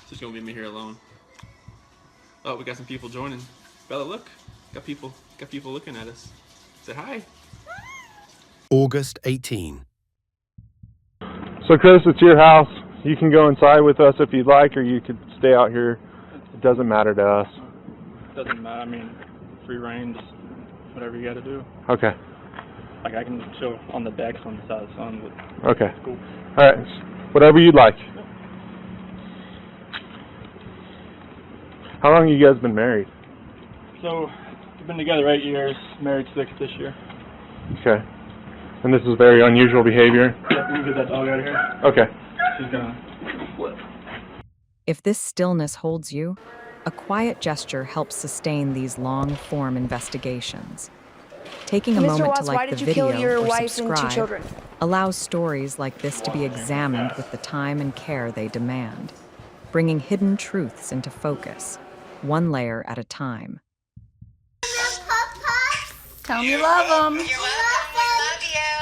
It's just gonna be me here alone. Oh, we got some people joining. Bella, look. Got people looking at us. Say hi. August 18. So Chris, it's your house. You can go inside with us if you'd like, or you could stay out here. It doesn't matter to us. Doesn't matter. I mean, free reign, just whatever you got to do. Okay. Like I can chill on the decks on the side of the sun. But Okay. Cool. All right. Whatever you'd like. How long have you guys been married? So we've been together 8 years, married 6 this year. Okay. And this is very unusual behavior? Yeah, we can get that dog out of here. Okay. She's gonna flip. If this stillness holds you, a quiet gesture helps sustain these long-form investigations. Taking a Mr. moment Watts, to why like the did you kill video your or wife and 2 subscribe children? allows stories like this to be examined with the time and care they demand, bringing hidden truths into focus, one layer at a time. Tell them you love them. You're welcome. We love you.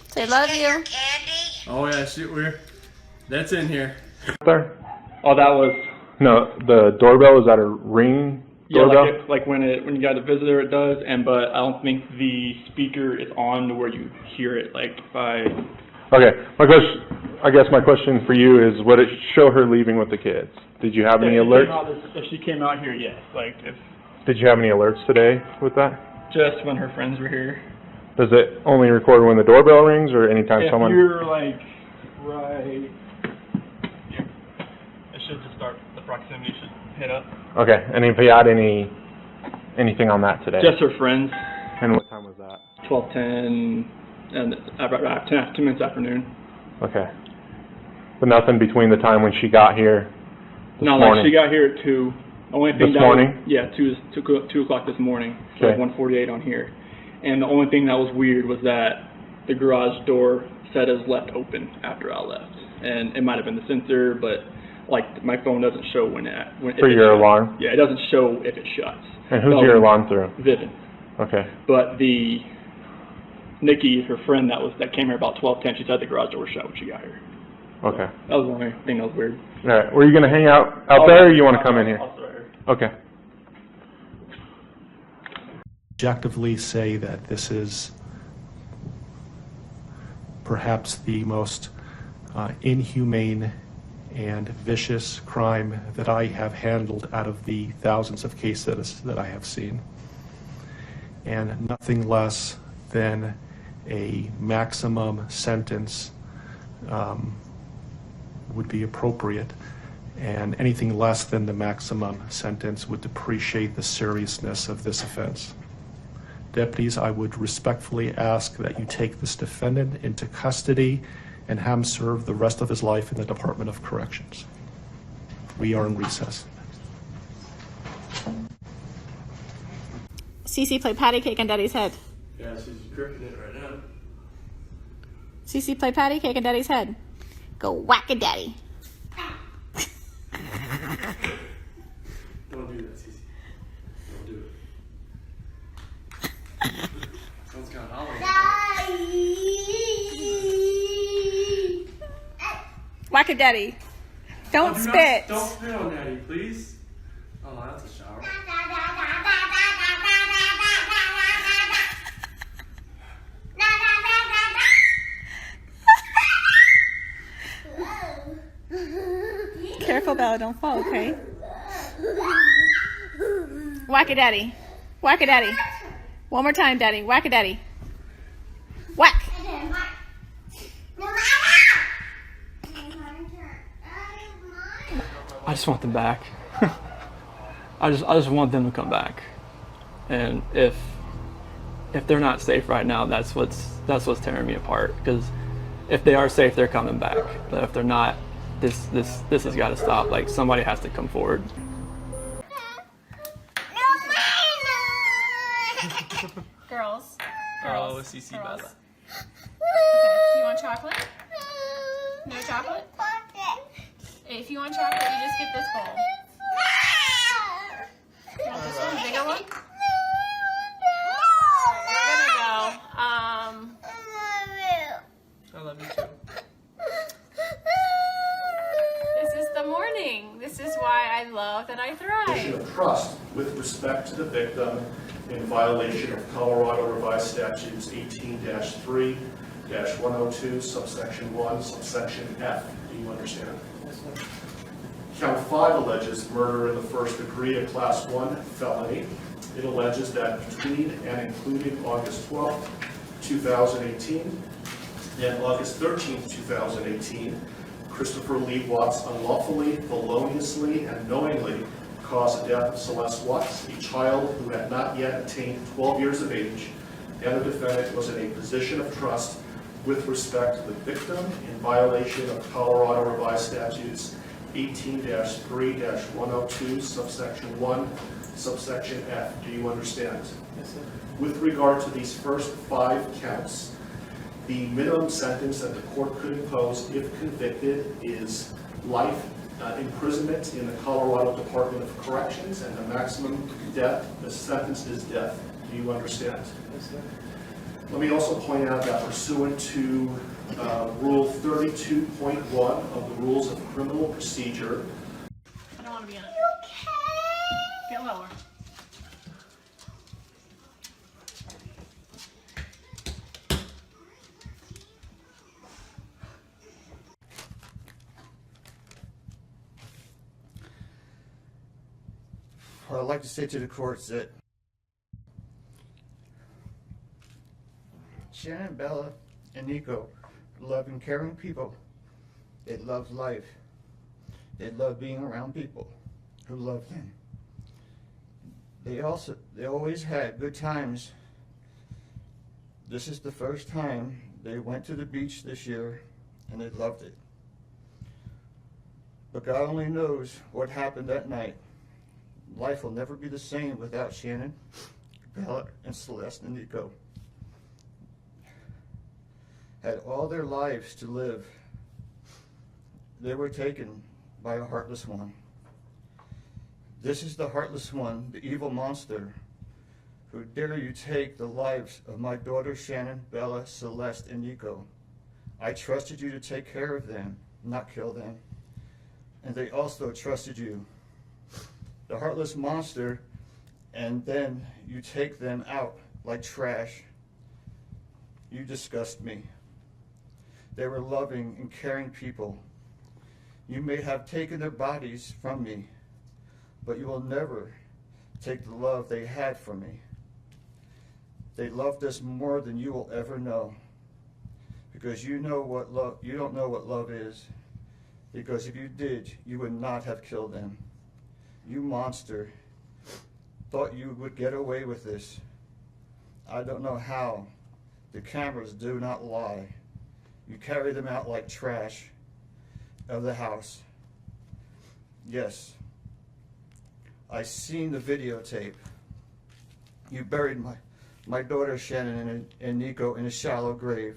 Say love you. Candy. Oh yeah, shoot, that's in here. There? Oh, that was No, the doorbell, is that a ring doorbell? like when you got a visitor, it does. But I don't think the speaker is on to where you hear it. Like by. Okay. I guess my question for you is, would it show her leaving with the kids? Did you have any alerts? If she came out here, yes. Like if Did you have any alerts today with that? just when her friends were here. Does it only record when the doorbell rings, or anytime If someone? you're like right here, it should just start. The proximity should hit up. Okay. And if you had anything on that today? Just her friends. And what time was that? 12:10 and about 10 minutes afternoon. Okay. But nothing between the time when she got here this morning? Like she got here at 2. Only thing This morning? Yeah, 2 o'clock this morning. Okay. Like 1:48 on here. And the only thing that was weird was that the garage door said it was left open after I left. And it might have been the sensor, but like my phone doesn't show when For your alarm? Yeah, it doesn't show if it shuts. And who's your alarm through? Vivid. Okay. But Nikki, her friend that came here about 12:10, she said the garage door was shut when she got here. Okay. That was the only thing that was weird. All right. Were you going to hang out there, or you want to come in here? I'll start here. Okay. Objectively say that this is perhaps the most inhumane and vicious crime that I have handled out of the thousands of cases that I have seen. And nothing less than a maximum sentence would be appropriate, and anything less than the maximum sentence would depreciate the seriousness of this offense. Deputies, I would respectfully ask that you take this defendant into custody and have him serve the rest of his life in the Department of Corrections. We are in recess. Cece, play patty cake on Daddy's head. Yeah, she's gripping it right now. Cece, play patty cake on Daddy's head. Go whack a daddy. Don't do that, Cece. Don't do it. Someone's kind of hollering. Whack a daddy. Don't spit. Don't spit on Daddy, please. Oh, that's a shower. Careful, Bella, don't fall, okay? Whack a daddy. Whack a daddy. One more time, Daddy. Whack a daddy. Whack. I just want them back. I just want them to come back. And if they're not safe right now, that's what's tearing me apart. Because if they are safe, they're coming back. But if they're not, this has got to stop. Like somebody has to come forward. Girls. Oh, CC Girls. Bella. Okay, you want chocolate? No chocolate? If you want chocolate, you just get this bowl. You want this one, bigger one? We're gonna go. I love you too. This is the morning. This is why I love that I thrive. Of trust with respect to the victim in violation of Colorado Revised Statutes 18-3-102, subsection 1, subsection F. Do you understand? Yes, sir. Count 5 alleges murder in the first degree, a class 1 felony. It alleges that between and including August 12, 2018 and August 13, 2018, Christopher Lee Watts unlawfully, feloniously, and knowingly caused the death of Celeste Watts, a child who had not yet attained 12 years of age, and the defendant was in a position of trust with respect to the victim in violation of Colorado Revised Statutes 18-3-102, subsection 1, subsection F. Do you understand? Yes, sir. With regard to these first 5 counts, the minimum sentence that the court could impose if convicted is life imprisonment in the Colorado Department of Corrections, and the maximum the sentence is death. Do you understand? Yes, sir. Let me also point out that pursuant to Rule 32.1 of the Rules of Criminal Procedure, I don't want to be in it. Get lower. What I'd like to say to the court is that Shannon, Bella, and Nico are loving, caring people. They love life. They love being around people who love them. They always had good times. This is the first time they went to the beach this year, and they loved it. But God only knows what happened that night. Life will never be the same without Shannon, Bella, and Celeste and Nico. Had all their lives to live. They were taken by a heartless one. This is the heartless one, the evil monster, who dare you take the lives of my daughters Shannon, Bella, Celeste, and Nico. I trusted you to take care of them, not kill them. And they also trusted you. The heartless monster, and then you take them out like trash. You disgust me. They were loving and caring people. You may have taken their bodies from me, but you will never take the love they had from me. They loved us more than you will ever know, because you don't know what love is. Because if you did, you would not have killed them. You monster, thought you would get away with this. I don't know how. The cameras do not lie. You carry them out like trash of the house. Yes, I seen the videotape. You buried my daughter Shannon and Nico in a shallow grave,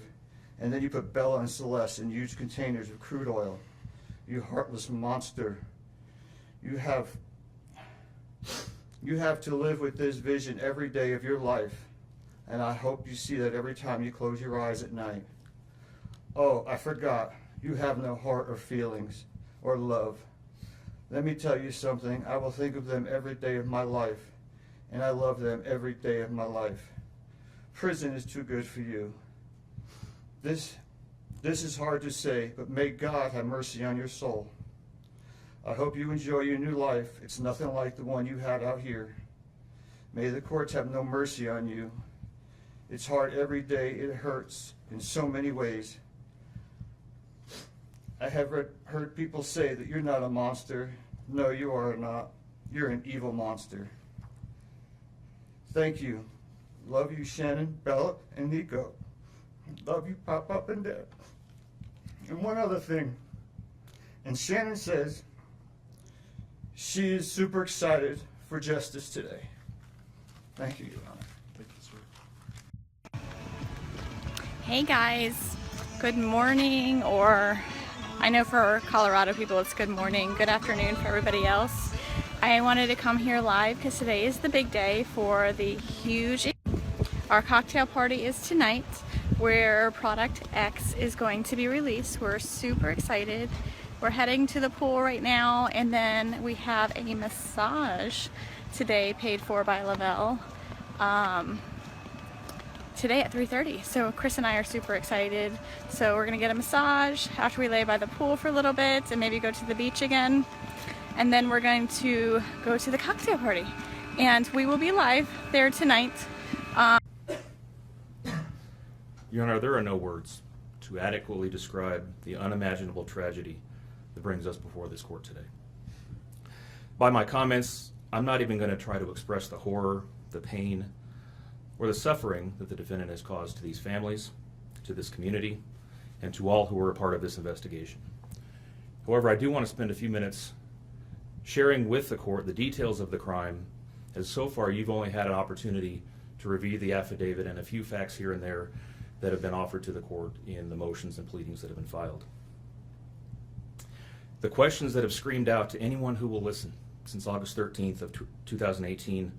and then you put Bella and Celeste in huge containers of crude oil. You heartless monster. You have to live with this vision every day of your life, and I hope you see that every time you close your eyes at night. Oh, I forgot. You have no heart or feelings or love. Let me tell you something. I will think of them every day of my life, and I love them every day of my life. Prison is too good for you. This is hard to say, but may God have mercy on your soul. I hope you enjoy your new life. It's nothing like the one you had out here. May the courts have no mercy on you. It's hard every day. It hurts in so many ways. I have heard people say that you're not a monster. No, you are not. You're an evil monster. Thank you. Love you, Shannon, Bella, and Nico. Love you, Pop and Dad. And one other thing. And Shannon says she is super excited for justice today. Thank you, Your Honor. Thank you, sir. Hey guys, good morning, or I know for Colorado people it's good morning, good afternoon for everybody else. I wanted to come here live because today is the big day for the huge, our cocktail party is tonight where Product X is going to be released. We're super excited We're heading to the pool right now, and then we have a massage today paid for by Lavelle today at 3:30. So Chris and I are super excited. So we're gonna get a massage after we lay by the pool for a little bit and maybe go to the beach again. And then we're going to go to the cocktail party. And we will be live there tonight. Your Honor, there are no words to adequately describe the unimaginable tragedy that brings us before this court today. By my comments, I'm not even going to try to express the horror, the pain, or the suffering that the defendant has caused to these families, to this community, and to all who are a part of this investigation. However, I do want to spend a few minutes sharing with the court the details of the crime, as so far you've only had an opportunity to review the affidavit and a few facts here and there that have been offered to the court in the motions and pleadings that have been filed. The questions that have screamed out to anyone who will listen since August 13th of 2018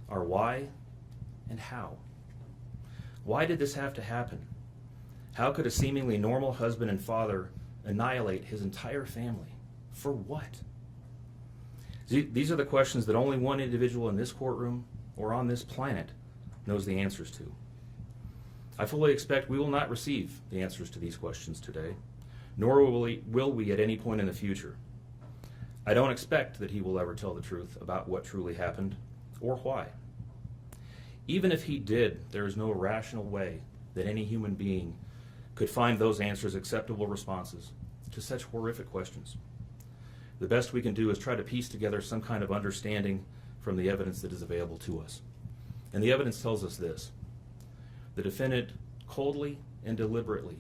are why and how? Why did this have to happen? How could a seemingly normal husband and father annihilate his entire family? For what? These are the questions that only one individual in this courtroom or on this planet knows the answers to. I fully expect we will not receive the answers to these questions today, nor will we at any point in the future. I don't expect that he will ever tell the truth about what truly happened or why. Even if he did, there is no rational way that any human being could find those answers acceptable responses to such horrific questions. The best we can do is try to piece together some kind of understanding from the evidence that is available to us. And the evidence tells us this: the defendant coldly and deliberately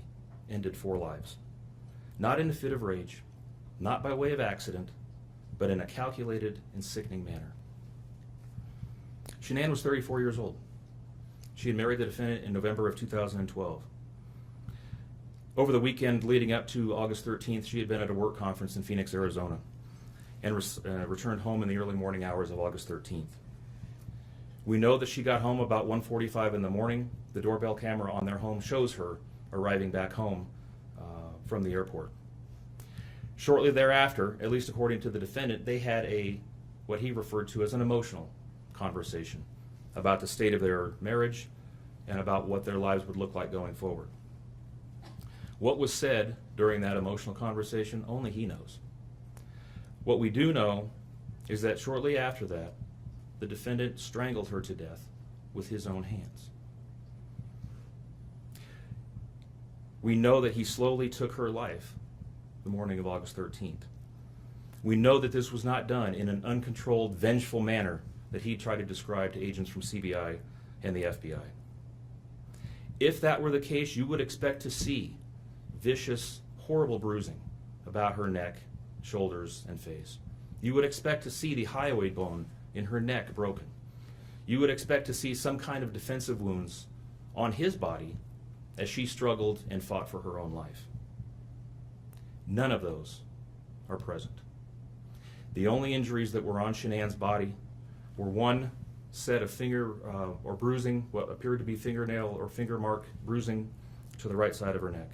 ended 4 lives, not in a fit of rage, not by way of accident, but in a calculated and sickening manner. Shanann was 34 years old. She had married the defendant in November of 2012. Over the weekend leading up to August 13th, she had been at a work conference in Phoenix, Arizona, and returned home in the early morning hours of August 13th. We know that she got home about 1:45 in the morning. The doorbell camera on their home shows her arriving back home from the airport. Shortly thereafter, at least according to the defendant, they had what he referred to as an emotional conversation about the state of their marriage and about what their lives would look like going forward. What was said during that emotional conversation, only he knows. What we do know is that shortly after that, the defendant strangled her to death with his own hands. We know that he slowly took her life the morning of August 13th. We know that this was not done in an uncontrolled, vengeful manner that he tried to describe to agents from CBI and the FBI. If that were the case, you would expect to see vicious, horrible bruising about her neck, shoulders, and face. You would expect to see the hyoid bone in her neck broken. You would expect to see some kind of defensive wounds on his body as she struggled and fought for her own life. None of those are present. The only injuries that were on Shanann's body were one set of finger or bruising, what appeared to be fingernail or finger mark bruising to the right side of her neck.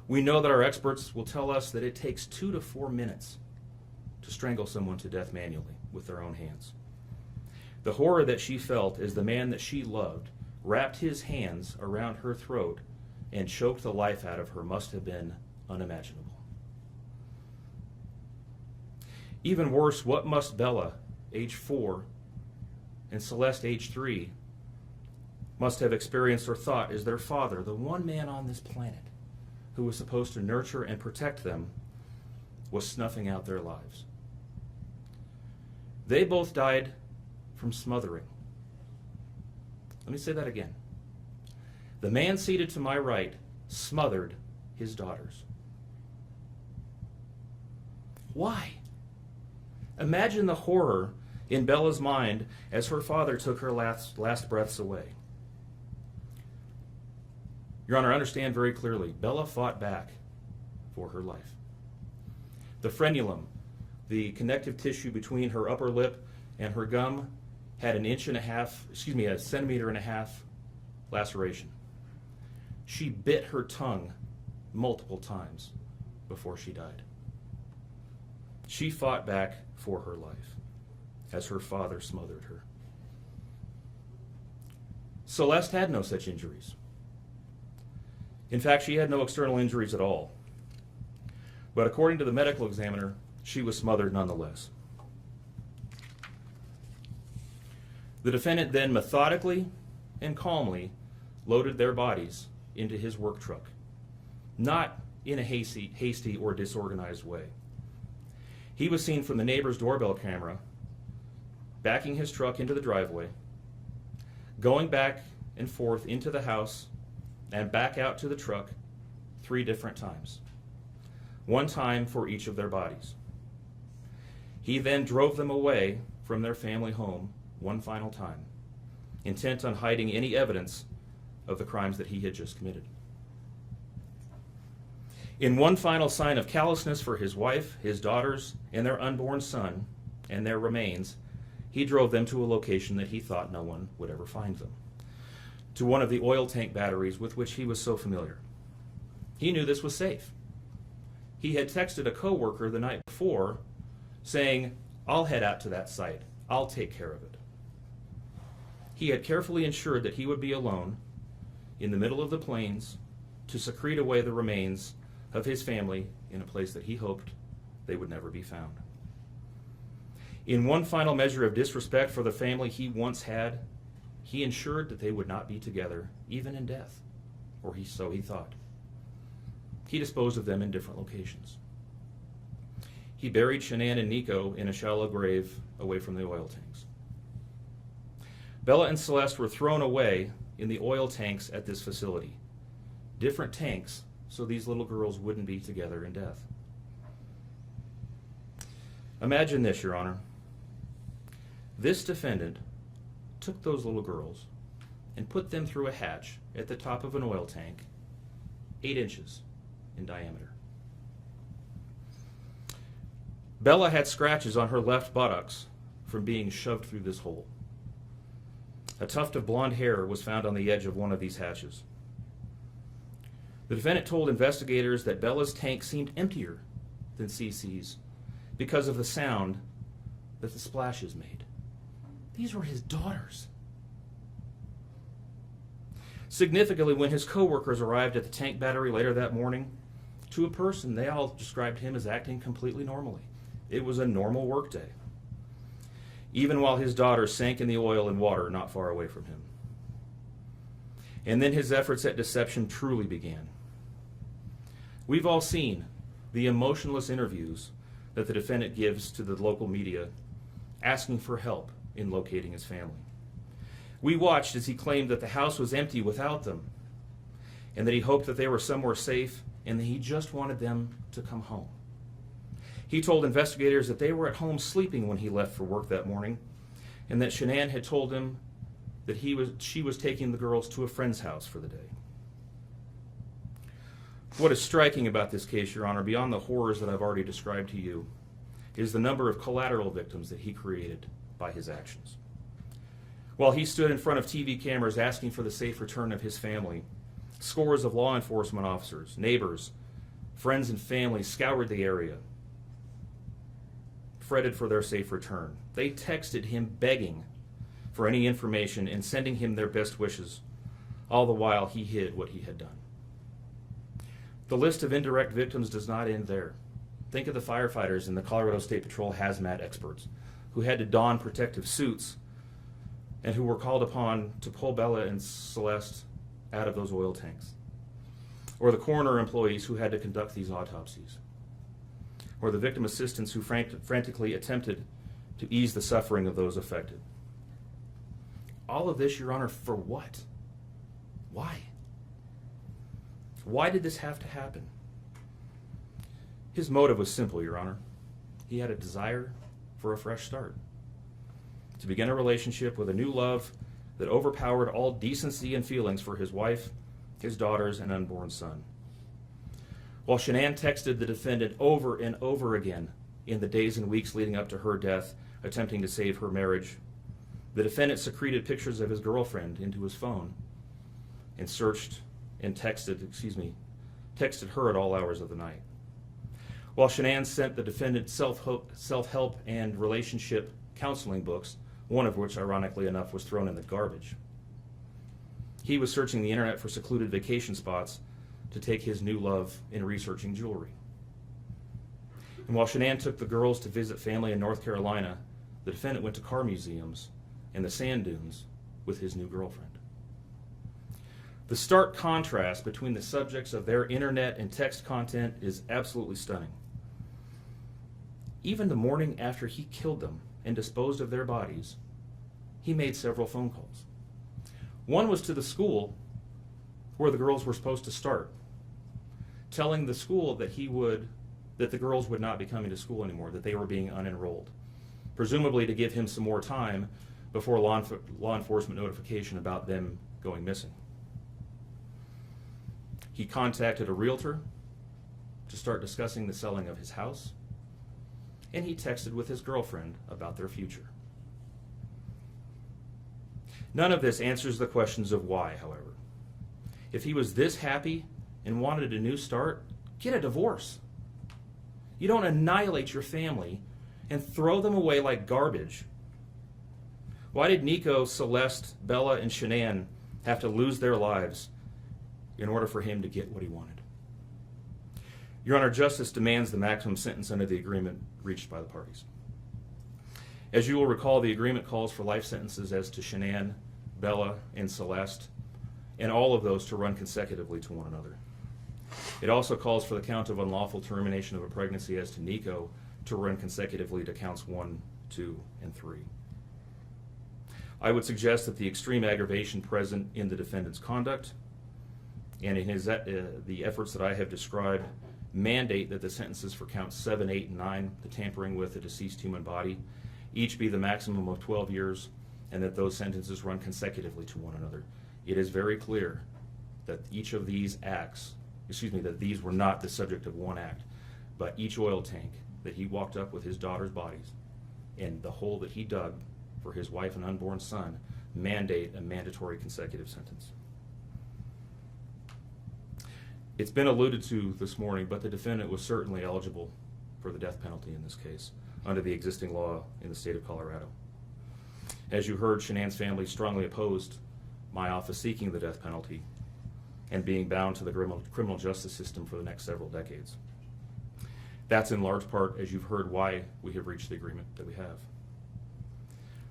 We know that our experts will tell us that it takes 2 to 4 minutes to strangle someone to death manually with their own hands. The horror that she felt as the man that she loved wrapped his hands around her throat and choked the life out of her must have been unimaginable. Even worse, what must Bella, age 4, and Celeste, age 3, must have experienced or thought as their father, the one man on this planet who was supposed to nurture and protect them, was snuffing out their lives. They both died from smothering. Let me say that again. The man seated to my right smothered his daughters. Why? Imagine the horror in Bella's mind as her father took her last breaths away. Your Honor, understand very clearly, Bella fought back for her life. The frenulum, the connective tissue between her upper lip and her gum, had a centimeter and a half laceration. She bit her tongue multiple times before she died. She fought back for her life as her father smothered her. Celeste had no such injuries. In fact, she had no external injuries at all. But according to the medical examiner, she was smothered nonetheless. The defendant then methodically and calmly loaded their bodies into his work truck, not in a hasty or disorganized way. He was seen from the neighbor's doorbell camera backing his truck into the driveway, going back and forth into the house and back out to the truck 3 different times, 1 time for each of their bodies. He then drove them away from their family home 1 final time, intent on hiding any evidence of the crimes that he had just committed. In one final sign of callousness for his wife, his daughters, and their unborn son, and their remains, he drove them to a location that he thought no one would ever find them, to one of the oil tank batteries with which he was so familiar. He knew this was safe. He had texted a coworker the night before saying, "I'll head out to that site. I'll take care of it." He had carefully ensured that he would be alone in the middle of the plains to secrete away the remains of his family in a place that he hoped they would never be found. In one final measure of disrespect for the family he once had, he ensured that they would not be together, even in death, or so he thought. He disposed of them in different locations. He buried Shanann and Nico in a shallow grave away from the oil tanks. Bella and Celeste were thrown away in the oil tanks at this facility. Different tanks, so these little girls wouldn't be together in death. Imagine this, Your Honor. This defendant took those little girls and put them through a hatch at the top of an oil tank, 8 inches in diameter. Bella had scratches on her left buttocks from being shoved through this hole. A tuft of blonde hair was found on the edge of one of these hatches. The defendant told investigators that Bella's tank seemed emptier than CC's because of the sound that the splashes made. These were his daughters. Significantly, when his co-workers arrived at the tank battery later that morning, to a person, they all described him as acting completely normally. It was a normal workday, even while his daughters sank in the oil and water not far away from him. And then his efforts at deception truly began. We've all seen the emotionless interviews that the defendant gives to the local media asking for help in locating his family. We watched as he claimed that the house was empty without them, and that he hoped that they were somewhere safe, and that he just wanted them to come home. He told investigators that they were at home sleeping when he left for work that morning, and that Shanann had told him that she was taking the girls to a friend's house for the day. What is striking about this case, Your Honor, beyond the horrors that I've already described to you, is the number of collateral victims that he created by his actions. While he stood in front of TV cameras asking for the safe return of his family, scores of law enforcement officers, neighbors, friends, and family scoured the area, fretted for their safe return. They texted him begging for any information and sending him their best wishes, all the while he hid what he had done. The list of indirect victims does not end there. Think of the firefighters and the Colorado State Patrol hazmat experts who had to don protective suits and who were called upon to pull Bella and Celeste out of those oil tanks. Or the coroner employees who had to conduct these autopsies. Or the victim assistants who frantically attempted to ease the suffering of those affected. All of this, Your Honor, for what? Why? Why did this have to happen? His motive was simple, Your Honor. He had a desire for a fresh start, to begin a relationship with a new love that overpowered all decency and feelings for his wife, his daughters, and unborn son. While Shanann texted the defendant over and over again in the days and weeks leading up to her death, attempting to save her marriage, the defendant secreted pictures of his girlfriend into his phone and texted her at all hours of the night. While Shanann sent the defendant self-help and relationship counseling books, one of which, ironically enough, was thrown in the garbage, he was searching the internet for secluded vacation spots to take his new love in researching jewelry. And while Shanann took the girls to visit family in North Carolina, the defendant went to car museums and the sand dunes with his new girlfriend. The stark contrast between the subjects of their internet and text content is absolutely stunning. Even the morning after he killed them and disposed of their bodies, he made several phone calls. One was to the school where the girls were supposed to start, telling the school that the girls would not be coming to school anymore, that they were being unenrolled, presumably to give him some more time before law enforcement notification about them going missing. He contacted a realtor to start discussing the selling of his house, and he texted with his girlfriend about their future. None of this answers the questions of why, however. If he was this happy and wanted a new start, get a divorce. You don't annihilate your family and throw them away like garbage. Why did Nico, Celeste, Bella, and Shanann have to lose their lives in order for him to get what he wanted? Your Honor, justice demands the maximum sentence under the agreement reached by the parties. As you will recall, the agreement calls for life sentences as to Shanann, Bella, and Celeste, and all of those to run consecutively to one another. It also calls for the count of unlawful termination of a pregnancy as to Nico to run consecutively to counts 1, 2, and 3. I would suggest that the extreme aggravation present in the defendant's conduct and in the efforts that I have described mandate that the sentences for counts 7, 8, and 9, the tampering with a deceased human body, each be the maximum of 12 years, and that those sentences run consecutively to one another. It is very clear that each of these acts, that these were not the subject of one act, but each oil tank that he walked up with his daughter's bodies and the hole that he dug for his wife and unborn son mandate a mandatory consecutive sentence. It's been alluded to this morning, but the defendant was certainly eligible for the death penalty in this case under the existing law in the state of Colorado. As you heard, Shanann's family strongly opposed my office seeking the death penalty and being bound to the criminal justice system for the next several decades. That's in large part, as you've heard, why we have reached the agreement that we have.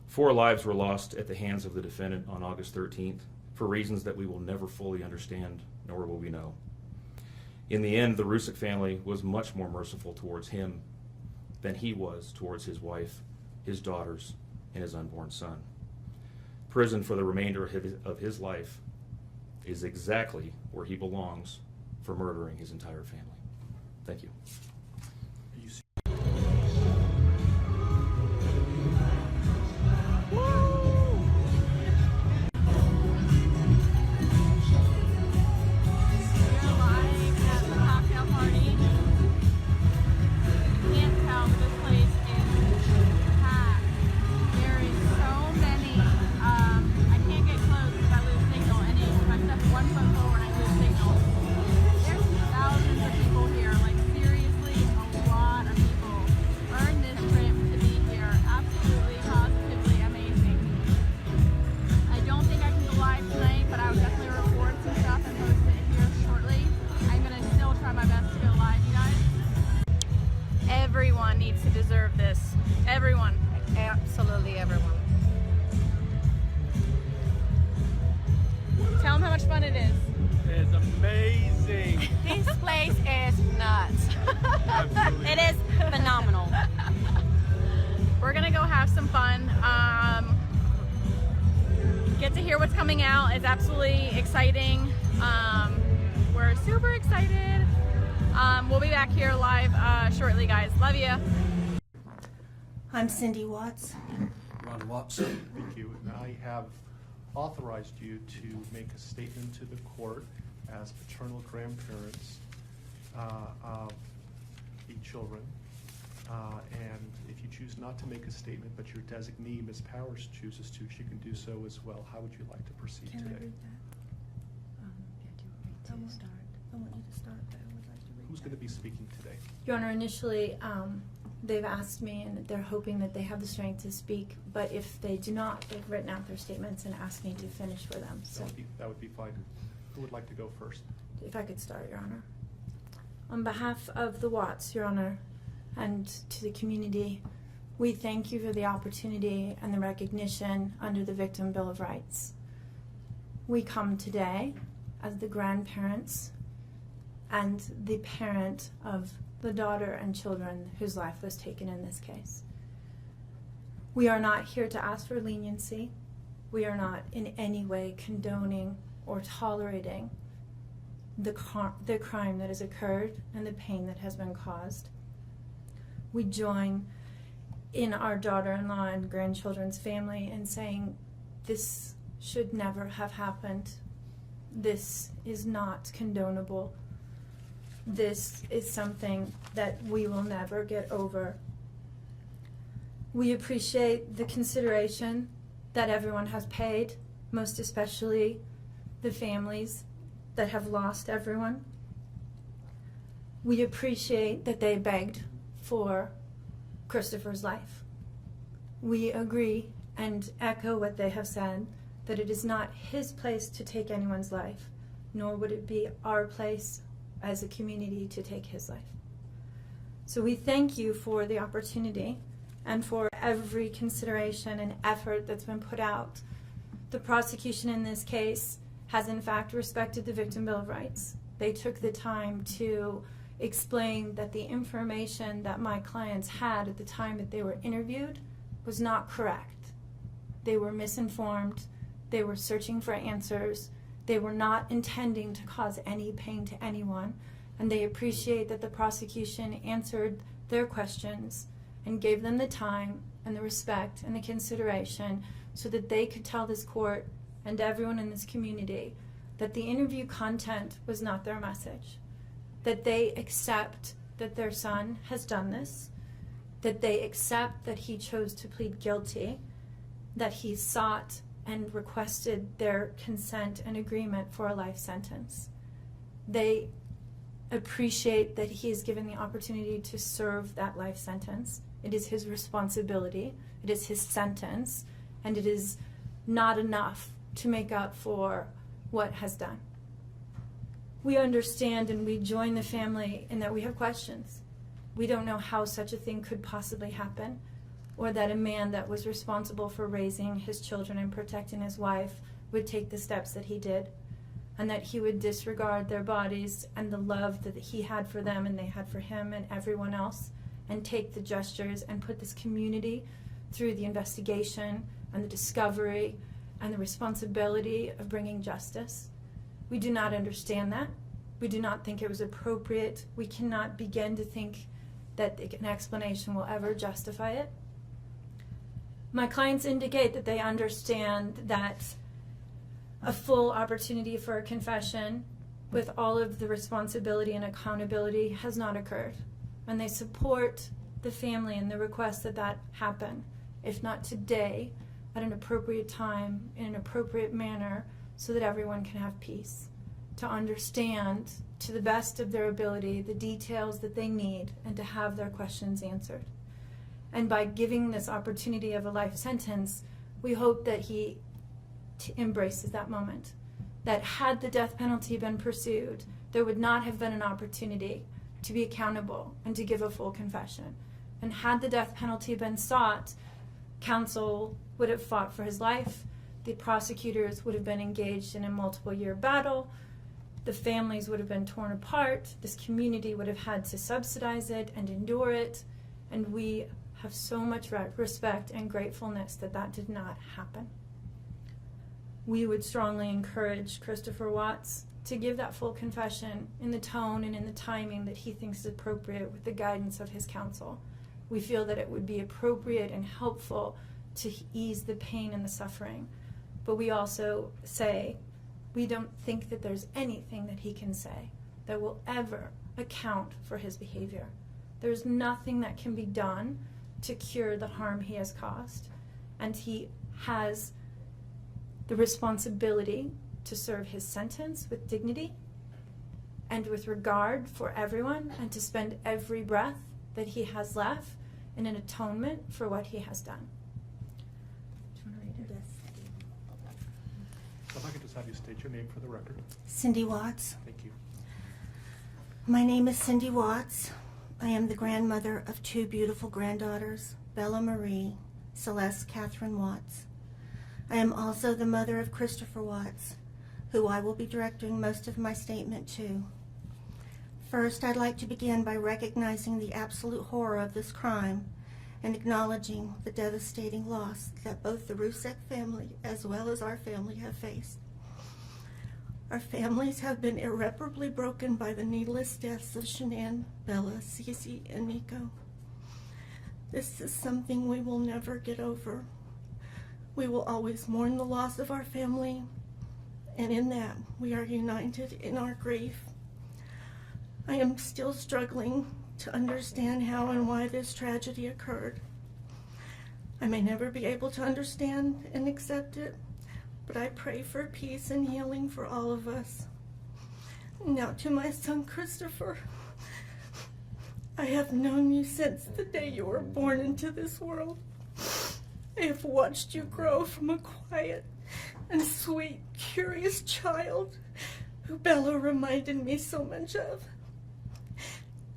4 lives were lost at the hands of the defendant on August 13th for reasons that we will never fully understand, nor will we know. In the end, the Rusick family was much more merciful towards him than he was towards his wife, his daughters, and his unborn son. Prison for the remainder of his life is exactly where he belongs for murdering his entire family. Thank you. Everyone needs to deserve this. Everyone. Absolutely everyone. Tell them how much fun it is. It's amazing. This place is nuts. It is phenomenal. We're gonna go have some fun. Get to hear what's coming out. It's absolutely exciting. We're super excited. We'll be back here live shortly, guys. Love you. I'm Cindy Watts. Ron Watson. Thank you. And I have authorized you to make a statement to the court as paternal grandparents of the children. And if you choose not to make a statement, but your designee, Ms. Powers, chooses to, she can do so as well. How would you like to proceed today? I want you to start, but I would like to read Who's going to be speaking today? Your Honor, initially, they've asked me, and they're hoping that they have the strength to speak, but if they do not, they've written out their statements and asked me to finish for them. So That would be fine. Who would like to go first? if I could start, Your Honor. On behalf of the Watts, Your Honor, and to the community, we thank you for the opportunity and the recognition under the Victim Bill of Rights. We come today as the grandparents and the parent of the daughter and children whose life was taken in this case. We are not here to ask for leniency. We are not in any way condoning or tolerating the crime that has occurred and the pain that has been caused. We join in our daughter-in-law and grandchildren's family in saying this should never have happened. This is not condonable. This is something that we will never get over. We appreciate the consideration that everyone has paid, most especially the families that have lost everyone. We appreciate that they begged for Christopher's life. We agree and echo what they have said, that it is not his place to take anyone's life, nor would it be our place as a community to take his life. So we thank you for the opportunity and for every consideration and effort that's been put out. The prosecution in this case has in fact respected the Victim Bill of Rights. They took the time to explain that the information that my clients had at the time that they were interviewed was not correct. They were misinformed. They were searching for answers. They were not intending to cause any pain to anyone, and they appreciate that the prosecution answered their questions and gave them the time and the respect and the consideration so that they could tell this court and everyone in this community that the interview content was not their message, that they accept that their son has done this, that they accept that he chose to plead guilty, that he sought and requested their consent and agreement for a life sentence. They appreciate that he is given the opportunity to serve that life sentence. It is his responsibility, it is his sentence, and it is not enough to make up for what has done. We understand and we join the family in that we have questions. We don't know how such a thing could possibly happen, or that a man that was responsible for raising his children and protecting his wife would take the steps that he did, and that he would disregard their bodies and the love that he had for them and they had for him and everyone else, and take the gestures and put this community through the investigation and the discovery and the responsibility of bringing justice. We do not understand that. We do not think it was appropriate. We cannot begin to think that an explanation will ever justify it. My clients indicate that they understand that a full opportunity for a confession with all of the responsibility and accountability has not occurred. And they support the family and the request that that happen, if not today, at an appropriate time, in an appropriate manner, so that everyone can have peace, to understand to the best of their ability the details that they need and to have their questions answered. And by giving this opportunity of a life sentence, we hope that he embraces that moment. That had the death penalty been pursued, there would not have been an opportunity to be accountable and to give a full confession. And had the death penalty been sought, counsel would have fought for his life, the prosecutors would have been engaged in a multiple-year battle, the families would have been torn apart, this community would have had to subsidize it and endure it, and we have so much respect and gratefulness that that did not happen. We would strongly encourage Christopher Watts to give that full confession in the tone and in the timing that he thinks is appropriate with the guidance of his counsel. We feel that it would be appropriate and helpful to ease the pain and the suffering. But we also say we don't think that there's anything that he can say that will ever account for his behavior. There's nothing that can be done to cure the harm he has caused, and he has the responsibility to serve his sentence with dignity and with regard for everyone, and to spend every breath that he has left in an atonement for what he has done. Do you want to read it? If I could just have you state your name for the record. Cindy Watts. Thank you. My name is Cindy Watts. I am the grandmother of two beautiful granddaughters, Bella Marie, Celeste Catherine Watts. I am also the mother of Christopher Watts, who I will be directing most of my statement to. First, I'd like to begin by recognizing the absolute horror of this crime and acknowledging the devastating loss that both the Rusek family as well as our family have faced. Our families have been irreparably broken by the needless deaths of Shanann, Bella, Cece, and Nico. This is something we will never get over. We will always mourn the loss of our family, and in that we are united in our grief. I am still struggling to understand how and why this tragedy occurred. I may never be able to understand and accept it, but I pray for peace and healing for all of us. Now to my son Christopher. I have known you since the day you were born into this world. I have watched you grow from a quiet and sweet, curious child who Bella reminded me so much of,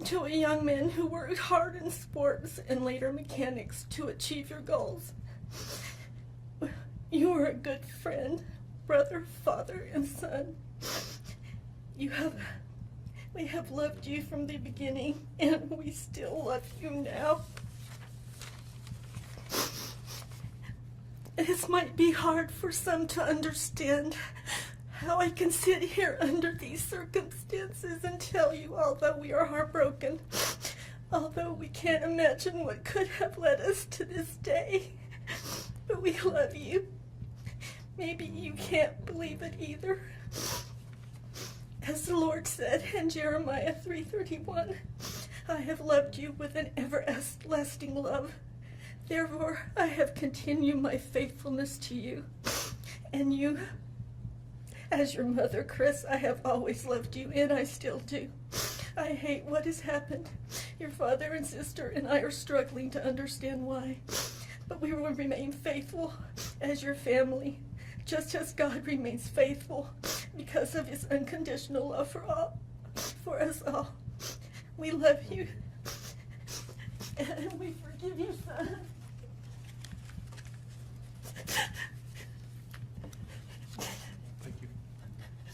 to a young man who worked hard in sports and later mechanics to achieve your goals. You are a good friend, brother, father, and son. We have loved you from the beginning, and we still love you now. This might be hard for some to understand, how I can sit here under these circumstances and tell you, although we are heartbroken, although we can't imagine what could have led us to this day, but we love you. Maybe you can't believe it either. As the Lord said in Jeremiah 3:31, I have loved you with an everlasting love. Therefore, I have continued my faithfulness to you. And you, as your mother, Chris, I have always loved you, and I still do. I hate what has happened. Your father and sister and I are struggling to understand why. But we will remain faithful as your family, just as God remains faithful because of his unconditional love for us all. We love you, and we forgive you, son. Thank you.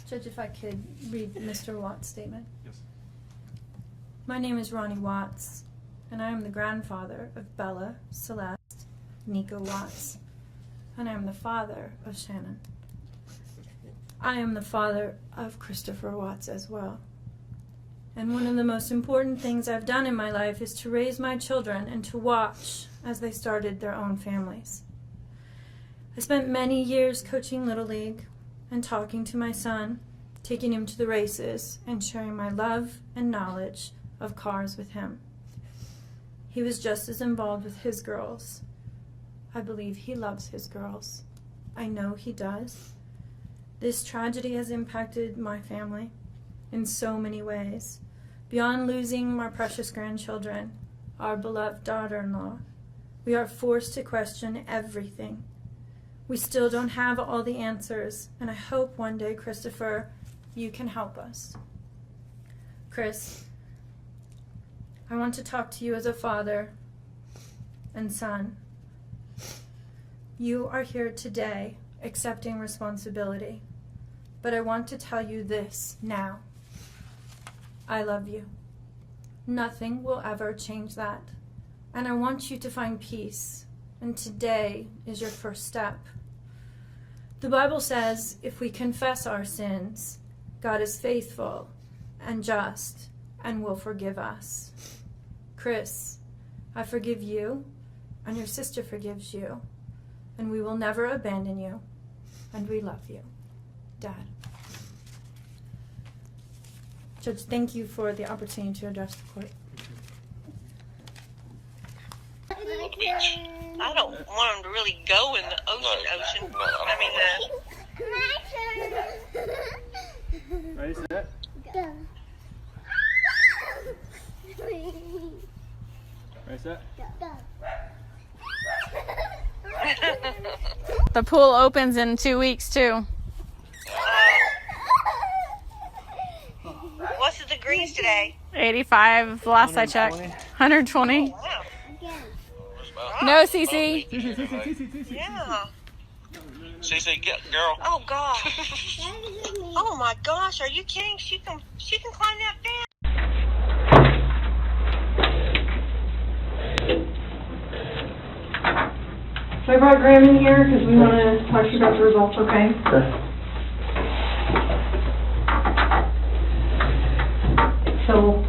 Judge, if I could read Mr. Watts' statement. Yes. My name is Ronnie Watts, and I am the grandfather of Bella, Celeste, Nico Watts, and I am the father of Shannon. I am the father of Christopher Watts as well. And one of the most important things I've done in my life is to raise my children and to watch as they started their own families. I spent many years coaching Little League and talking to my son, taking him to the races, and sharing my love and knowledge of cars with him. He was just as involved with his girls. I believe he loves his girls. I know he does. This tragedy has impacted my family in so many ways. Beyond losing my precious grandchildren, our beloved daughter-in-law, we are forced to question everything. We still don't have all the answers, and I hope one day, Christopher, you can help us. Chris, I want to talk to you as a father and son. You are here today accepting responsibility, but I want to tell you this now. I love you. Nothing will ever change that, and I want you to find peace, and today is your first step. The Bible says if we confess our sins, God is faithful and just and will forgive us. Chris, I forgive you, and your sister forgives you, and we will never abandon you, and we love you. Dad. Judge, thank you for the opportunity to address the court. I don't want them to really go in the ocean. I mean, Ready, set, go. Right, set. The pool opens in 2 weeks too. What's the degrees today? 85 last I checked. 120. Oh, wow. No, CC. Yeah. CC, get girl. Oh God. Oh my gosh, are you kidding? She can climb that fence. So I brought Graham in here because we want to talk to you about the results, okay? Sure. So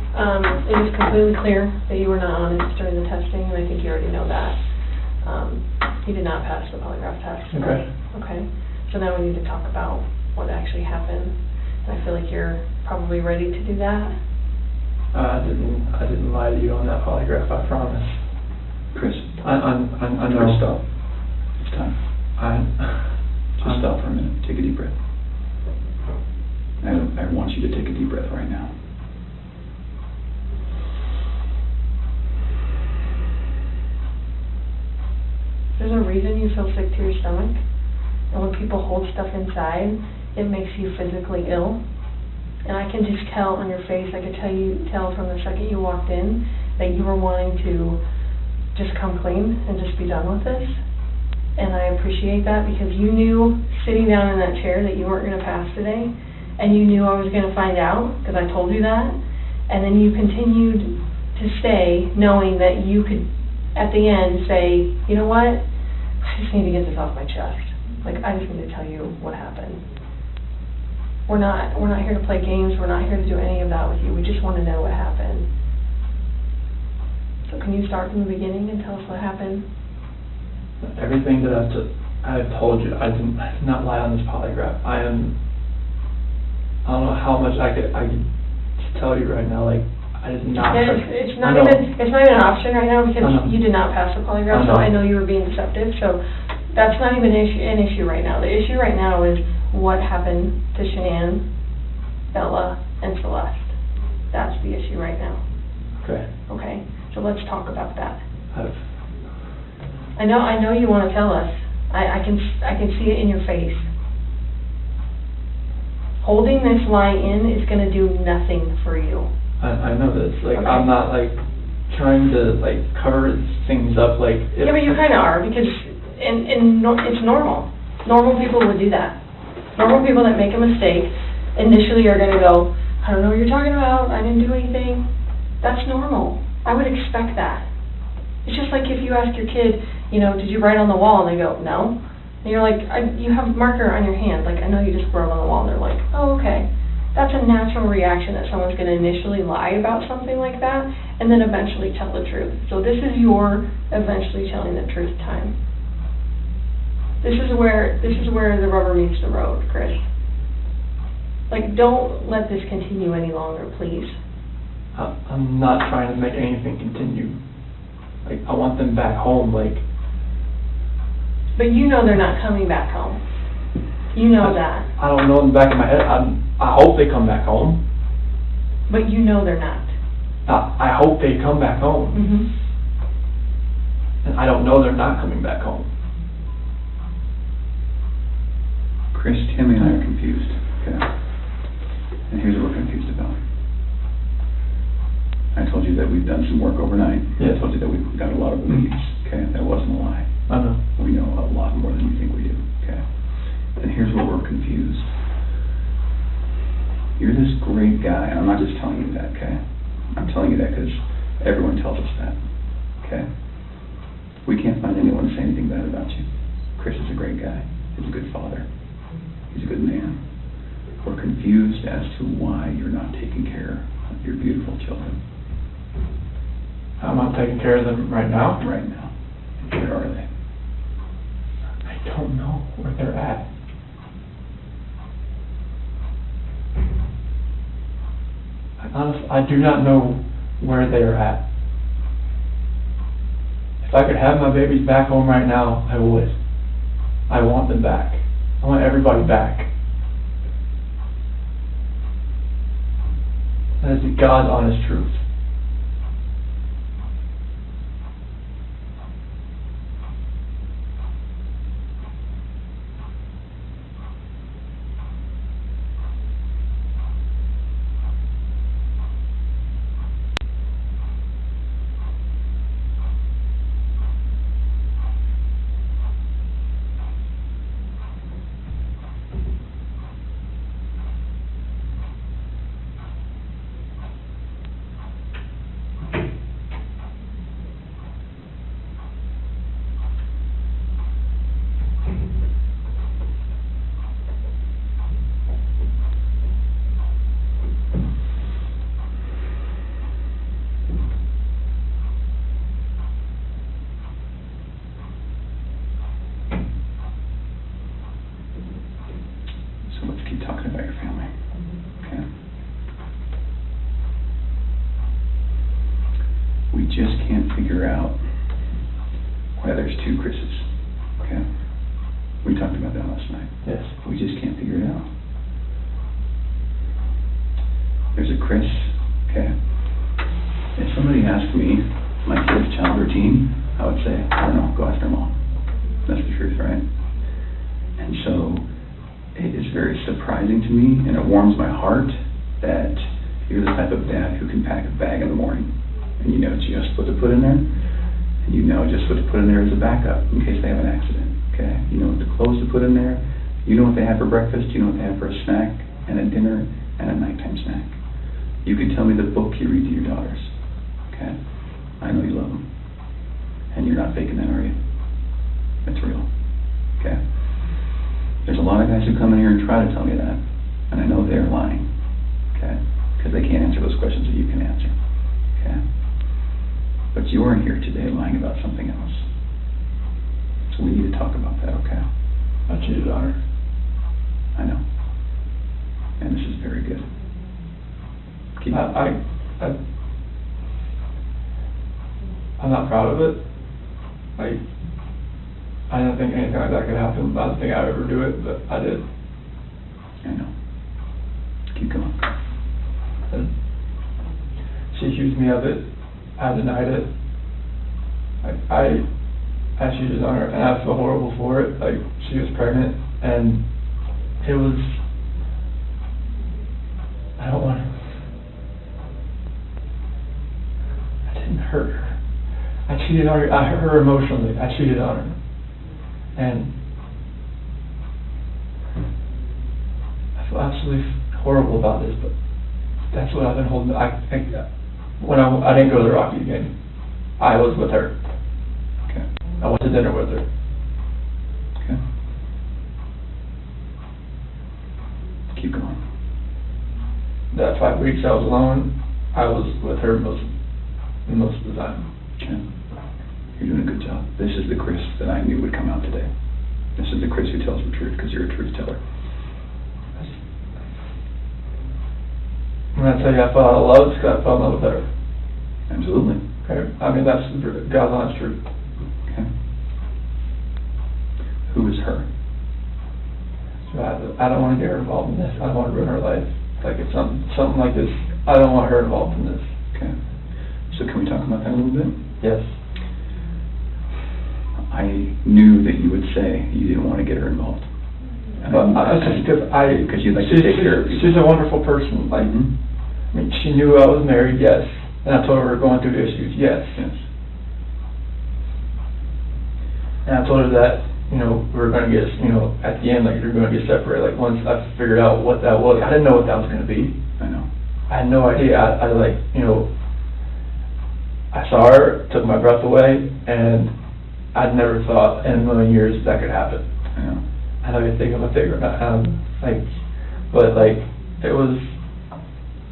it is completely clear that you were not honest during the testing, and I think you already know that. You did not pass the polygraph test. Okay. Okay. So now we need to talk about what actually happened. And I feel like you're probably ready to do that. I didn't lie to you on that polygraph, I promise. Chris, I know. Chris, stop. It's time. Just stop for a minute. Take a deep breath. I want you to take a deep breath right now. There's a reason you feel sick to your stomach. And when people hold stuff inside, it makes you physically ill. And I can just tell on your face, I could tell from the second you walked in that you were wanting to just come clean and just be done with this. And I appreciate that because you knew sitting down in that chair that you weren't going to pass today. And you knew I was going to find out because I told you that. And then you continued to stay knowing that you could, at the end, say, you know what, I just need to get this off my chest. Like, I just need to tell you what happened. We're not here to play games. We're not here to do any of that with you. We just want to know what happened. So can you start from the beginning and tell us what happened? Everything that I've told you, I did not lie on this polygraph. I don't know how much I could tell you right now. Like, I did not. It's not even an option right now because you did not pass the polygraph. So I know you were being deceptive. So that's not even an issue right now. The issue right now is what happened to Shanann, Bella, and Celeste. That's the issue right now. Okay. Okay. So let's talk about that. I've I know you want to tell us. I can see it in your face. Holding this lie in is going to do nothing for you. I know this. Like, okay. I'm not like trying to like cover things up. Like, yeah, but you kind of are because it's normal. Normal people would do that. Normal people that make a mistake initially are going to go, I don't know what you're talking about. I didn't do anything. That's normal. I would expect that. It's just like if you ask your kid, you know, did you write on the wall? And they go, no. And you're like, you have a marker on your hand. Like, I know you just wrote on the wall. And they're like, oh, okay. That's a natural reaction that someone's going to initially lie about something like that and then eventually tell the truth. So this is your eventually telling the truth time. This is where the rubber meets the road, Chris. Like, don't let this continue any longer, please. I'm not trying to make anything continue. Like, I want them back home, like. But you know they're not coming back home. You know that. I don't know in the back of my head. I hope they come back home. But you know they're not. I hope they come back home. Mm-hmm. And I don't know they're not coming back home. Chris, Timmy and I are confused, okay? And here's what we're confused about. I told you that we've done some work overnight. Yeah. I told you that we've got a lot of leads, okay? That wasn't a lie. I know. We know a lot more than you think we do, okay? And here's where we're confused. You're this great guy, and I'm not just telling you that, okay? I'm telling you that because everyone tells us that, okay? We can't find anyone to say anything bad about you. Chris is a great guy. He's a good father. He's a good man. We're confused as to why you're not taking care of your beautiful children. I'm not taking care of them right now. Right now. Where are they? I don't know where they're at. Honestly, I do not know where they are at. If I could have my babies back home right now, I would. I want them back. I want everybody back. That is the God's honest truth. keep talking about your family. Okay? We just can't figure out why there's two Chris's. Okay? We talked about that last night. Yes. We just can't figure it out. There's a Chris, okay? If somebody asked me my kid's child routine, I would say, I don't know, go after them all. That's the truth, right? And so it is very surprising to me, and it warms my heart that you're the type of dad who can pack a bag in the morning, and you know just what to put in there, and you know just what to put in there as a backup in case they have an accident, okay? You know what the clothes to put in there, you know what they have for breakfast, you know what they have for a snack, and a dinner, and a nighttime snack. You can tell me the book you read to your daughters, okay? I know you love them. And you're not faking that, are you? It's real, okay? There's a lot of guys who come in here and try to tell me that, and I know they're lying, okay? Because they can't answer those questions that you can answer, okay? But you are here today lying about something else. So we need to talk about that, okay? I cheated on her. I know. And this is very good. I'm not proud of it. Like, I didn't think anything like that could happen. I didn't think I would ever do it, but I did. I know. Keep going. And she accused me of it. I denied it. I cheated on her, and I feel horrible for it. Like, she was pregnant, and it was. I don't want to. I didn't hurt her. I cheated on her. I hurt her emotionally. I cheated on her. And I feel absolutely horrible about this, but that's what I've been holding. When I didn't go to the Rocky game, I was with her. Okay. I went to dinner with her. Okay. Keep going. That 5 weeks I was alone, I was with her most of the time. Okay. You're doing a good job. This is the Chris that I knew would come out today. This is the Chris who tells the truth, because you're a truth teller. When I tell you I fell out of love, it's because I fell in love with her. Absolutely. Okay. I mean, that's God's honest truth. Okay. Who is her? So I don't want to get her involved in this. I don't want to ruin her life. Like, if something like this, I don't want her involved in this. Okay. So can we talk about that a little bit? Yes. I knew that you would say you didn't want to get her involved. Because you'd like to take care of people. She's a wonderful person. Like, I mean, she knew I was married, yes. And I told her we were going through issues, yes. Yes. And I told her that, we were going to get, at the end, like, we were going to get separated. Like, once I figured out what that was, I didn't know what that was going to be. I know. I had no idea. I saw her, took my breath away, and I'd never thought in a million years that could happen. I know. I know you think I'm a figure, but it was.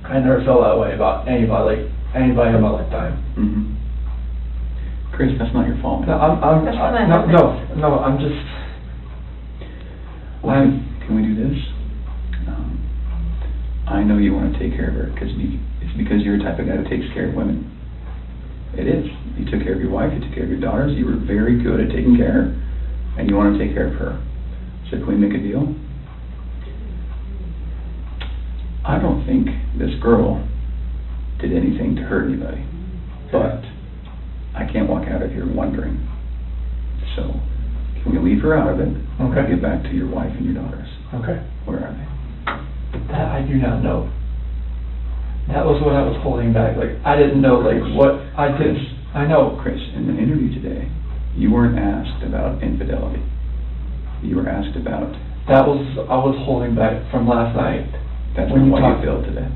I never felt that way about anybody in my lifetime. Mm-hmm. Chris, that's not your fault. No, I'm just. Well, can we do this? I know you want to take care of her because it's because you're the type of guy who takes care of women. It is. You took care of your wife, you took care of your daughters, you were very good at taking care, and you want to take care of her. So can we make a deal? I don't think this girl did anything to hurt anybody, but I can't walk out of here wondering. So can we leave her out of it? Okay. Get back to your wife and your daughters. Okay. Where are they? That I do not know. That was what I was holding back. Like, I didn't know, what I did. I know. Chris, in the interview today, you weren't asked about infidelity. You were asked about... I was holding back from last night. That's not what you feel today.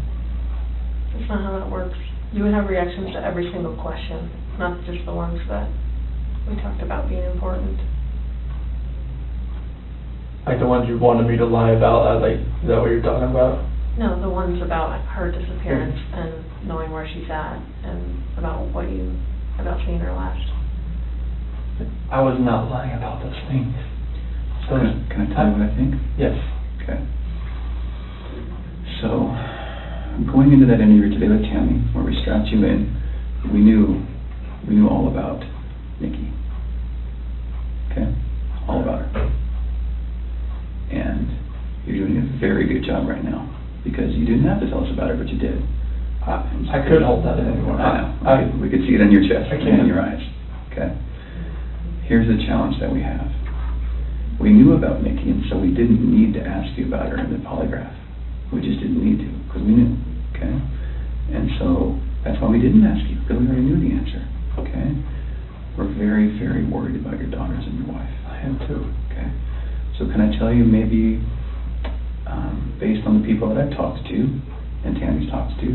That's not how that works. You would have reactions to every single question, not just the ones that we talked about being important. Like the ones you wanted me to lie about, is that what you're talking about? No, the ones about her disappearance and knowing where she's at, and about seeing her last. I was not lying about those things. Can I tell you what I think? Yes. Okay. So, going into that interview today with Tammy, where we strapped you in, we knew all about Nikki. Okay? All about her. And you're doing a very good job right now, because you didn't have to tell us about her, but you did. I couldn't hold that in anymore. I know. We could see it in your chest I and can't. in your eyes. Okay? Here's the challenge that we have. We knew about Nikki, and so we didn't need to ask you about her in the polygraph. We just didn't need to, because we knew. Okay? And so that's why we didn't ask you, because we already knew the answer. Okay? We're very, very worried about your daughters and your wife. I am too. Okay? So can I tell you, maybe based on the people that I've talked to, and Tammy's talked to,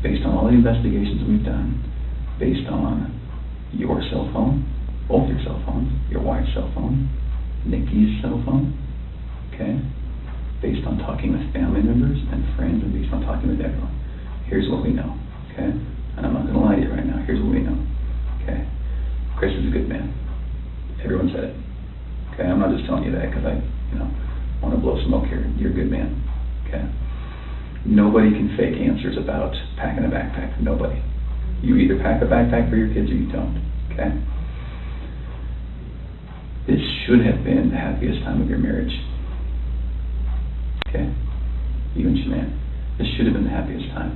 based on all the investigations we've done, based on your cell phone, both your cell phones, your wife's cell phone, Nikki's cell phone, okay? Based on talking with family members and friends, and based on talking with everyone, here's what we know, okay? And I'm not going to lie to you right now. Here's what we know, okay? Chris is a good man. Everyone said it, okay? I'm not just telling you that because I, want to blow smoke here. You're a good man, okay? Nobody can fake answers about packing a backpack. Nobody. You either pack a backpack for your kids or you don't, okay? This should have been the happiest time of your marriage, okay? You and Shanann. This should have been the happiest time.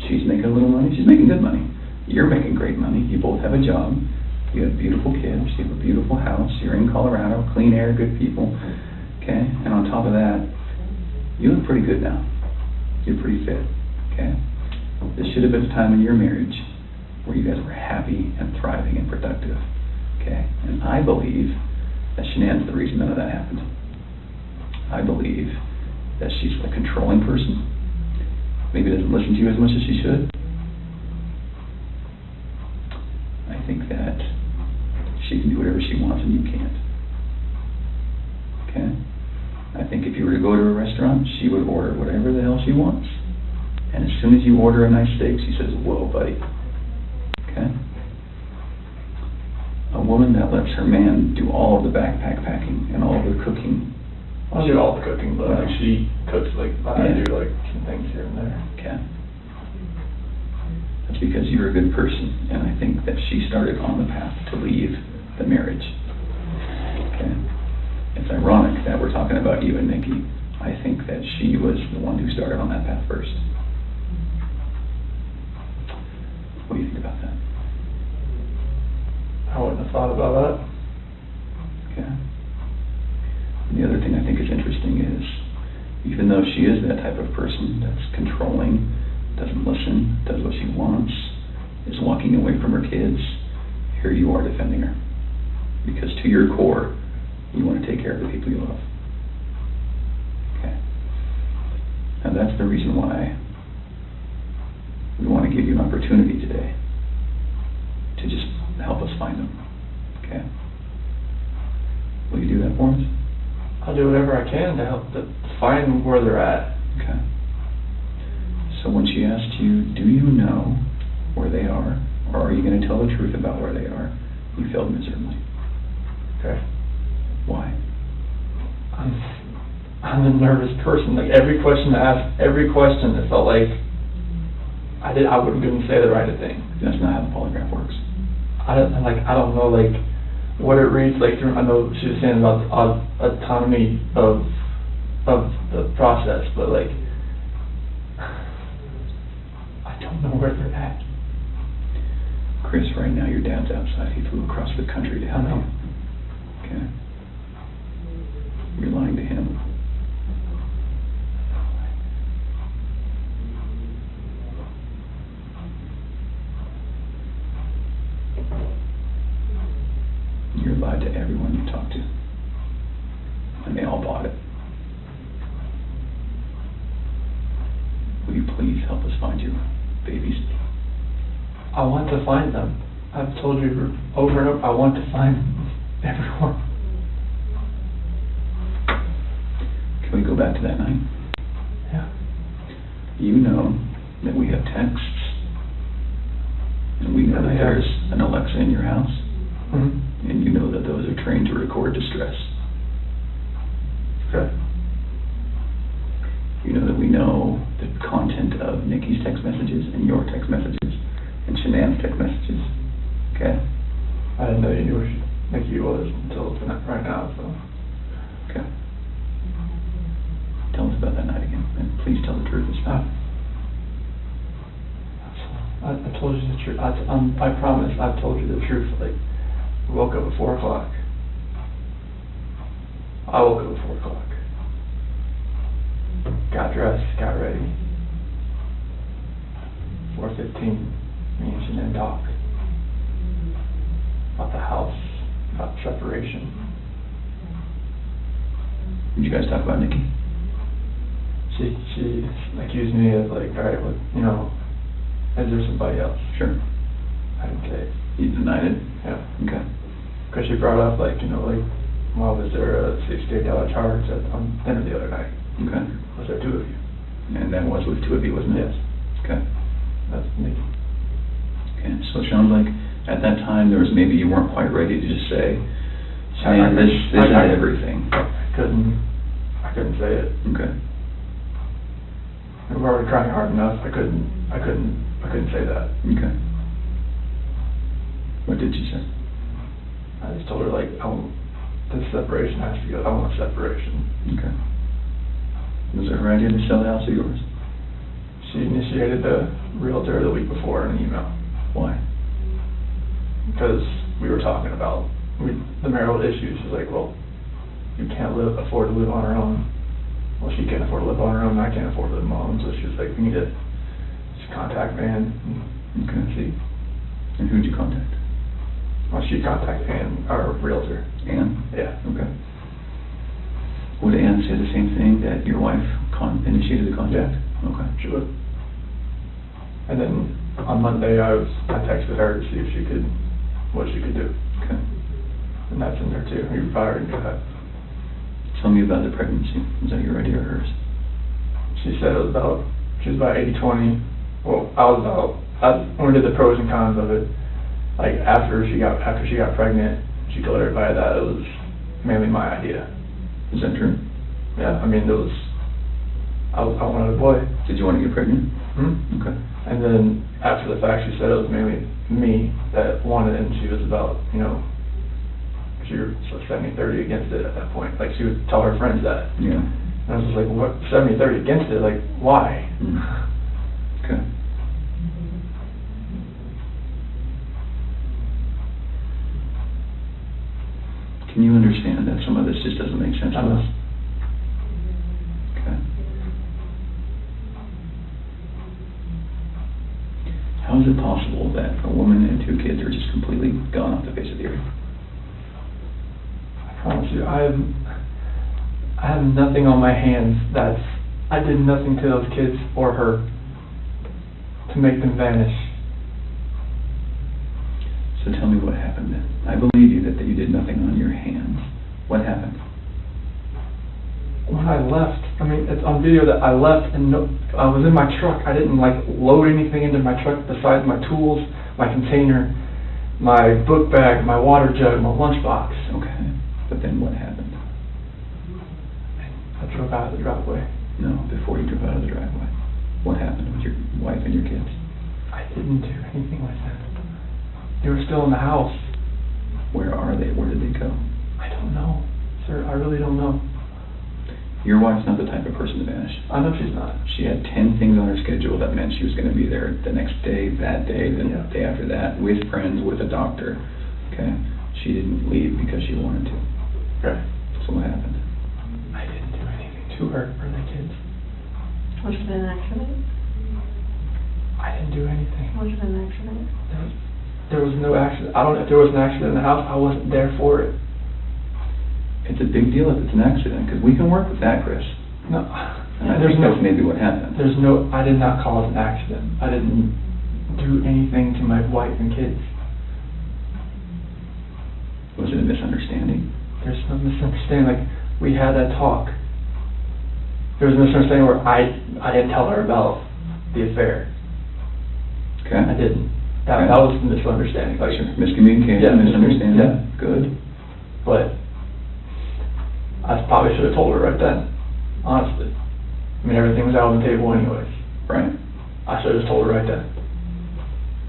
She's making a little money. She's making good money. You're making great money. You both have a job. You have beautiful kids. You have a beautiful house. You're in Colorado. Clean air, good people, okay? And on top of that, you look pretty good now. You're pretty fit, okay? This should have been a time in your marriage where you guys were happy and thriving and productive, okay? And I believe that Shanann's the reason none of that happened. I believe that she's a controlling person. Maybe doesn't listen to you as much as she should. I think that she can do whatever she wants and you can't, okay? I think if you were to go to a restaurant, she would order whatever the hell she wants. And as soon as you order a nice steak, she says, whoa, buddy. Okay? A woman that lets her man do all of the backpack packing and all of the cooking. I'll do all the cooking, but like she cooks I do some things here and there. Okay. That's because you're a good person, and I think that she started on the path to leave the marriage. Okay? It's ironic that we're talking about you and Nikki. I think that she was the one who started on that path first. What do you think about that? I wouldn't have thought about that. Okay. And the other thing I think is interesting is, even though she is that type of person that's controlling, doesn't listen, does what she wants, is walking away from her kids, here you are defending her. Because to your core, you want to take care of the people you love. Okay. And that's the reason why we want to give you an opportunity today to just help us find them. Okay. Will you do that for us? I'll do whatever I can to help to find where they're at. Okay. So when she asked you, do you know where they are, or are you going to tell the truth about where they are, you failed miserably. Okay. Why? I'm a nervous person. Like every question I asked, every question, it felt like I wouldn't say the right thing. That's not how the polygraph works. I don't know what it reads like. I know she was saying about the autonomy of the process, but like I don't know where they're at. Chris, right now your dad's outside. He flew across the country to help you. Okay. You're lying to him. You're lied to everyone you talk to. And they all bought it. Will you please help us find your babies? I want to find them. I've told you over and over, I want to find everyone. Can we go back to that night? Yeah. You know that we have texts, and we know that there's an Alexa in your house, and you know that those are trained to record distress. Okay. You know that we know the content of Nikki's text messages and your text messages and Shanann's text messages. Okay? I didn't know you knew where Nikki was until right now, so. Okay. Tell us about that night again, and please tell the truth this time. I told you the truth. I promise I told you the truth. Like, we woke up at 4 o'clock. I woke up at 4 o'clock. Got dressed, got ready. 4:15, me and Shanann talk about the house, about separation. Did you guys talk about Nikki? She accused me of like, all right, well, you know, is there somebody else? Sure. I didn't say it. You denied it? Yeah. Okay. Because she brought up like, you know, like, well, was there a $68 charge on dinner the other night? Okay. Was there 2 of you? And that was with 2 of you, wasn't it? Yes. Okay. That's Nikki. Okay, so it sounds like at that time there was maybe you weren't quite ready to just say, man, this is everything. I couldn't say it. Okay. We were already trying hard enough. I couldn't say that. Okay. What did you say? I just told her like, this separation has to go. I want separation. Okay. Was it her idea to sell the house or yours? She initiated the realtor the week before in an email. Why? Because we were talking about the marital issues. She's like, well, you can't afford to live on her own. Well, she can't afford to live on her own, and I can't afford to live on my own. So she was like, we need to just contact Ann and see. And who'd you contact? Well, she contacted Ann, our realtor. Ann? Yeah. Okay. Would Ann say the same thing, that your wife initiated the contact? Yeah. Okay. She would. And then on Monday, I texted her to see if what she could do. Okay. And that's in there too. You probably already knew that. Tell me about the pregnancy. Was that your idea or hers? She said she was about 80-20. Well, when we did the pros and cons of it, like after she got pregnant, she told everybody that it was mainly my idea. Is that true? Yeah, I mean, I wanted a boy. Did you want to get pregnant? Hmm? Okay. And then after the fact, she said it was mainly me that wanted it, and she was about, you know, she was 70-30 against it at that point. Like, she would tell her friends that. Yeah. And I was just like, what, 70-30 against it? Like, why? Okay. Can you understand that some of this just doesn't make sense to us? Okay. How is it possible that a woman and 2 kids are just completely gone off the face of the earth? I promise you, I have nothing on my hands I did nothing to those kids or her to make them vanish. So tell me what happened then. I believe you that you did nothing on your hands. What happened? When I left, I mean, it's on video that I left and I was in my truck. I didn't like load anything into my truck besides my tools, my container, my book bag, my water jug, my lunchbox. Okay. But then what happened? I drove out of the driveway. No, before you drove out of the driveway. What happened with your wife and your kids? I didn't do anything like that. They were still in the house. Where are they? Where did they go? I don't know, sir. I really don't know. Your wife's not the type of person to vanish. I know she's not. She had 10 things on her schedule that meant she was going to be there the next day, that day, the day after that, with friends, with a doctor. Okay? She didn't leave because she wanted to. Okay. So what happened? I didn't do anything to her or the kids. Was it an accident? I didn't do anything. Was it an accident? There was no accident. I don't know if there was an accident in the house. I wasn't there for it. It's a big deal if it's an accident, because we can work with that, Chris. No. And I think that's maybe what happened. I did not cause an accident. I didn't do anything to my wife and kids. Was it a misunderstanding? There's no misunderstanding. Like, we had that talk. There was a misunderstanding where I didn't tell her about the affair. Okay. I didn't. That was the misunderstanding. Like, miscommunication, misunderstanding. Yeah. Good. But I probably should have told her right then, honestly. I mean, everything was out on the table anyways. Right. I should have just told her right then.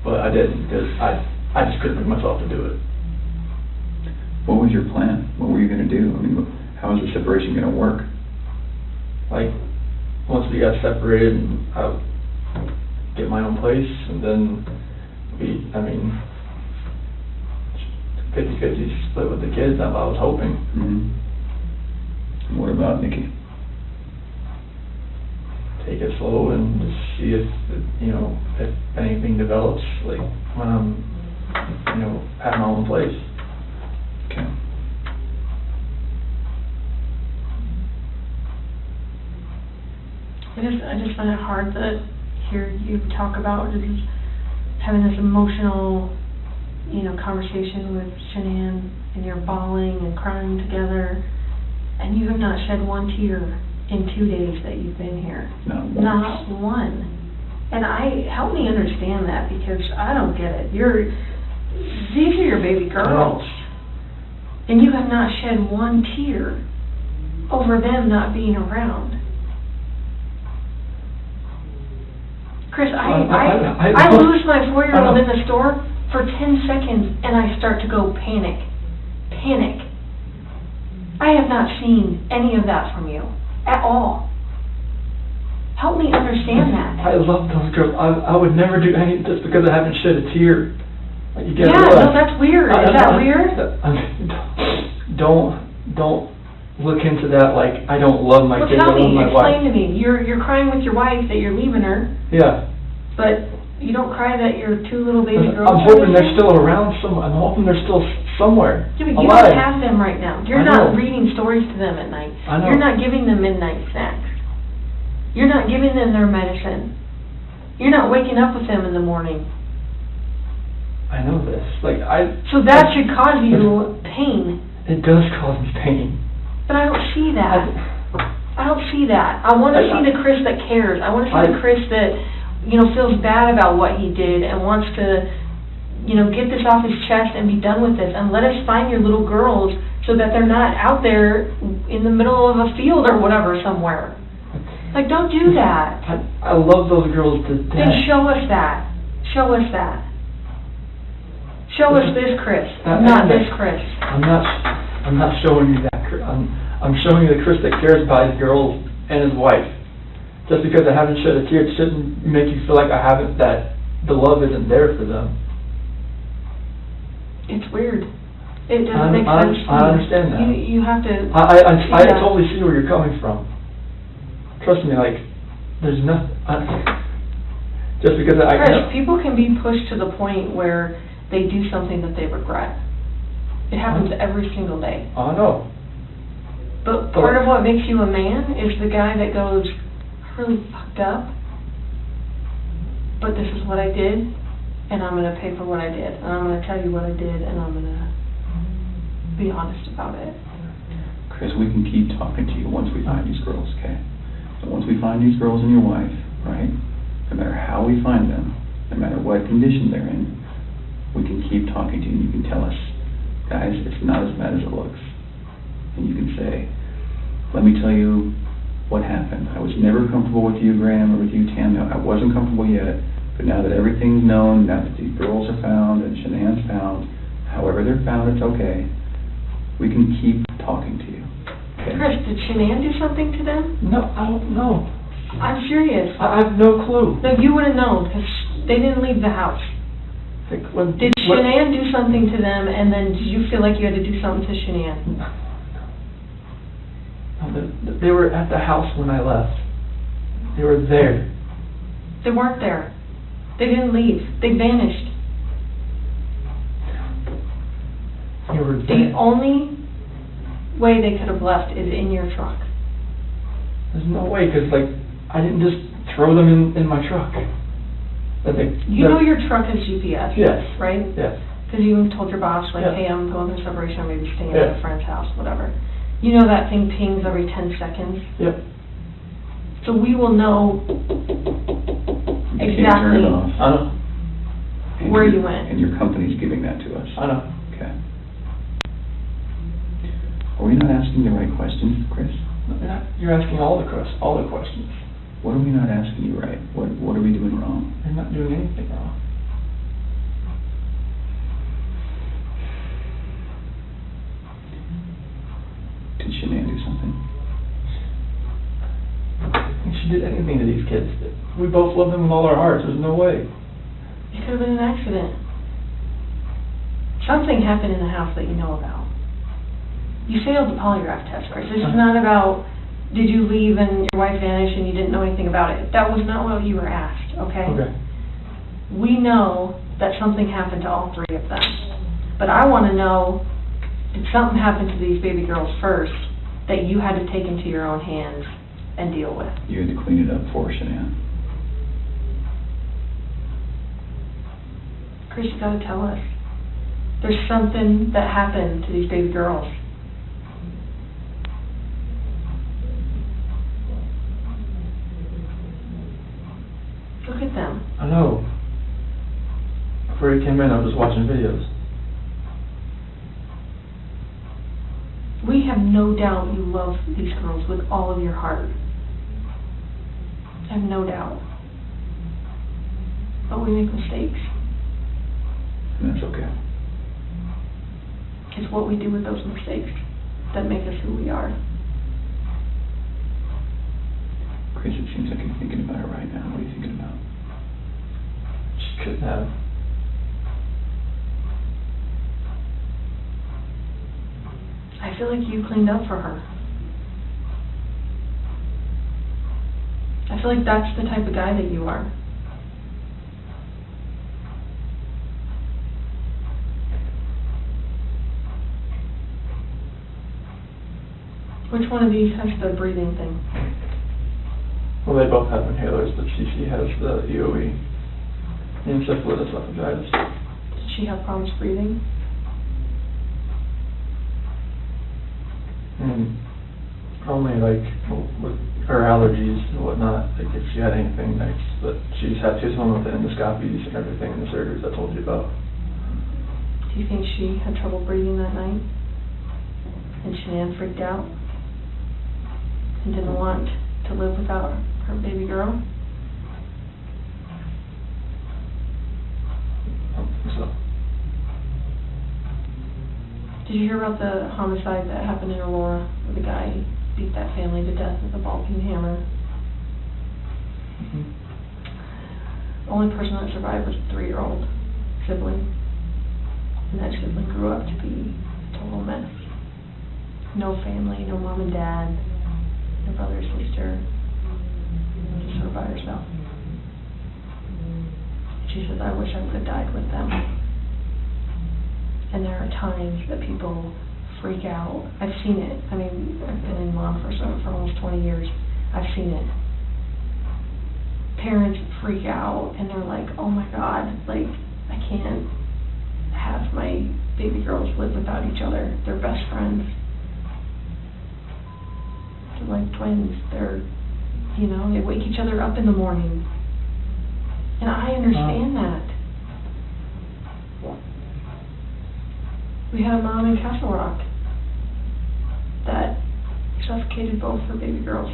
But I didn't, because I just couldn't bring myself to do it. What was your plan? What were you going to do? I mean, how is the separation going to work? Like, once we got separated, I would get my own place, and then 50-50 split with the kids, that's what I was hoping. And what about Nikki? Take it slow and just see if anything develops, like when I'm, at my own place. Okay. I just find it hard to hear you talk about just having this emotional, conversation with Shanann, and you're bawling and crying together, and you have not shed one tear in 2 days that you've been here. Not one. And help me understand that, because I don't get it. These are your baby girls, and you have not shed one tear over them not being around. Chris, I lose my 4-year-old in the store for 10 seconds, and I start to go panic. I have not seen any of that from you at all. Help me understand that. I love those girls. I would never do anything just because I haven't shed a tear. Like, you get no, that's weird. Is that weird? Don't look into that like I don't love my kids. Tell me, explain to me. You're crying with your wife that you're leaving her. Yeah. But you don't cry that your 2 little baby girls. I'm hoping they're still around somewhere. I'm hoping they're still somewhere. Yeah, but you don't have them right now. You're not reading stories to them at night. I know. You're not giving them midnight snacks. You're not giving them their medicine. You're not waking up with them in the morning. I know this. So that should cause you pain. It does cause me pain. But I don't see that. I don't see that. I want to see the Chris that cares. I want to see the Chris that, feels bad about what he did and wants to, get this off his chest and be done with this. And let us find your little girls so that they're not out there in the middle of a field or whatever somewhere. Don't do that. I love those girls to death. Then show us that. Show us that. Show us this Chris, not this Chris. I'm not showing you that Chris. I'm showing you the Chris that cares about his girls and his wife. Just because I haven't shed a tear, it shouldn't make you feel like that the love isn't there for them. It's weird. It doesn't make sense to me. I understand that. You have to. I totally see where you're coming from. Trust me, there's nothing. Just because Chris, people can be pushed to the point where they do something that they regret. It happens every single day. I know. But part of what makes you a man is the guy that goes, I really fucked up, but this is what I did, and I'm going to pay for what I did, and I'm going to tell you what I did, and I'm going to be honest about it. Chris, we can keep talking to you once we find these girls, okay? So once we find these girls and your wife, right, no matter how we find them, no matter what condition they're in, we can keep talking to you, and you can tell us, guys, it's not as bad as it looks. And you can say, let me tell you what happened. I was never comfortable with you, Graham, or with you, Tam. No, I wasn't comfortable yet, but now that everything's known, now that these girls are found and Shanann's found, however they're found, it's okay. We can keep talking to you. Okay? Chris, did Shanann do something to them? No, I don't know. I'm serious. I have no clue. No, you would have known, because they didn't leave the house. Did Shanann do something to them, and then did you feel like you had to do something to Shanann? No, they were at the house when I left. They were there. They weren't there. They didn't leave. They vanished. They were there. The only way they could have left is in your truck. There's no way, because I didn't just throw them in my truck. You know your truck has GPS, yes, right? Yes. Because you told your boss, hey, I'm going through separation, I'm maybe staying at a friend's house, whatever. You know that thing pings every 10 seconds? Yep. So we will know exactly where you went. And your company's giving that to us. I know. Okay. Are we not asking the right questions, Chris? You're asking all the questions. What are we not asking you right? What are we doing wrong? You're not doing anything wrong. Did Shanann do something? If she did anything to these kids, we both love them with all our hearts. There's no way. It could have been an accident. Something happened in the house that you know about. You failed the polygraph test, Chris. This is not about, did you leave and your wife vanished and you didn't know anything about it. That was not what you were asked, okay? Okay. We know that something happened to all three of them. But I want to know, did something happen to these baby girls first that you had to take into your own hands and deal with? You had to clean it up for Shanann. Chris, you gotta tell us. There's something that happened to these baby girls. Look at them. I know. Before you came in, I was watching videos. We have no doubt you love these girls with all of your heart. I have no doubt. But we make mistakes. And that's okay. It's what we do with those mistakes that make us who we are. Chris, it seems like you're thinking about it right now. What are you thinking about? She couldn't have. I feel like you cleaned up for her. I feel like that's the type of guy that you are. Which one of these has the breathing thing? Well, they both have inhalers, but she has the EOE, encephalitis esophagitis. Did she have problems breathing? Only like with her allergies and whatnot, like if she had anything next, but she's home with the endoscopies and everything and the surgeries I told you about. Do you think she had trouble breathing that night? And Shanann freaked out? And didn't want to live without her baby girl? I don't think so. Did you hear about the homicide that happened in Aurora, where the guy beat that family to death with a ball-peen hammer? The only person that survived was a 3-year-old sibling. And that sibling grew up to be a total mess. No family, no mom and dad, no brother or sister, just her by herself. She says, I wish I would have died with them. And there are times that people freak out. I've seen it. I mean, I've been in mom for almost 20 years. I've seen it. Parents freak out and they're like, oh my God, like, I can't have my baby girls live without each other. They're best friends. They're like twins. They're, you know, they wake each other up in the morning. And I understand that. We had a mom in Castle Rock that suffocated both her baby girls.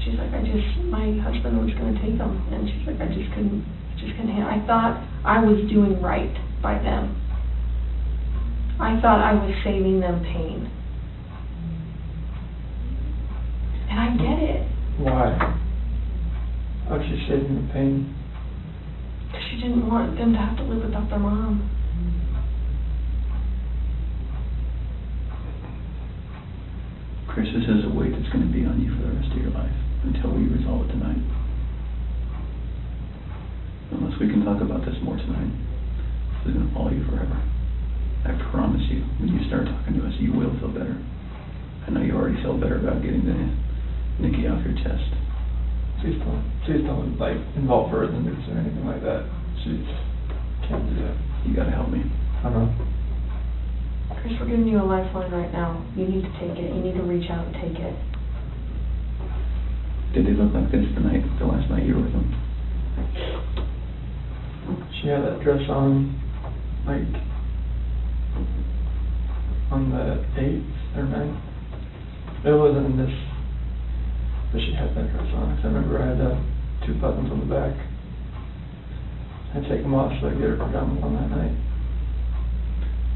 She's like, my husband was going to take them, and she's like, I just couldn't handle. I thought I was doing right by them. I thought I was saving them pain. And I get it. Why? How's she saving them pain? Because she didn't want them to have to live without their mom. Chris, this is a weight that's going to be on you for the rest of your life until we resolve it tonight. Unless we can talk about this more tonight, this is going to follow you forever. I promise you, when you start talking to us, you will feel better. I know you already feel better about getting the Nikki off your chest. Please don't like involve her in this or anything like that. She can't do that. You gotta help me. I know. Chris, we're giving you a lifeline right now. You need to take it. You need to reach out and take it. Did they look like this the last night you were with them? She had that dress on, like, 8th or 9th. It wasn't in this, but she had that dress on. 'Cause I remember I had 2 buttons on the back. I'd take them off so I could get her pajamas on that night.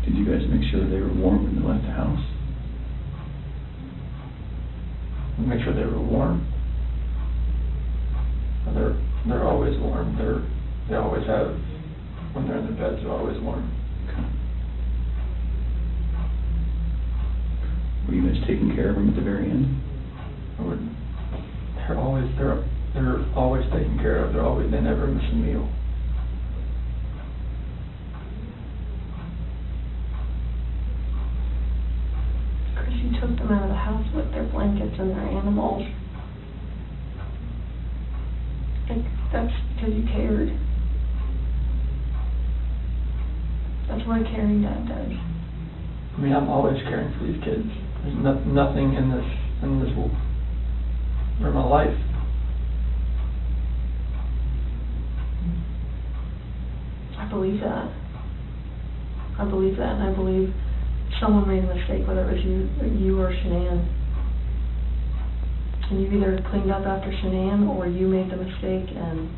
Did you guys make sure that they were warm when they left the house? Make sure they were warm. They're always warm. They always have, when they're in their beds, they're always warm. Okay. Were you guys taking care of them at the very end? They're always taken care of. They never miss a meal. Chris, you took them out of the house with their blankets and their animals. Like, that's because you cared. That's what a caring dad does. I mean, I'm always caring for these kids. There's nothing in this for my life. I believe that. I believe that, and I believe someone made a mistake, whether it was you or Shanann. And you either cleaned up after Shanann or you made the mistake. And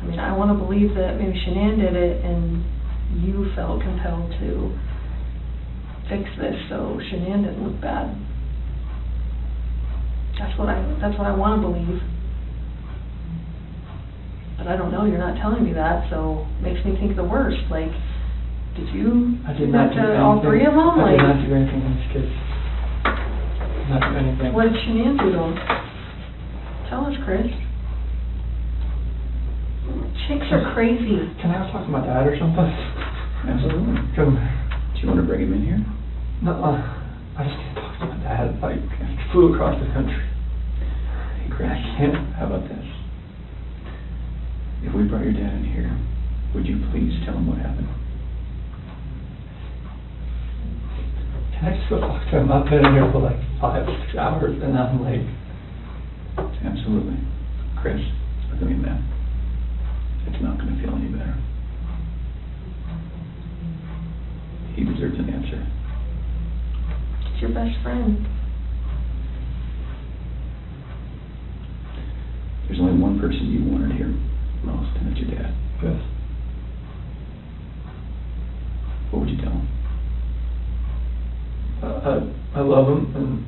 I mean, I want to believe that maybe Shanann did it and you felt compelled to fix this so Shanann didn't look bad. That's what I want to believe. But I don't know, you're not telling me that, so it makes me think the worst. Like, did you do that to all 3 of them? I did not do anything to these kids. Not do anything. What did Shanann do to them? Tell us, Chris. Chicks are crazy. Can I talk to my dad or something? Absolutely. Do you want to bring him in here? No, I just can't talk to my dad. Like, I flew across the country. Hey, Chris, I can't. How about this? If we brought your dad in here, would you please tell him what happened? Can I just go talk to him? I've been in here for like 5 or 6 hours and I'm late. Absolutely. Chris, look at me, man. It's not going to feel any better. He deserves an answer. It's your best friend. There's only one person you wanted here most, and it's your dad. Yes. What would you tell him? I love him, and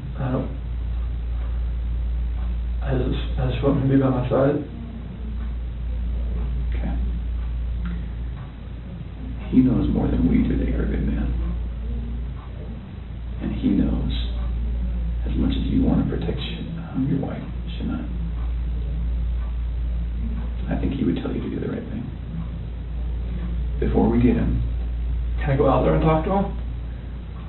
I just want him to be by my side. Okay. He knows more than we do that you're a good man. And he knows as much as you want to protect your wife, Shanann. I think he would tell you to do the right thing. Before we get him... Can I go out there and talk to him?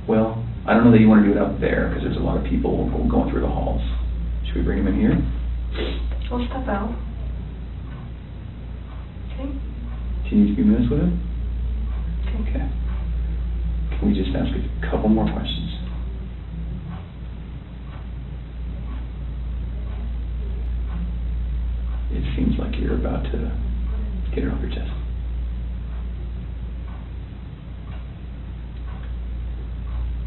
Well, I don't know that you want to do it out there, because there's a lot of people going through the halls. Should we bring him in here? We'll step out. Okay? Can you do a few minutes with him? Okay. Can we just ask a couple more questions? It seems like you're about to get it off your chest.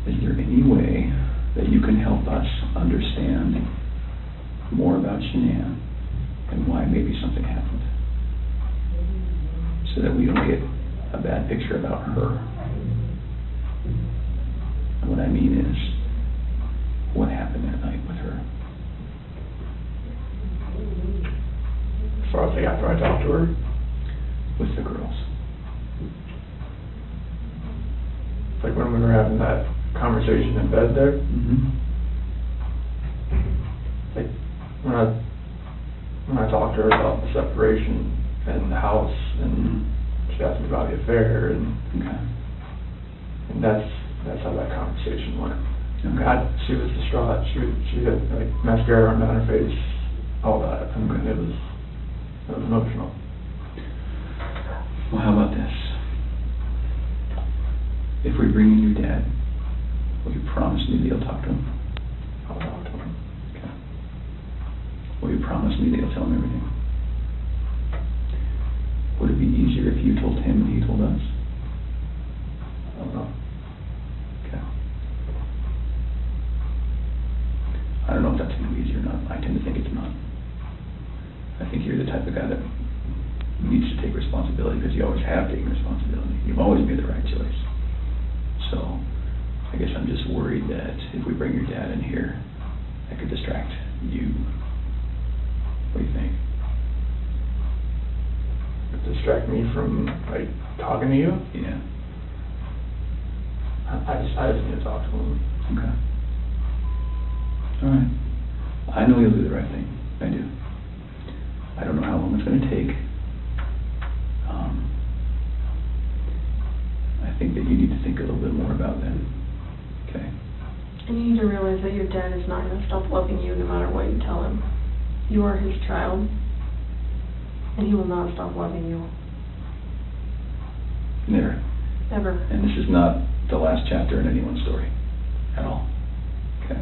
Is there any way that you can help us understand more about Shanann and why maybe something happened, so that we don't get a bad picture about her? And what I mean is, what happened that night with her? As far as like after I talked to her? With the girls. Like when we were having that conversation in bed there. Mm-hmm. Like when I talked to her about the separation and the house, and she asked me about the affair, and and that's how that conversation went. Okay. She was distraught. She had like mascara running down her face, all that. I mean, it was emotional. Well, how about this? If we bring in your dad, will you promise me that you'll talk to him? I'll talk to him. Okay. Will you promise me that you'll tell him everything? Would it be easier if you told him and he told us? I don't know. Okay. going to be easy or not. I tend to think it's not. I think you're the type of guy that needs to take responsibility because you always have taken responsibility. You've always made the right choice. So I guess I'm just worried that if we bring your dad in here, that could distract you. What do you think? Distract me from, like, talking to you? Yeah. I just need to talk to him. Okay. All right. I know you'll do the right thing. I do. I don't know how long it's going to take. I think that you need to think a little bit more about that. Okay? And you need to realize that your dad is not going to stop loving you no matter what you tell him. You are his child, and he will not stop loving you. Never. Ever. And this is not the last chapter in anyone's story. At all. Okay?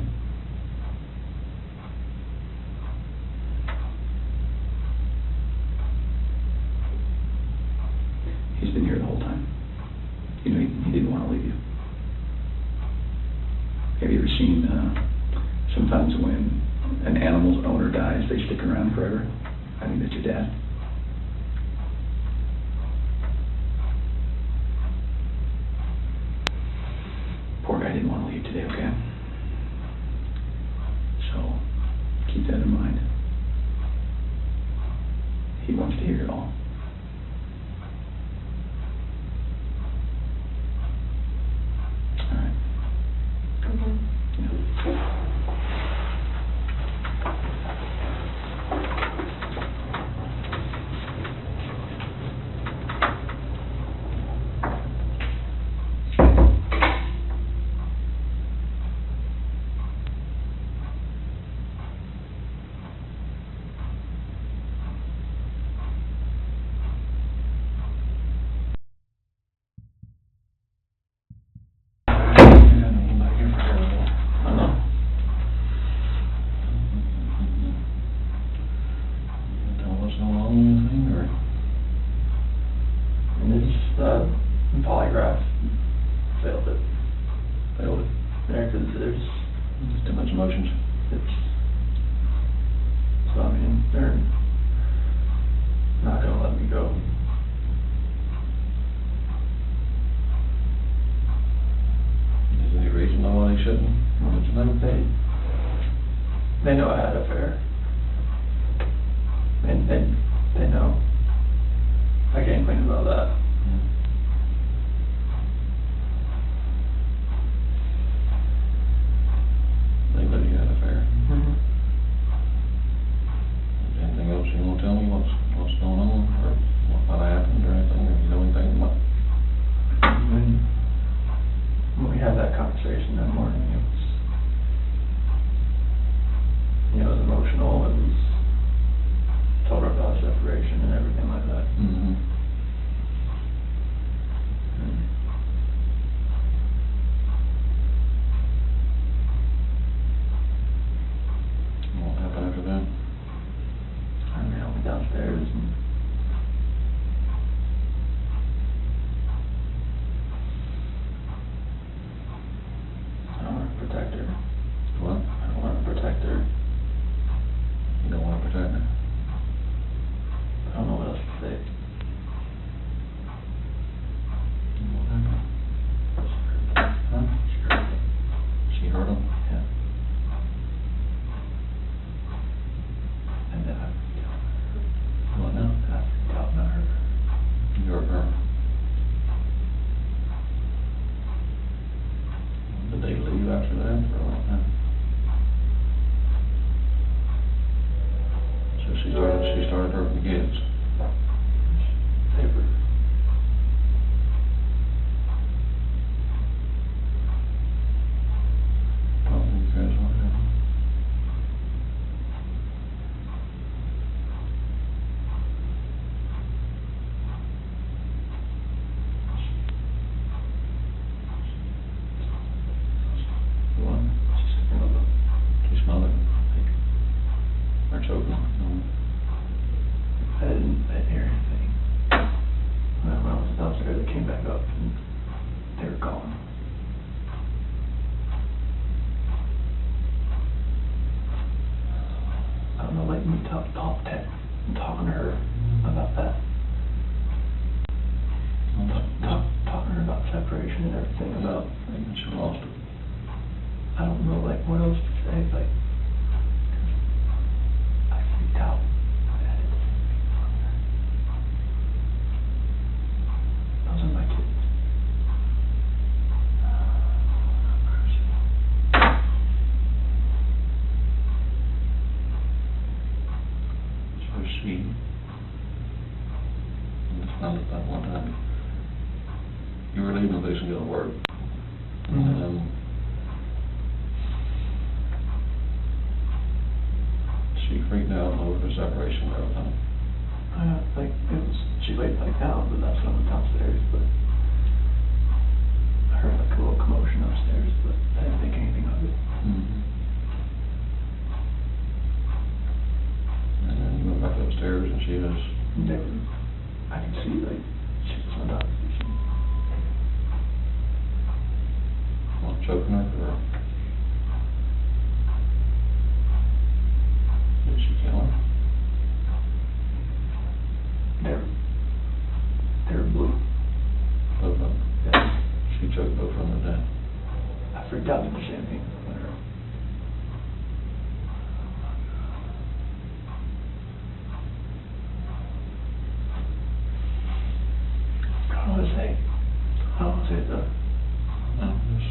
He's been here the whole time. You know, he didn't want to leave you. Have you ever seen, sometimes when an animal's owner dies, they stick around forever? I think that's your dad. Poor guy didn't want to leave today, okay? So, keep that in mind. He wants to hear it all. Polygraph failed it. Yeah, because there's too much emotions. So I mean, they're not gonna let me go. Is there any reason why they shouldn't? They know I had an affair. And they know. I can't complain about that. They know you had an affair. Anything else you want to tell me? What's going on, or what happened, or anything? Or you know anything about? When we had that conversation that morning, it was, it was emotional. It was told her about separation and everything like that. What happened after that? I mean, I went downstairs and I want to protect her. What? I want to protect her. You don't want to protect her? I don't know what else to say. What happened? Huh? She hurt him? Yeah. And then I What now? thought not her. You hurt her. Did they leave after that, or what? So she started hurting the kids. Paper. Oh, you guys what happened? What? She smothered him. Or choked him. I didn't talking to her about that. Talking to her about separation and everything, about, And she lost it. I don't know, like, what else to say, like, I freaked out. Those are my kids. So she, it's not that one time, you were leaving the place and going to work. She freaked out over the separation of everything. Like, she laid back down, but that's when I went downstairs, but I heard like a little commotion upstairs, but I didn't think anything of it. And then you went back upstairs and she was... Never, I could see, like, she was on top of me. What, choking her, or... Did she kill her? They're blue. Both of them? Yeah. She choked both of them to death. I freaked out in the same thing. I don't want to say. I don't want to say it though. No, just...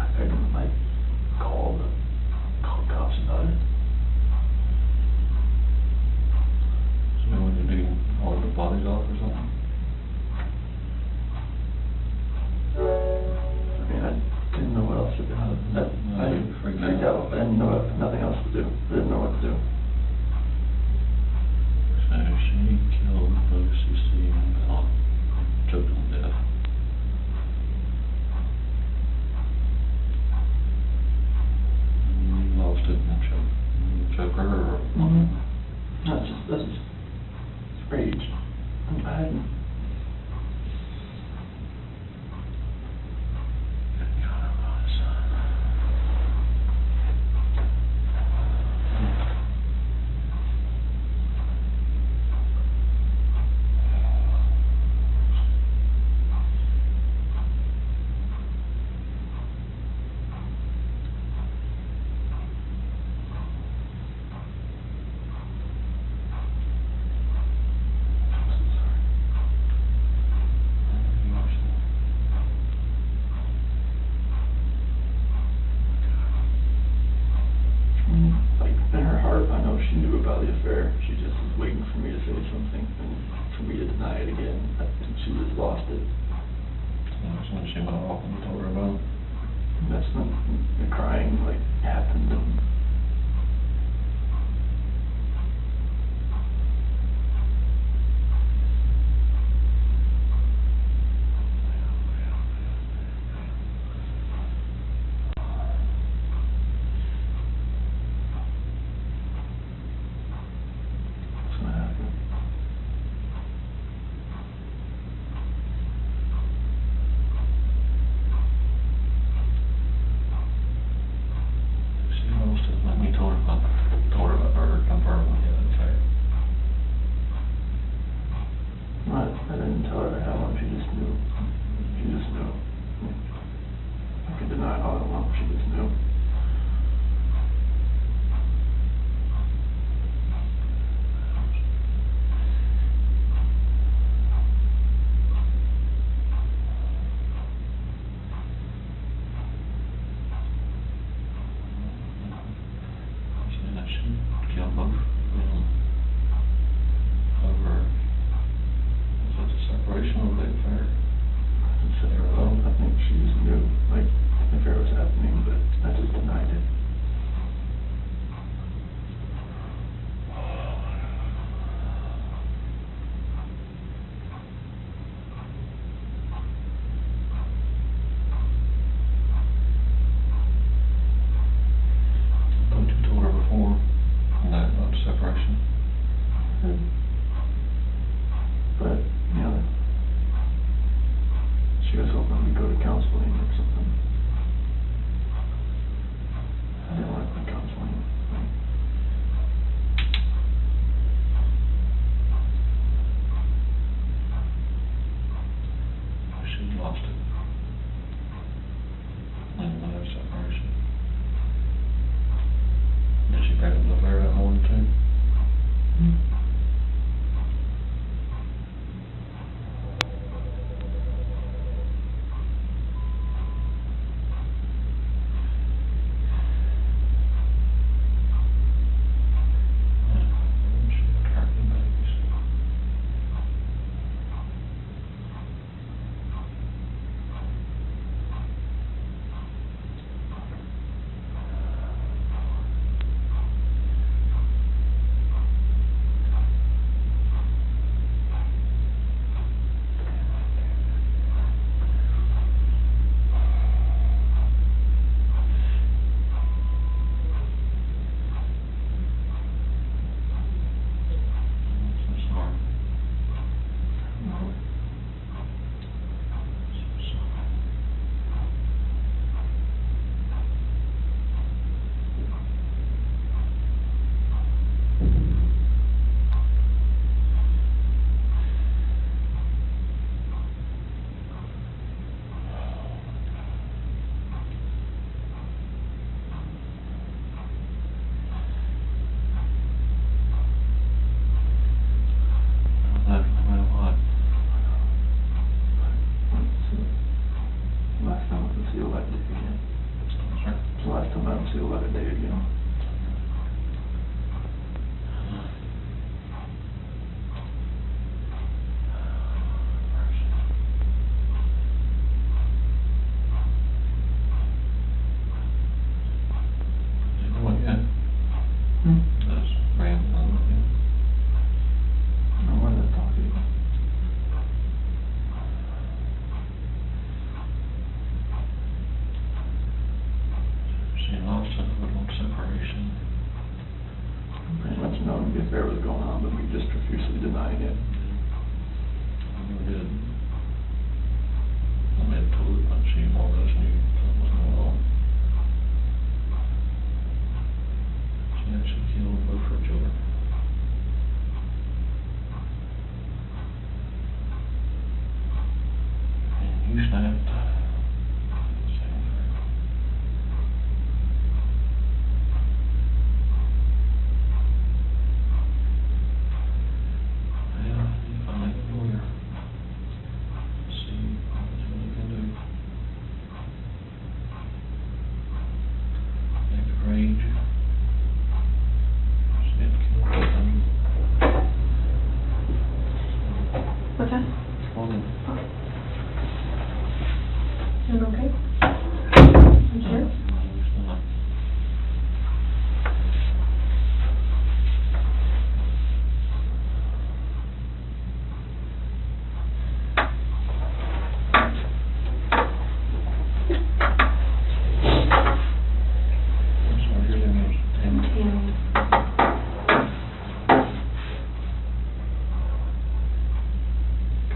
I couldn't, like, call the cops about it. So when you do all the bodies off or something? I mean, I didn't know what else to do. I freaked out. I didn't know nothing else to do. I didn't know what to do. So she killed Lucy, Steve, and Bella, choked them to death. And you lost it and choke her, or... That's just rage. I hadn't... Like, in her heart, I know she knew about the affair. She just was waiting for me to say something and for me to deny it again. I think she just lost it. So when she went off and told her about it? That's when the crying, like, happened. And that's what happened. She lost it. was going on, but we just profusely denying it. I never did. I made a total bunch of all this knew something was going on. She actually killed both her children. And you snapped. What's that? Doing okay? You sure?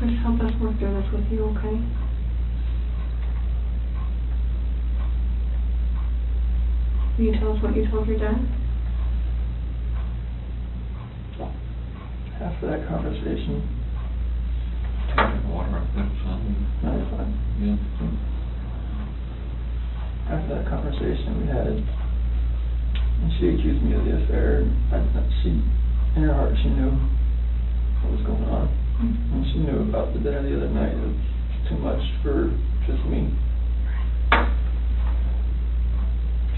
Just help us work through this with you, okay? Will you tell us what you told your dad? After that conversation, Take water up there, something. no, you're fine. Yeah. After that conversation we had, and she accused me of the affair, and she, in her heart, she knew what was going on. And she knew about the dinner the other night. It was too much for just me.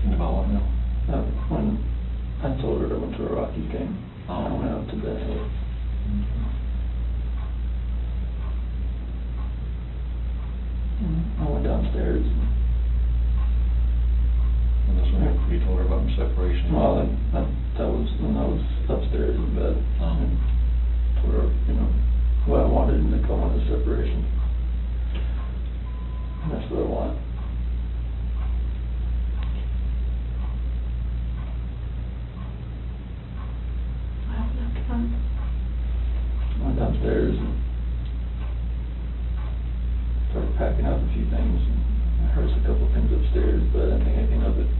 Think about what now? When I told her I went to a Rockies game, I went out to dinner. I went downstairs. And that's when you told her about the separation? Well, that was when I was upstairs in bed. And told her, what I wanted, and I wanted a separation. And that's what I want. I went downstairs and started packing up a few things. And I heard a couple things upstairs, but I didn't think anything of it.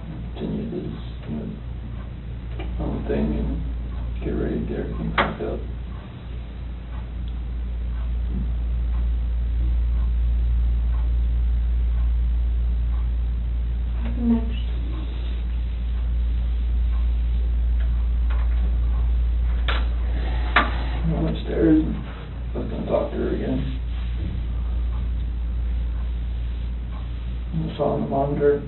I continued this, own thing and get ready to get everything packed up. Next. I went upstairs and I was going to talk to her again. And I saw on the monitor,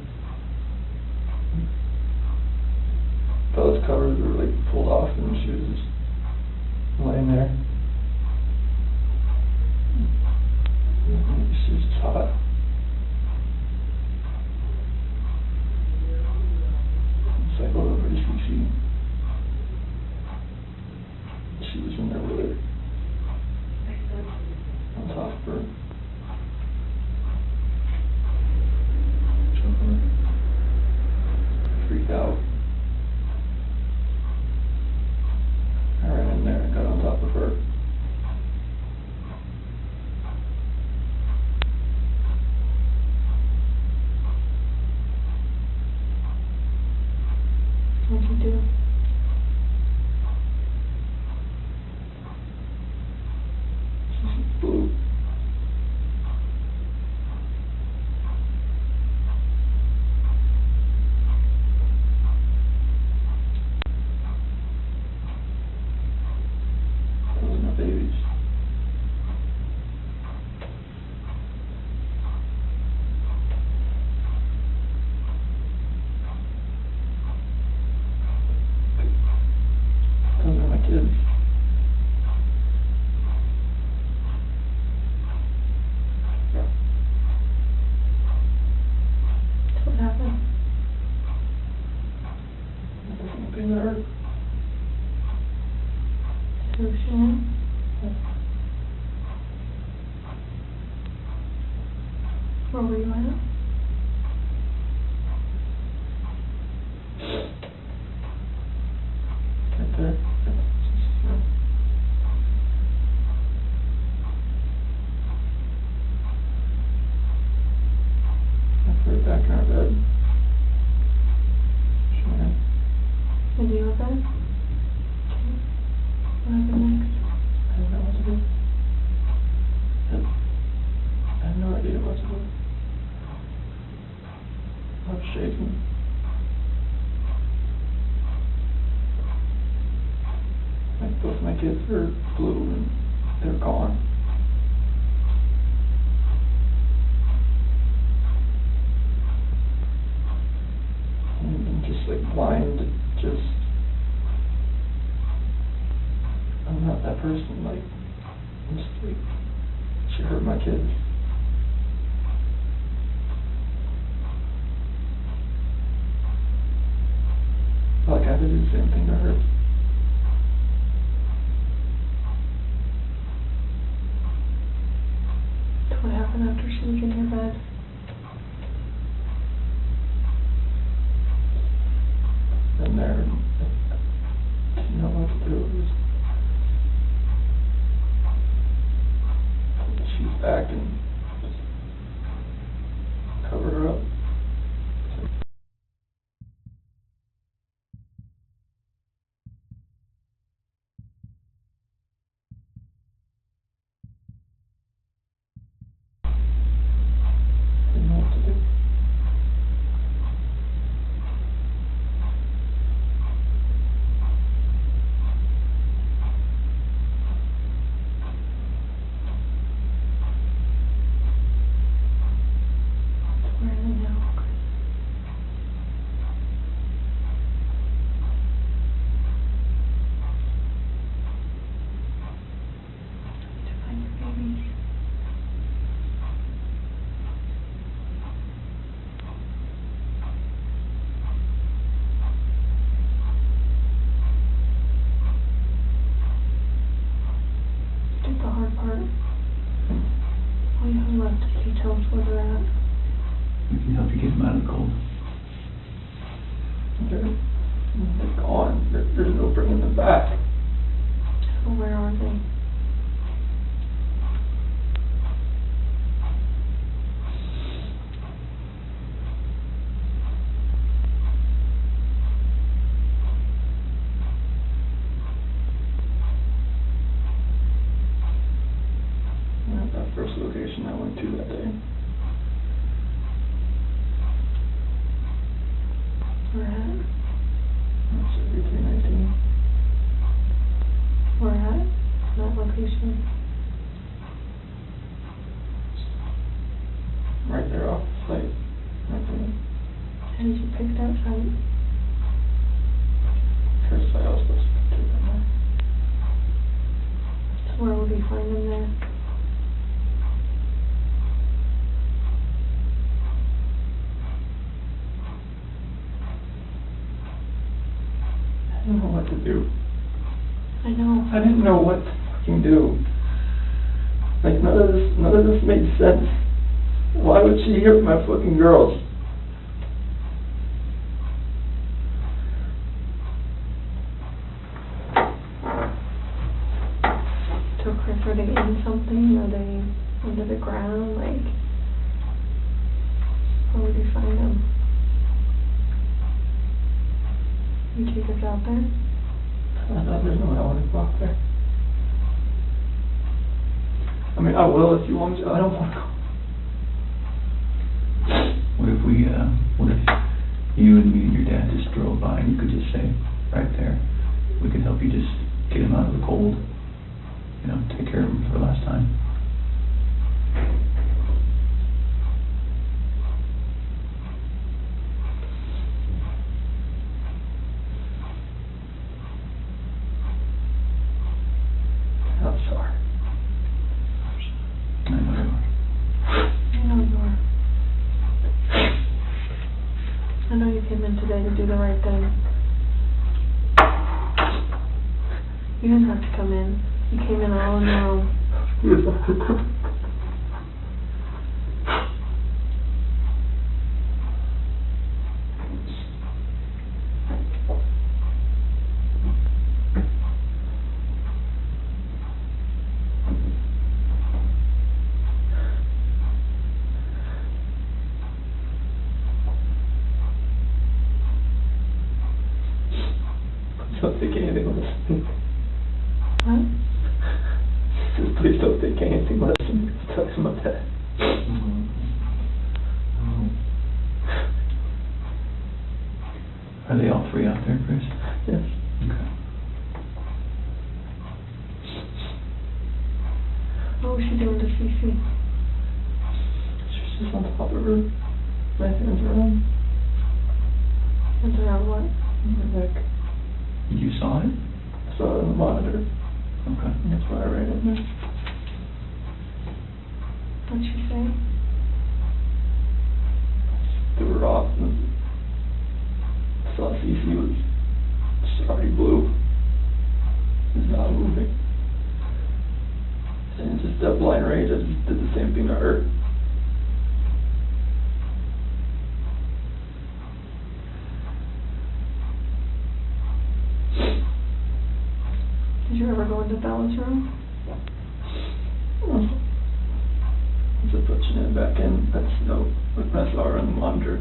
those covers were like pulled off and she was just laying there. She was just hot. Cycled over to CC. She was in there with her. On top of her. Freaked out. I ran in there and got on top of her. What'd you do? She blew. Those are my babies. Those are my kids. What happened? Something that hurt. Who's she in? Where were you at? right there. Put it back in our bed. Sure. And do you have that? Okay. What happened next? I don't know what to do. I have no idea what to do. I'm shaking. Like both my kids are blue and they're gone. And I'm just like blind, just I'm not that person, like I'm just like she hurt my kids. Like I had to do the same thing to her. What happened after she was in your bed? And there, I didn't know what to do. She's back and just cover her up. Didn't know what to do. Where are they now? To find your babies. Did the hard part. All you have left is to tell us where they're at. We can help you get them out of the cold. They're gone. There's no bringing them back. Well, where are they? That first location I went to that day. Where at? That's 3319. Where at? That location. Right there off the site. Right there. How did you pick that site? First site I was supposed to pick it right So where would we find them there? I didn't know what to do. I know. I didn't know what to fucking do. Like none of this made sense. Why would she hurt my fucking girls? So Chris, are they in something? Are they under the ground? Like, where would you find them? You take us out there? There's no way I want to go out there. I mean, I will if you want me to. I don't want to go. What if you and me and your dad just drove by and you could just say, right there, we could help you just get him out of the cold, you know, take care of him for the last time. I'm sorry. I know you are. I know you are. I know you came in today to do the right thing. You didn't have to come in. You came in all on your own. don't think anything less than me. Huh? She says, please don't think anything less than me. Tell him about that. Are they all three out there, Chris? Yes. Okay. What was she doing to Cece? She's just on top of her. My hands around. Hands around what? My neck. You saw it? I saw it on the monitor. Okay. And that's why I ran in there. What'd she say? Threw her off and saw Cece was already blue. Is not moving. And just that blind rage, I just did the same thing to her. Did you ever go into Bella's room? Once I put Shanann back in, that's no, when I saw her on the monitor,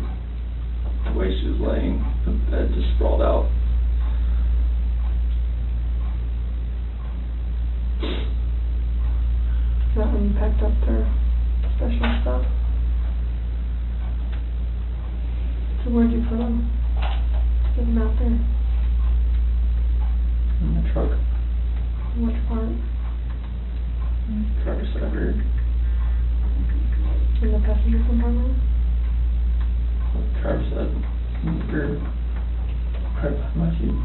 the way she was laying, the bed just sprawled out. Is that when you packed up their special stuff? So where'd you put them? Get them out there. In the truck. Which part? Driver's side rear. In the passenger compartment? Driver's side rear. Right behind my seat.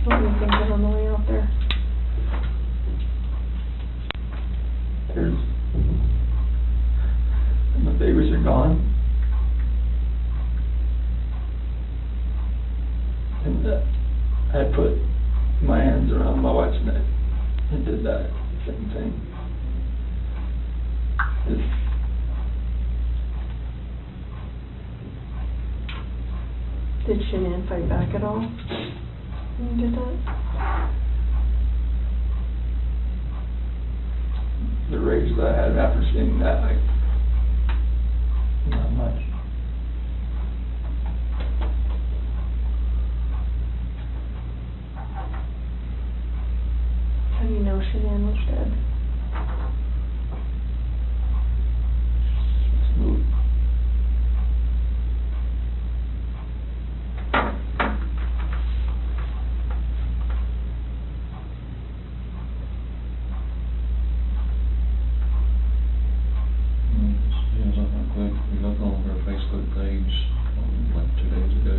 What do you think of on the way out there? There's, and the babies are gone. And I put my hands around my wife's neck and did that same thing. Did Shanann fight back at all when you did that? The rage that I had after seeing that, like, not much. How do you know Shanann was dead? Smooth. Yes, I think we look on her Facebook page, like 2 days ago.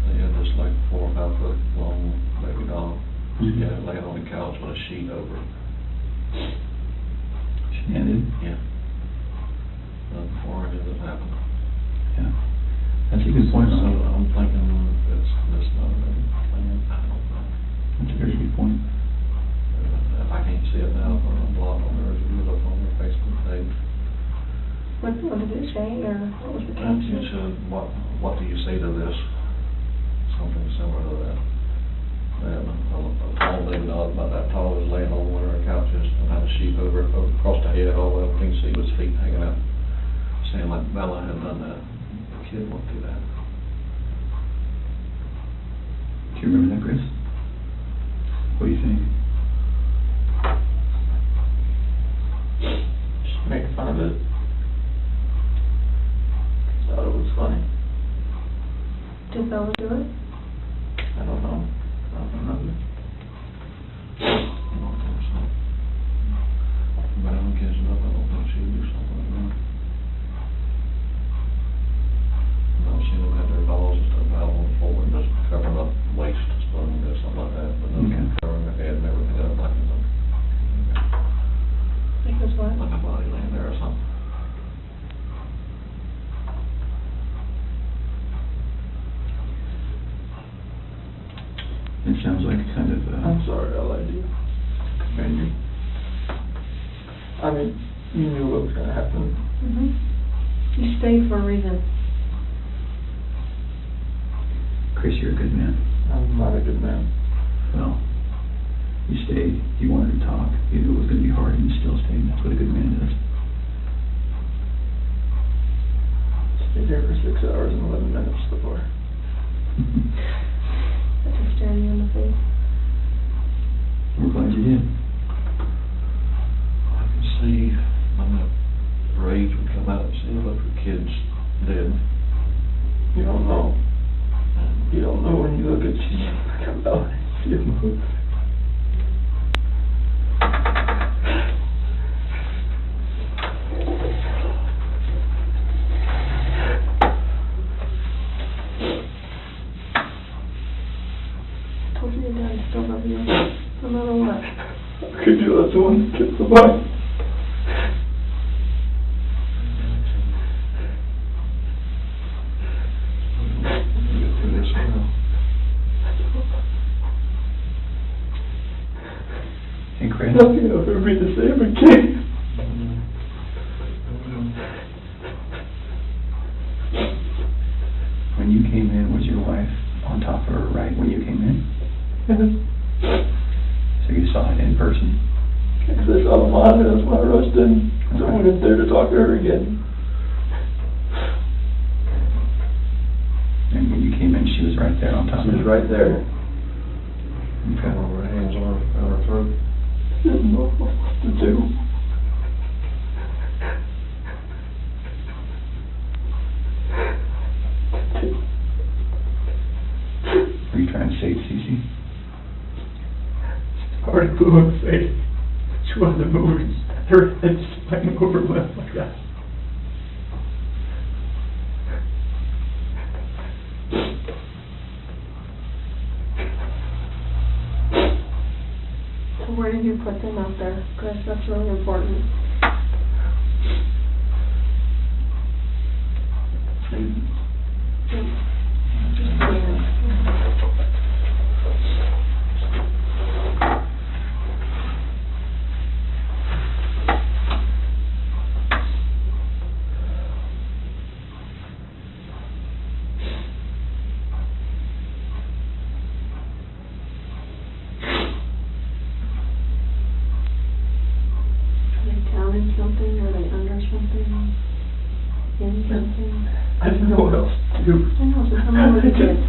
They had this like 4 or 5 foot long baby doll. Yeah, laying on the couch with a sheet over it. Shanann did? Yeah. Before any of this happened. Yeah. That's a good point. So I'm thinking it's not a plan. I don't know. That's a very good point. If I can't see it now, I'm blocked on there. If you look on their Facebook page. What did it say, or what was the It caption? said, what do you say to this? Something similar to that. And a tall baby doll about that tall was laying on one of our couches and had a sheet over it, across the head, all the way up. You can see his feet hanging out. Saying like Bella had done that. The kid went through that. Do you remember that, Chris? What do you think? Just make fun of it. Thought it was funny. Did Bella do it? I don't know. I don't remember. I don't think so. But I don't catch it up. I don't think she would do something like that. I've seen them have their dolls and stuff out on the floor and just covering up waist and stuff and something like that. But not covering their head and everything up like Because what? a body laying there or something. It sounds like kind of, I'm sorry, I lied to you. Commend you. I mean, you knew what was going to happen. You stayed for a reason. Chris, you're a good man. I'm not a good man. Well, you stayed. You wanted to talk. You knew it was going to be hard, and you still stayed. That's what a good man does. before. I just stared you in the face. We're glad you did. I can see when the rage would come out and see a bunch of kids dead. You don't know. You don't know when you look at Jesus come out and see him move. I told you your dad still love you, no matter what. How could you let someone kill somebody? Hey, Chris. Nothing will ever be the same again. When you came in, was your wife on top of her right when you came in? So you saw it in person? Because I saw the monitor, that's why I rushed in. So I went in there to talk to her again. And when you came in, she was right there on top of She was you? right there. Okay. Her hands on her throat. Didn't know what to do. Were you trying to save Cece? Already blew in the face. She wasn't moving. Her head just banging over left like that. So where did you put them out there, Chris? That's really important. Something, or they under something, in something. I didn't know what else to do. I know, so tell me what you did. I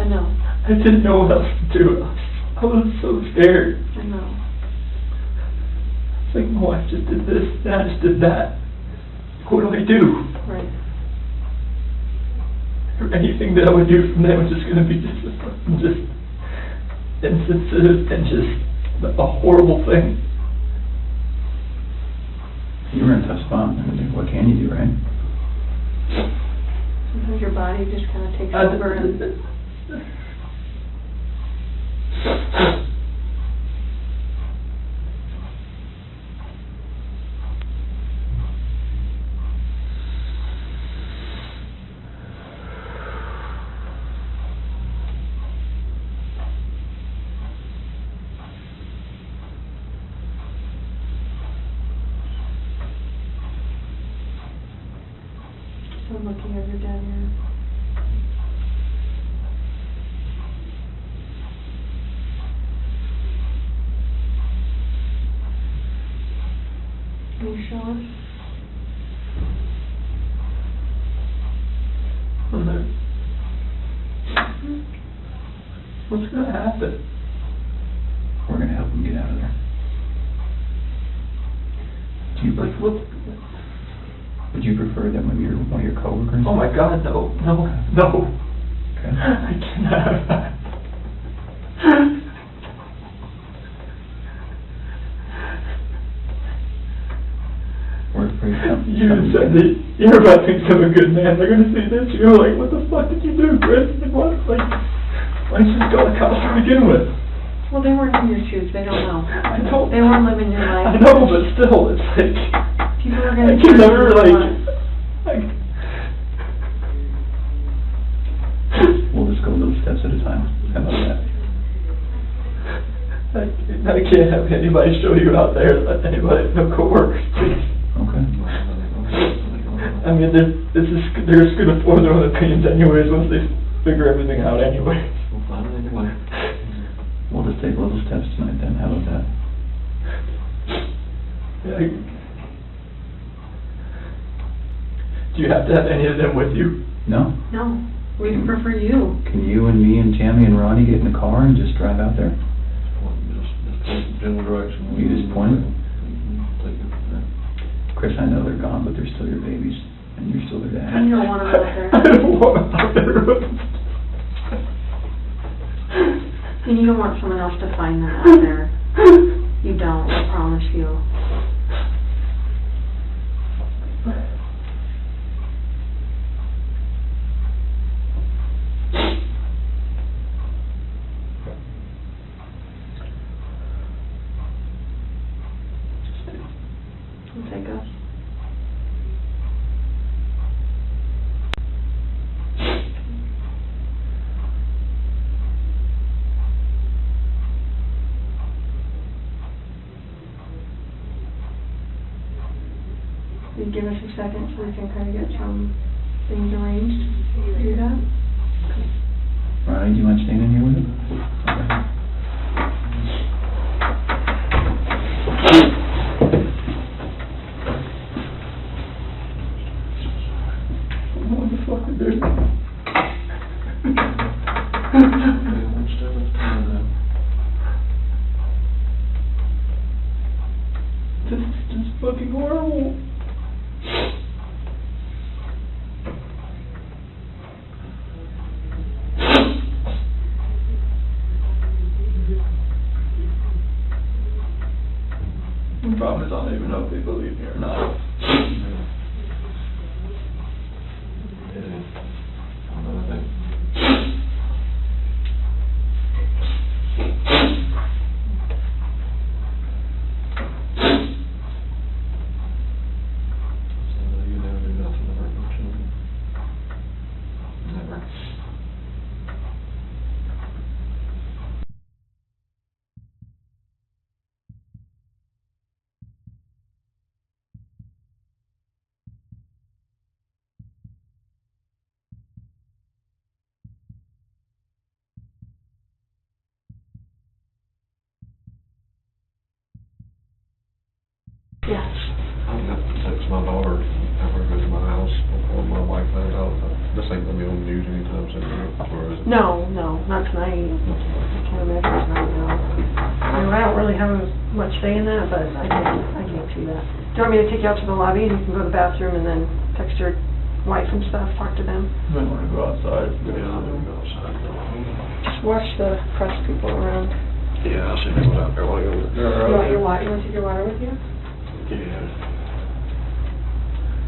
know. I didn't know what else to do. I was so scared. I know. It's like my wife just did this, and I just did that. What do I do? Right. Or anything that I would do from them was just going to be just insensitive and just a horrible thing. You were in a tough spot. I mean, what can you do, right? Sometimes your body just kind of takes over and... I'm looking at your dad here. Can you show us? What's going to happen? We're going to help him get out of there. Do you Like, what? Would you prefer that one of your coworkers? Oh my God, no. Okay. I cannot have that. You said that you're about to become a good man. They're going to see this. You're like, what the fuck did you do, Chris? Like, what? Like, why didn't you just go to college to begin with? Well, they weren't in your shoes. They don't know. I know. They weren't living your life. I know, but still, it's like... People are going to... I can never, like... We'll just go little steps at a time. How about that? I can't have anybody show you out there. Let anybody, no co-workers, please. Okay. I mean, they're just going to form their own opinions anyways once they figure everything out anyway. We'll find it anyway. We'll just take little steps tonight then. How about that? Yeah, do you have to have any of them with you? No. No. We prefer you. Can you and me and Tammy and Ronnie get in the car and just drive out there? Just general direction. You just point it? Take it from there. Chris, I know they're gone, but they're still your babies, and you're still their dad. You don't want them out there. I don't want them out there. And you don't want someone else to find them out there. You don't, I promise you. You take us. You give us a second so we can kind of get some things arranged. You do that? Ronnie, do you mind staying in here with him? What the fuck is this? One step at a time now. This is just fucking horrible. The problem is I don't even know if they believe me or not. You never do nothing to hurt no children. Never. Yes. I'm gonna text my daughter after I go to my house before my wife finds out. This ain't gonna be on the news anytime soon, or is it? No, not tonight. I can't imagine tonight, no. I mean, I don't really have much say in that, but I can't see that. Do you want me to take you out to the lobby and you can go to the bathroom and then text your wife and stuff, talk to them? You might want to go outside. Yeah, I'm gonna go outside. Just watch the press people around. Yeah, I'll see if I go out there while you're over there. You want your water? You want to take your water with you? Yeah.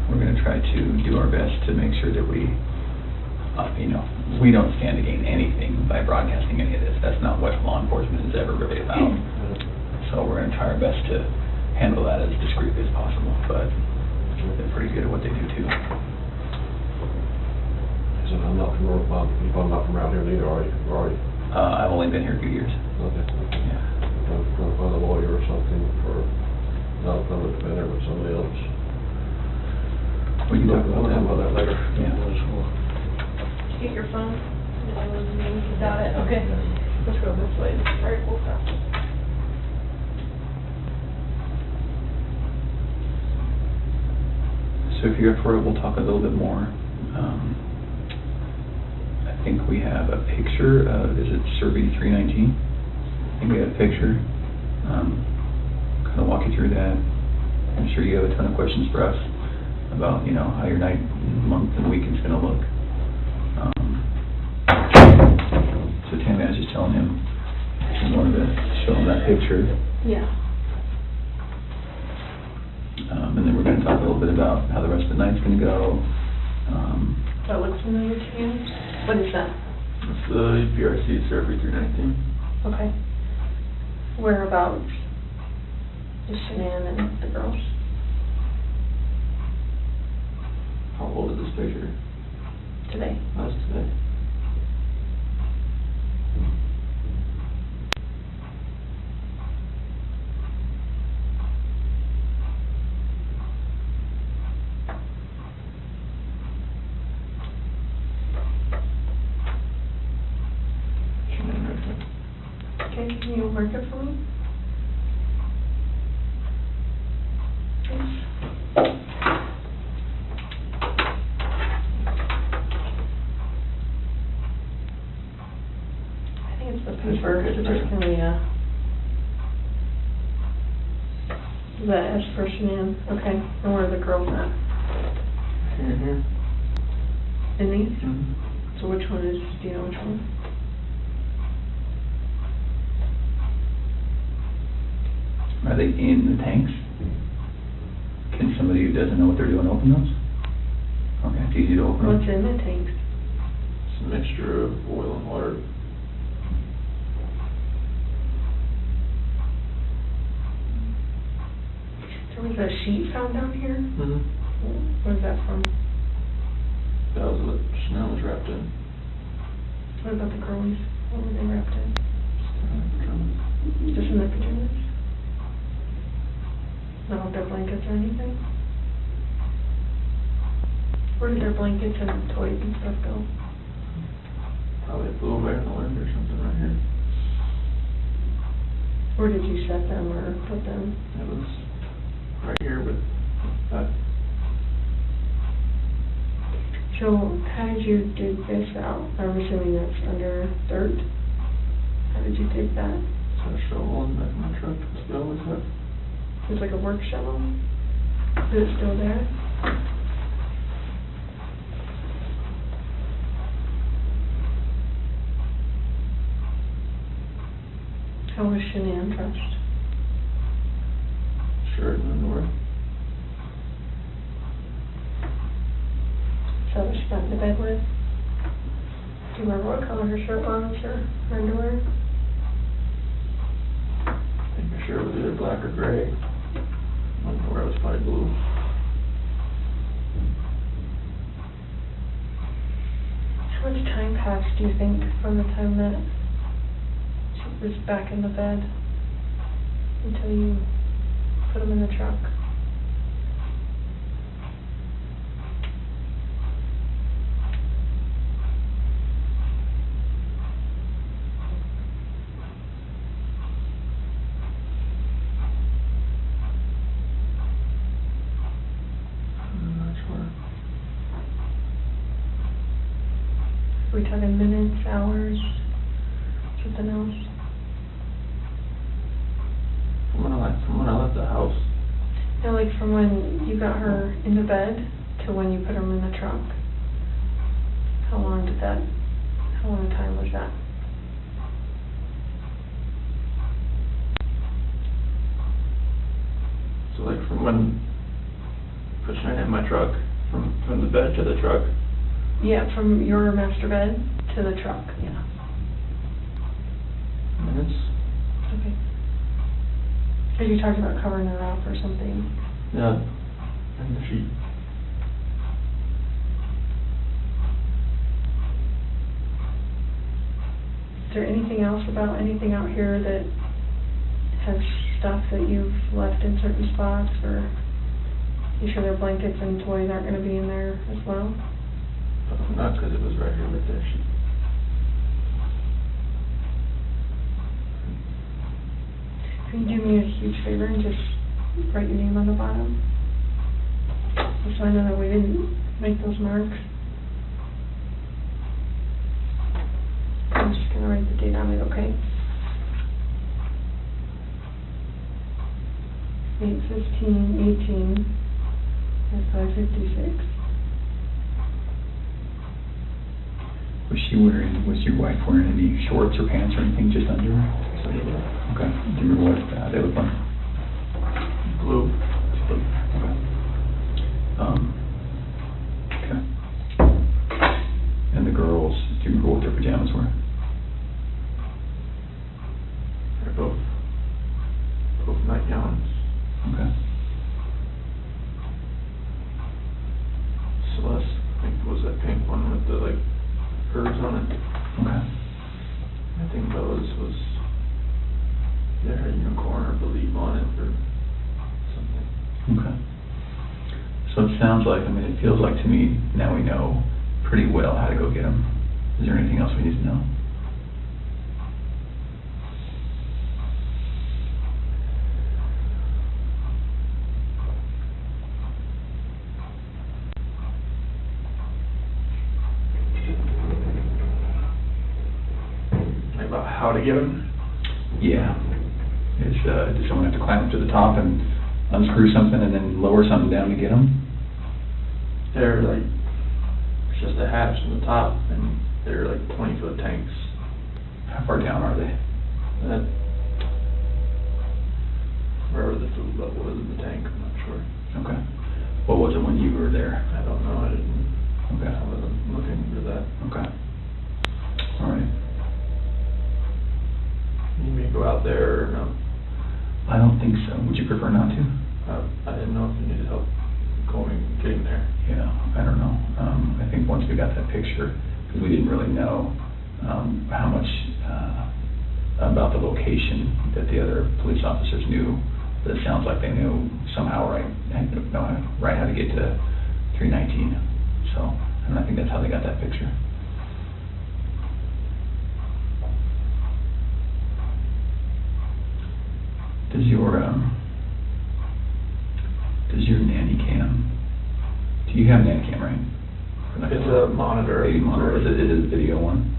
We're going to try to do our best to make sure that we, we don't stand to gain anything by broadcasting any of this. That's not what law enforcement is ever really about. So we're going to try our best to handle that as discreetly as possible, but they're pretty good at what they do too. So I'm not from around here neither, are you? I've only been here a few years. Okay. Yeah. I'm going to find a lawyer or something for, not a public defender, but somebody else. We can talk about that later. Yeah. Get your phone. You got it? Okay. Let's go this way. All right, we'll stop. So if you're up for it, we'll talk a little bit more. I think we have a picture of, is it Survey 319? I think we have a picture. Kind of walk you through that. I'm sure you have a ton of questions for us about, how your night, month, and weekend's going to look. So Tammy, I was just telling him, I wanted to show him that picture. Yeah. And then we're going to talk a little bit about how the rest of the night's going to go. That looks familiar to you? What is that? It's the PRC Survey 319. Okay. Whereabouts is Shanann and the girls? How old is this picture? Today. How's today? Okay, can you mark it for me? The S for Shanann. Okay. And where are the girls at? Here. In these? Mm-hmm. So which one is, do you know which one? Are they in the tanks? Can somebody who doesn't know what they're doing open those? Okay, it's easy to open What's them. in the tanks? It's a mixture of oil and water. There was a sheet found down here? Mm-hmm. Where's that from? That was what Chanel was wrapped in. What about the girlies? What were they wrapped in? Just in their pajamas? Not with their blankets or anything? Where did their blankets and toys and stuff go? Probably flew away in the wind or something right here. Where did you set them or put them? It was right here, but that. So how did you dig this out? I'm assuming that's under dirt. How did you dig that? So a shovel in the back of my truck. That's what I always have. It's like a work shovel? Is it still there? How was Shanann dressed? Shirt and underwear. Is that what she got into bed with? Do you remember what color her shirt was or her underwear? I think her shirt was either black or gray. Underwear was probably blue. How much time passed, do you think, from the time that she was back in the bed until you put them in the truck? Are we talking minutes, hours, something else? From when I left the house. No, like from when you got her into bed to when you put them in the trunk. How long a time was that? So like from when pushing her in my truck, from the bed to the truck. Yeah, from your master bed to the truck, yeah. Minutes. Okay. Because you talked about covering her up or something. Yeah. And the sheet. Is there anything else about anything out here that has stuff that you've left in certain spots, or you sure their blankets and toys aren't going to be in there as well? Not because it was right here with that sheet. Can you do me a huge favor and just write your name on the bottom? Just so I know that we didn't make those marks. I'm just going to write the date on it, okay? 8/15/18 at 5:56. Was your wife wearing any shorts or pants or anything just under? Okay. Do you remember what they look like? Blue. Okay. And the girls, do you remember what their pajamas were? They're both nightgowns. Okay. Celeste, I think, was that pink one with the curves on it. Okay. I think Bella's was their unicorn or believe on it or something. Okay. So it sounds like, it feels like to me, now we know pretty well how to go get them. Is there anything else we need to know? About how to get them? Yeah. Does someone have to climb up to the top and unscrew something and then lower something down to get them? They're like, it's just a hatch on the top, and they're like 20-foot tanks. How far down are they? Wherever the food level is in the tank, I'm not sure. Okay. What was it when you were there? I don't know, Okay. I wasn't looking for that. Okay. All right. You need me to go out there or no? I don't think so. Would you prefer not to? I didn't know if you needed help getting there. Yeah, I don't know. I think once we got that picture, because we didn't really know how much about the location that the other police officers knew, but it sounds like they knew somehow right how to get to 319. So, and I think that's how they got that picture. Does your nanny cam? Do you have a nanny cam, right? It's a monitor. Baby monitor. Is it a video one?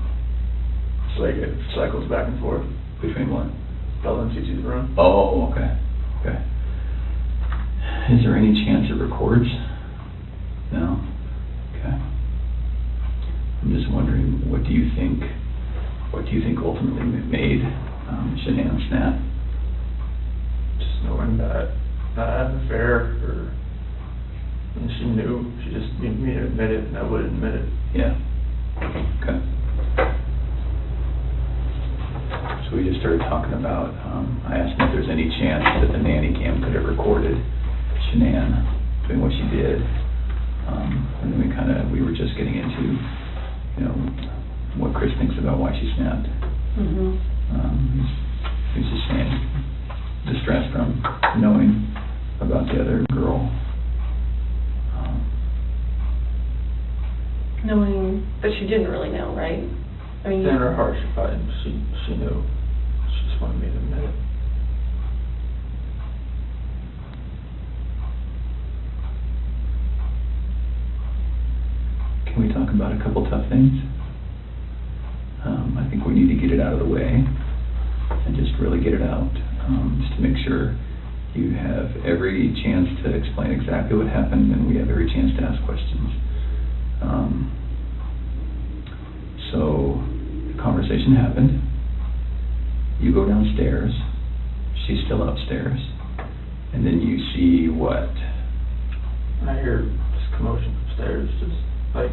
It's like it cycles back and forth. Between what? Bella and Cece's room. Oh, okay. Okay. Is there any chance it records? No? Okay. I'm just wondering, what do you think ultimately made Shanann snap? Just knowing that I had an affair, and she knew. She just needed me to admit it, and I would admit it. Yeah. Okay. So we just started talking about, I asked him if there's any chance that the nanny cam could have recorded Shanann doing what she did. And then we were just getting into, what Chris thinks about why she snapped. He's just saying, distressed from knowing about the other girl. Knowing that she didn't really know, right? I mean, In her heart, she knew. She just wanted me to admit it. Can we talk about a couple tough things? I think we need to get it out of the way and just really get it out, just to make sure you have every chance to explain exactly what happened and we have every chance to ask questions. So the conversation happened. You go downstairs. She's still upstairs. And then you see what? I hear this commotion upstairs, just like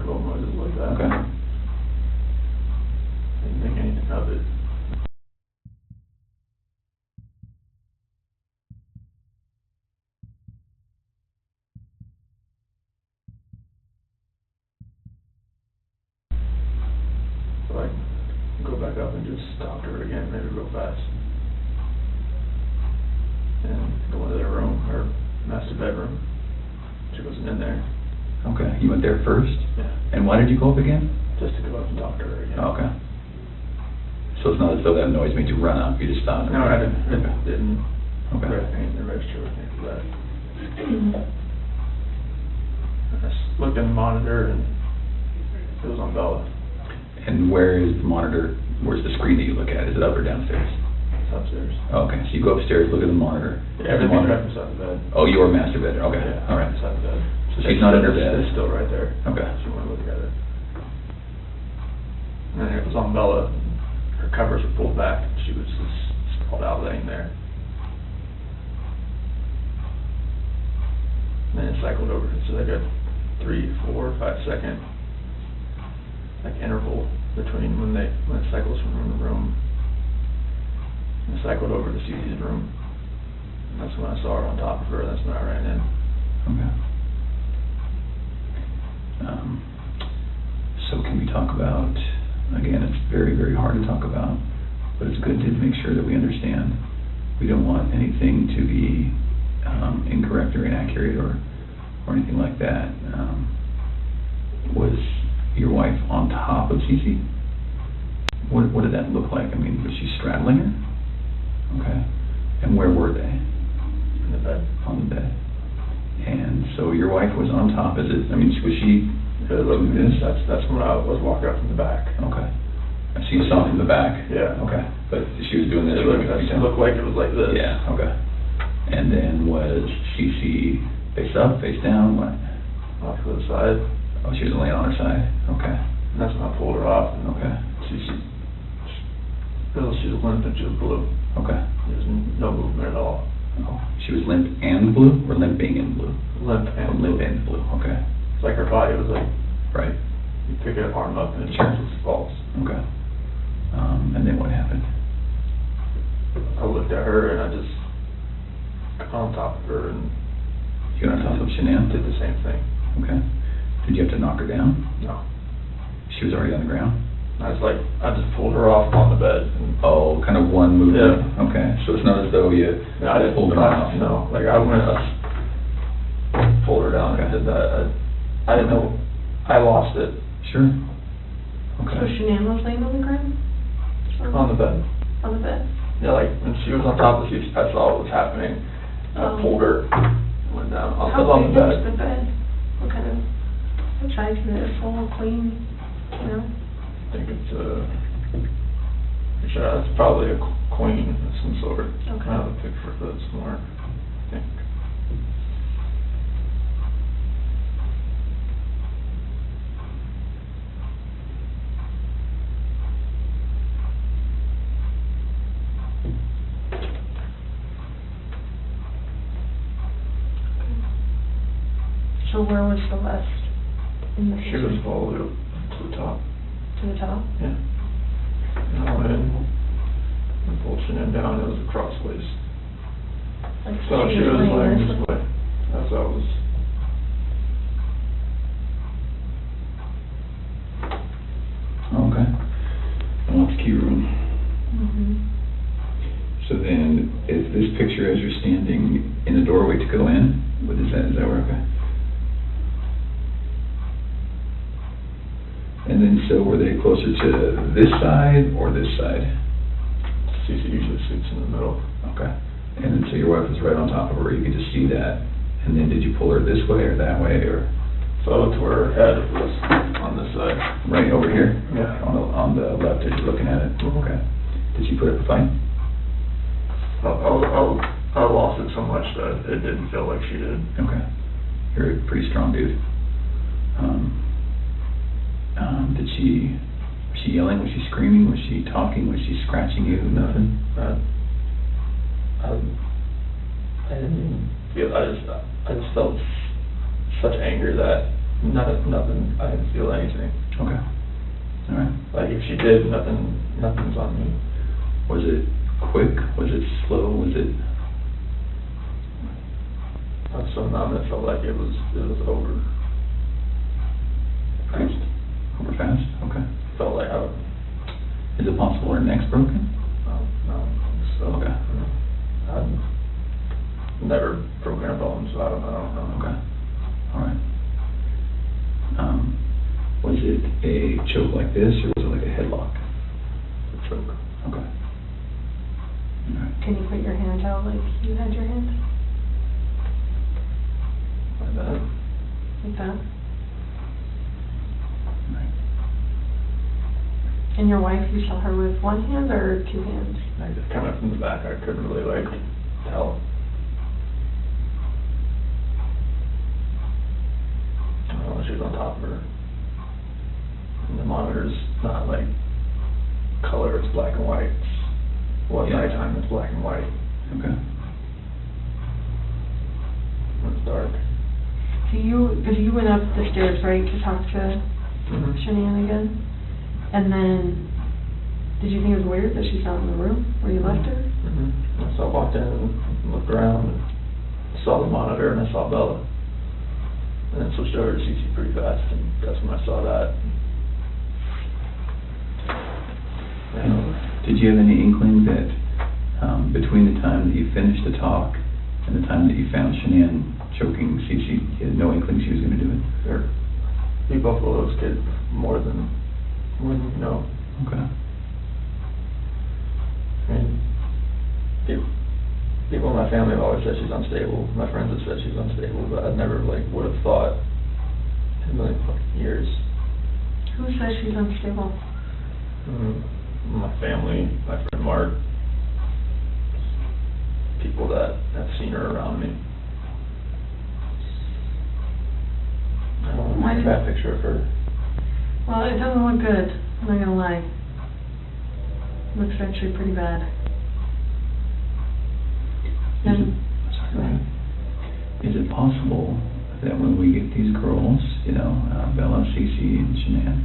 little noises like that. Okay. Didn't think anything of it. So I go back up and just talk to her again, maybe real fast. And go into their room, her master bedroom. She wasn't in there. Okay, you went there first? Yeah. And why did you go up again? Just to go up and talk to her again. Oh, okay. So it's not as though that noise made you run up, you just stopped? No, I didn't. It didn't. Okay. Anything to register with me for that. I just looked in the monitor and it was on Bella. And where is the monitor? Where's the screen that you look at? Is it up or downstairs? It's upstairs. Oh, okay, so you go upstairs, look at the monitor. Yeah, everything's right beside the bed. Oh, your master bed. Okay. Yeah, All right. beside the bed. So she's not in her bed. It's still right there. Okay. She wanted to look at it. And then it was on Bella. Her covers were pulled back. She was just sprawled out laying there. And then it cycled over. So like a 3, 4, 5 second interval between when it cycles from room to room. And it cycled over to Cece's room. And that's when I saw her on top of her. That's when I ran in. Okay. So can we talk about, again, it's very, very hard to talk about, but it's good to make sure that we understand. We don't want anything to be incorrect or inaccurate or anything like that. Was your wife on top of Cece? What did that look like? I mean, was she straddling her? Okay. And where were they? In the bed. On the bed. And so your wife was on top. Was she? Doing this? That's when I was walking up from the back. Okay. So you saw from the back? Yeah. Okay. But she was doing this. It looked like it was like this. Yeah, okay. And then was Cece face up, face down, what? Off to the side. Oh, she was laying on her side, okay. And that's when I pulled her off. And okay. She was limp and she was blue. Okay. There was no movement at all. Oh, she was limp and blue, or limping and blue? Limp and limp and blue, okay. It's like her body was like, right. You pick her arm up and sure. it just falls. Okay. And then what happened? I looked at her and I just got on top of her and you got on top of Shanann? Did the same thing. Okay. Did you have to knock her down? No. She was already on the ground? I just pulled her off on the bed. And oh, kind of one movement? Yeah. Okay. So it's not as though you I didn't pulled her off? No. Like I went up, pulled her down and did that. I didn't know. I lost it. Sure. Okay. So Shanann was laying on the ground? On the bed. On the bed? Yeah, like when she was on top of the seat, I saw what was happening. I pulled her, went down on How the big bed. was the bed? What kind of size is it? Full, clean, you know? I think it's it's probably a queen of some sort. Okay. I have a picture of it somewhere, I think. So where was Celeste in the She was all the way up to the top. To the top? Yeah. And I went in and pulled Shanann down. It was crossways. Like So she was laying this way. As I was. Okay. And that's key room. Mm-hmm. So then, is this picture as you're standing in the doorway to go in? What is that? Is that where? Okay. And then, so were they closer to this side or this side? Cece usually sits in the middle. Okay. And then, so your wife was right on top of her. You could just see that. And then, did you pull her this way or that way, or? So to her head was on this side. Right over here. Yeah. On the left, as you're looking at it. Okay. Did she put up a fight? I lost it so much that it didn't feel like she did. Okay. You're a pretty strong dude. Was she yelling? Was she screaming? Was she talking? Was she scratching you? Nothing? I didn't even feel, I just felt such anger that nothing, I didn't feel anything. Okay. All right. Like if she did, nothing's on me. Was it quick? Was it slow? Was it? I was so numb, it felt like it was over. Fast? Over fast? Okay. Felt like Is it possible her neck's broken? No. So, okay. I've never broken a bone, so I don't know. Okay. All right. Was it a choke like this, or was it like a headlock? A choke. Okay. All right. Can you put your hands out like you had your hands? Like that. Like that? Right. And your wife, you saw her with one hand or two hands? I just kind of from the back, I couldn't really tell. I don't know, she was on top of her. And the monitor's not like color, it's black and white. Nighttime, it's black and white. Okay. When it's dark. Because you went up the stairs, right, to talk to Shanann again? And then, did you think it was weird that she's not in the room where you left her? So I walked in and looked around and saw the monitor and I saw Bella. And then switched over to Cece pretty fast, and that's when I saw that. Did you have any inkling that between the time that you finished the talk and the time that you found Shanann choking Cece, you had no inkling she was going to do it? Sure. You both of those kids more than you know. Okay. I mean, people in my family have always said she's unstable. My friends have said she's unstable, but I never would have thought in a million fucking years. Who says she's unstable? my family, my friend Mark, people that have seen her around me. I don't want a bad picture of her. Well, it doesn't look good. I'm not gonna lie. It looks actually pretty bad. Is it possible that when we get these girls, Bella, Cece, and Shanann,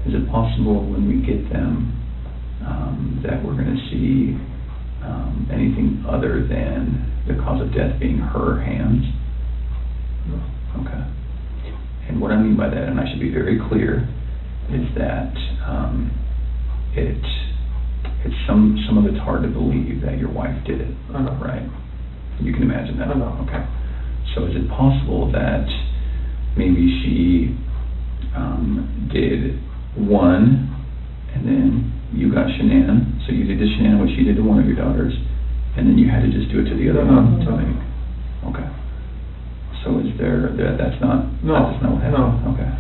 is it possible when we get them that we're going to see anything other than the cause of death being her hands? No. Okay. And what I mean by that, and I should be very clear, is that it's some of it's hard to believe that your wife did it, right? You can imagine that. Okay. So is it possible that maybe she did one, and then you got Shanann, so you did to Shanann what she did to one of your daughters, and then you had to just do it to the other one? Okay. So is that's not what happened? No. Okay.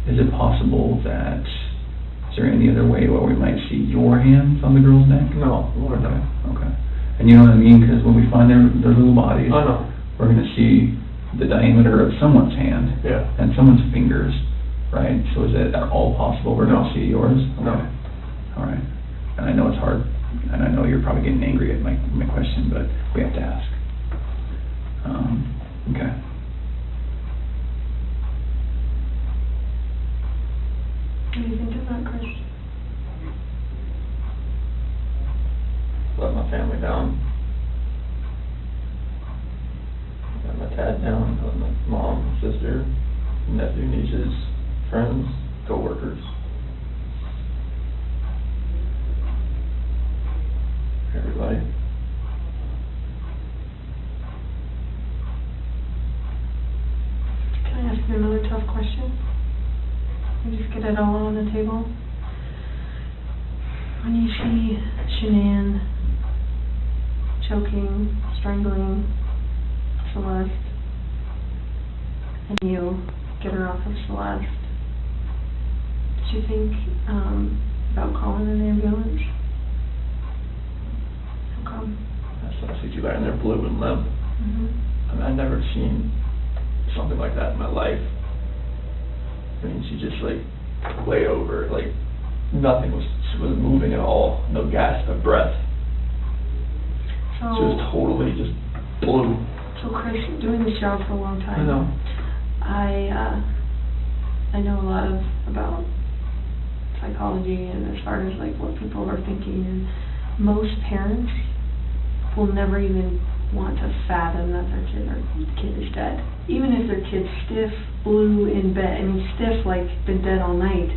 Is it possible that, is there any other way where we might see your hands on the girl's neck? No, Lord, no. Okay. And you know what I mean? Because when we find their little bodies, we're going to see the diameter of someone's hand and someone's fingers, right? So is it at all possible we're going to see yours? Okay. No. All right. And I know it's hard, and I know you're probably getting angry at my question, but we have to ask. Okay. What do you think of that, Chris? Let my family down. Let my dad down, let my mom, sister, nephew, nieces, friends, co-workers. Everybody. Can I ask you another tough question? And just get it all on the table. When you see Shanann choking, strangling Celeste, and you get her off of Celeste, did you think about calling an ambulance? How come? I see you laying there blue and limp. I mean, I've never seen something like that in my life. I mean, she just way over, nothing was moving at all, no gasp of breath. So, she was totally just blue. So Chris, doing this job for a long time, I know. I know a lot about psychology and as far as what people are thinking, and most parents will never even want to fathom that their kid is dead. Even if their kid's stiff, blue in bed, stiff been dead all night,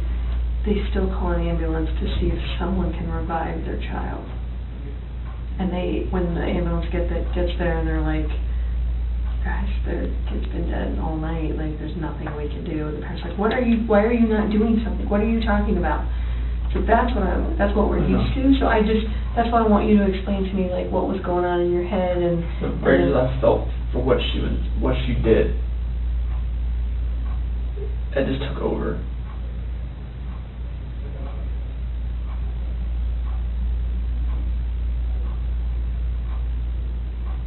they still call an ambulance to see if someone can revive their child. And when the ambulance gets there and they're like, gosh, their kid's been dead all night, there's nothing we can do. The parents are like, why are you not doing something? What are you talking about? So that's what we're used to. So that's why I want you to explain to me what was going on in your head and the rage that I felt for what she did. It just took over.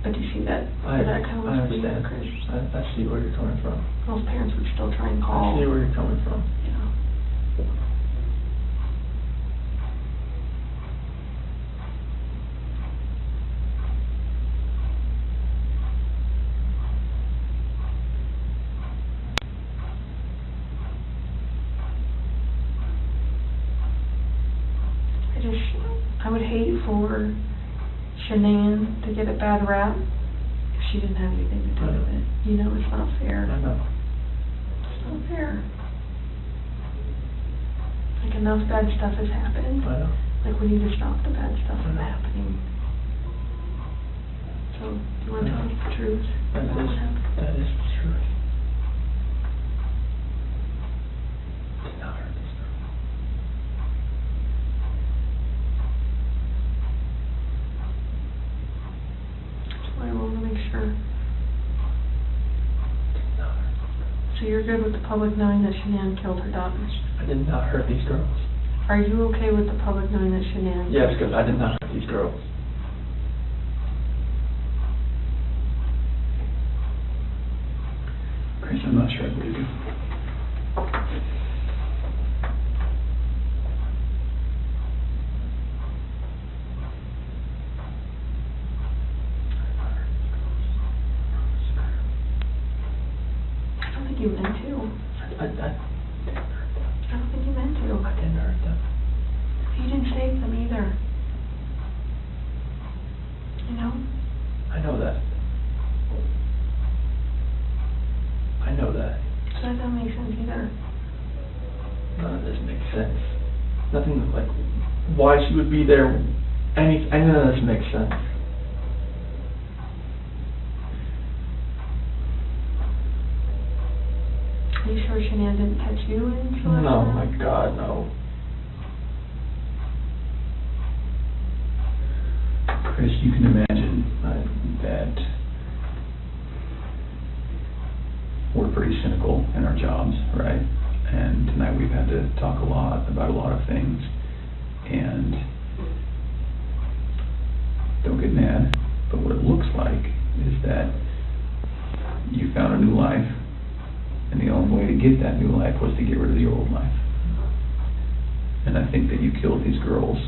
But do you see that? I understand. I see where you're coming from. Most parents would still try and call. I see where you're coming from. Yeah. I would hate for Shanann to get a bad rap if she didn't have anything to do with it. It's not fair. I know. It's not fair. Enough bad stuff has happened. I know. We need to stop the bad stuff from happening. So, do you want to tell us the truth? That is the truth. Did not hurt this girl. I want to make sure. So you're good with the public knowing that Shanann killed her daughters? I did not hurt these girls. Are you okay with the public knowing that Shanann? Yeah, because I did not hurt these girls. Chris, I'm not sure I believe you. I don't think you meant to. I don't think you meant to. I didn't hurt them. You didn't save them either. You know? I know that. I know that. So that doesn't make sense either. None of this makes sense. Nothing like why she would be there. None of this makes sense. Are you sure Shanann didn't touch you and Celeste? No, my God, no. Chris, you can imagine that we're pretty cynical in our jobs, right? And tonight we've had to talk a lot about a lot of things. And don't get mad, but what it looks like is that you found a new life, and the only way to get that new life was to get rid of the old life. And I think that you killed these girls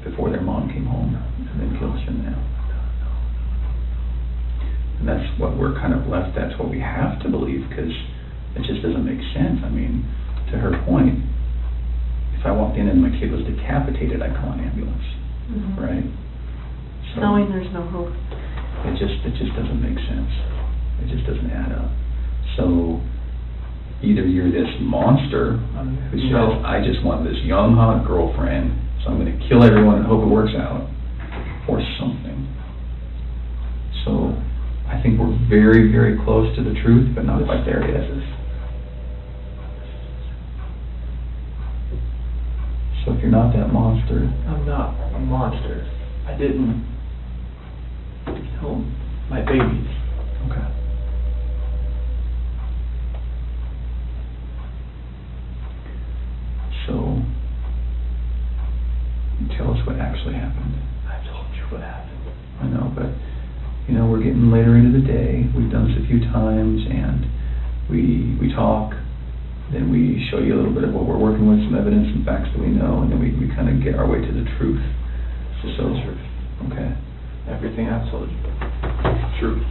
before their mom came home, and then killed Shanann. And that's what we're kind of left, that's what we have to believe, because it just doesn't make sense. I mean, to her point, if I walked in and my kid was decapitated, I'd call an ambulance, right? So knowing there's no hope. It just doesn't make sense. It just doesn't add up. So either you're this monster who says, I just want this young, hot girlfriend, so I'm going to kill everyone and hope it works out, or something. So I think we're very, very close to the truth, but not quite there yet. So if you're not that monster... I'm not a monster. I didn't kill my babies. Okay. So, tell us what actually happened. I told you what happened. I know, but, you know, we're getting later into the day. We've done this a few times, and we talk, then we show you a little bit of what we're working with, some evidence and facts that we know, and then we kind of get our way to the truth. Just the truth. Okay. Everything I've told you. Truth.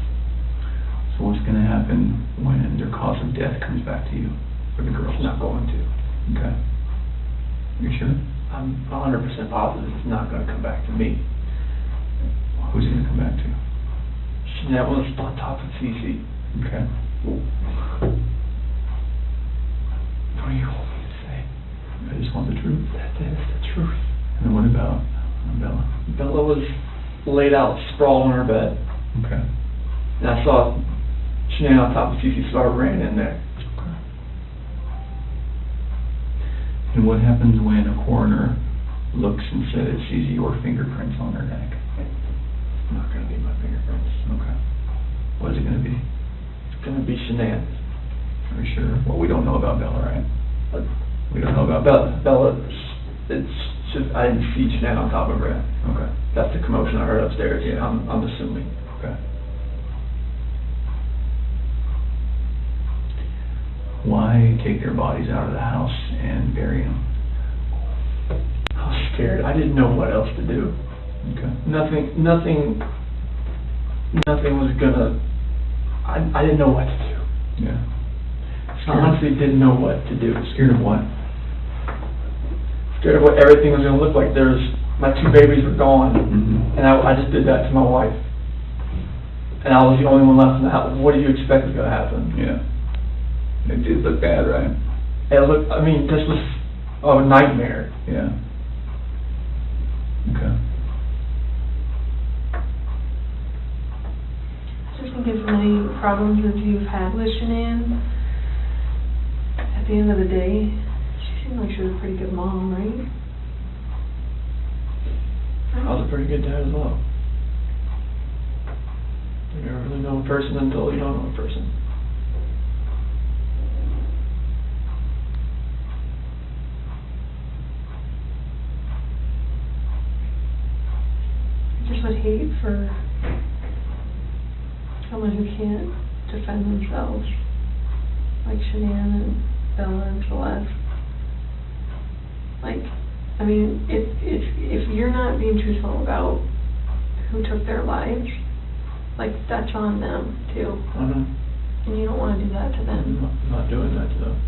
So what's going to happen when their cause of death comes back to you, for the girls? It's not going to. Okay. You sure? I'm 100% positive it's not going to come back to me. Who's it going to come back to? That was on top of Cece. Okay. What do you want me to say? I just want the truth. That is the truth. And then what about Bella? Bella was laid out, sprawled on her bed. Okay. And I saw Shanann on top of Cece, so I ran in there. And what happens when a coroner looks and says, sees your fingerprints on her neck? It's not going to be my fingerprints. Okay. What is it going to be? It's going to be Shanann's. Are you sure? Well, we don't know about Bella, right? We don't know about Bella, it's just, I didn't see Shanann on top of her. Okay. That's the commotion I heard upstairs. Yeah, I'm assuming. Okay. Why take their bodies out of the house and bury them? I was scared. I didn't know what else to do. Okay. Nothing was gonna, I didn't know what to do. Yeah. I honestly didn't know what to do. Scared of what? Scared of what everything was gonna look like. My two babies were gone, and I just did that to my wife. And I was the only one left in the house. What do you expect was gonna happen? Yeah. It did look bad, right? It looked, I mean, this was a nightmare. Yeah. Okay. Just think of many problems that you've had with Shanann. At the end of the day, she seemed like she was a pretty good mom, right? I was a pretty good dad as well. You never really know a person until you don't know a person. hate for someone who can't defend themselves, like Shanann and Bella and Celeste. Like, I mean, if you're not being truthful about who took their lives, like, that's on them too. And you don't want to do that to them. I'm not doing that to them.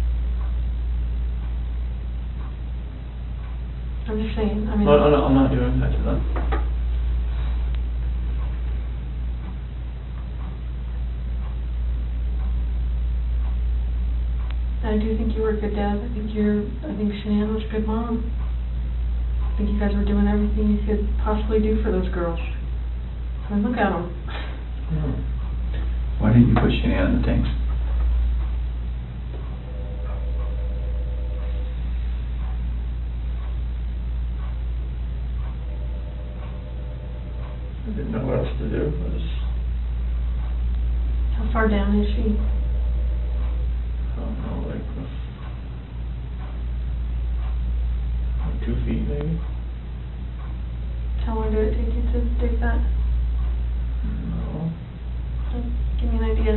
I'm just saying, I mean... No, I'm not doing that to them. I do think you were a good dad. I think Shanann was a good mom. I think you guys were doing everything you could possibly do for those girls. I mean, look at them. Why didn't you put Shanann in the tanks? I didn't know what else to do. How far down is she? I don't know, like 2 feet maybe. How long did it take you to dig that? No. Give me an idea.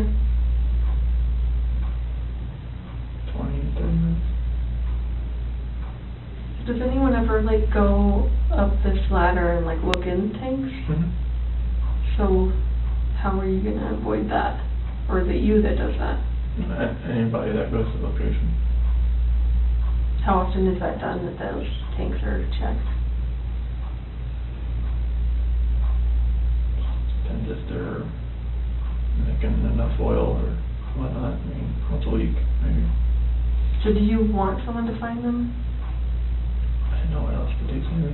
20, 30 minutes. Does anyone ever, like, go up this ladder and, like, look in tanks? So, how are you going to avoid that? Or is it you that does that? Anybody that goes to the location. How often is that done, that those tanks are checked? Depends if they're making enough oil or whatnot. I mean, once a week, maybe. So do you want someone to find them? I didn't know what else to do, Sammy.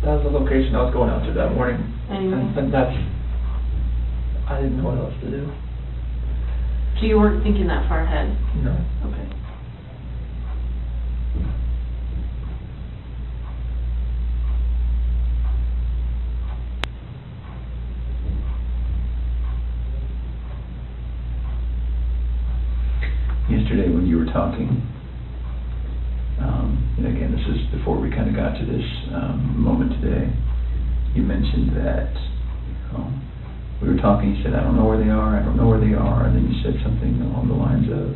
That was the location I was going out to that morning. Anyway. And I didn't know what else to do. So you weren't thinking that far ahead? No. Okay. Yesterday when you were talking, and again, this is before we kind of got to this moment today, you mentioned that we were talking, you said, I don't know where they are, and then you said something along the lines of,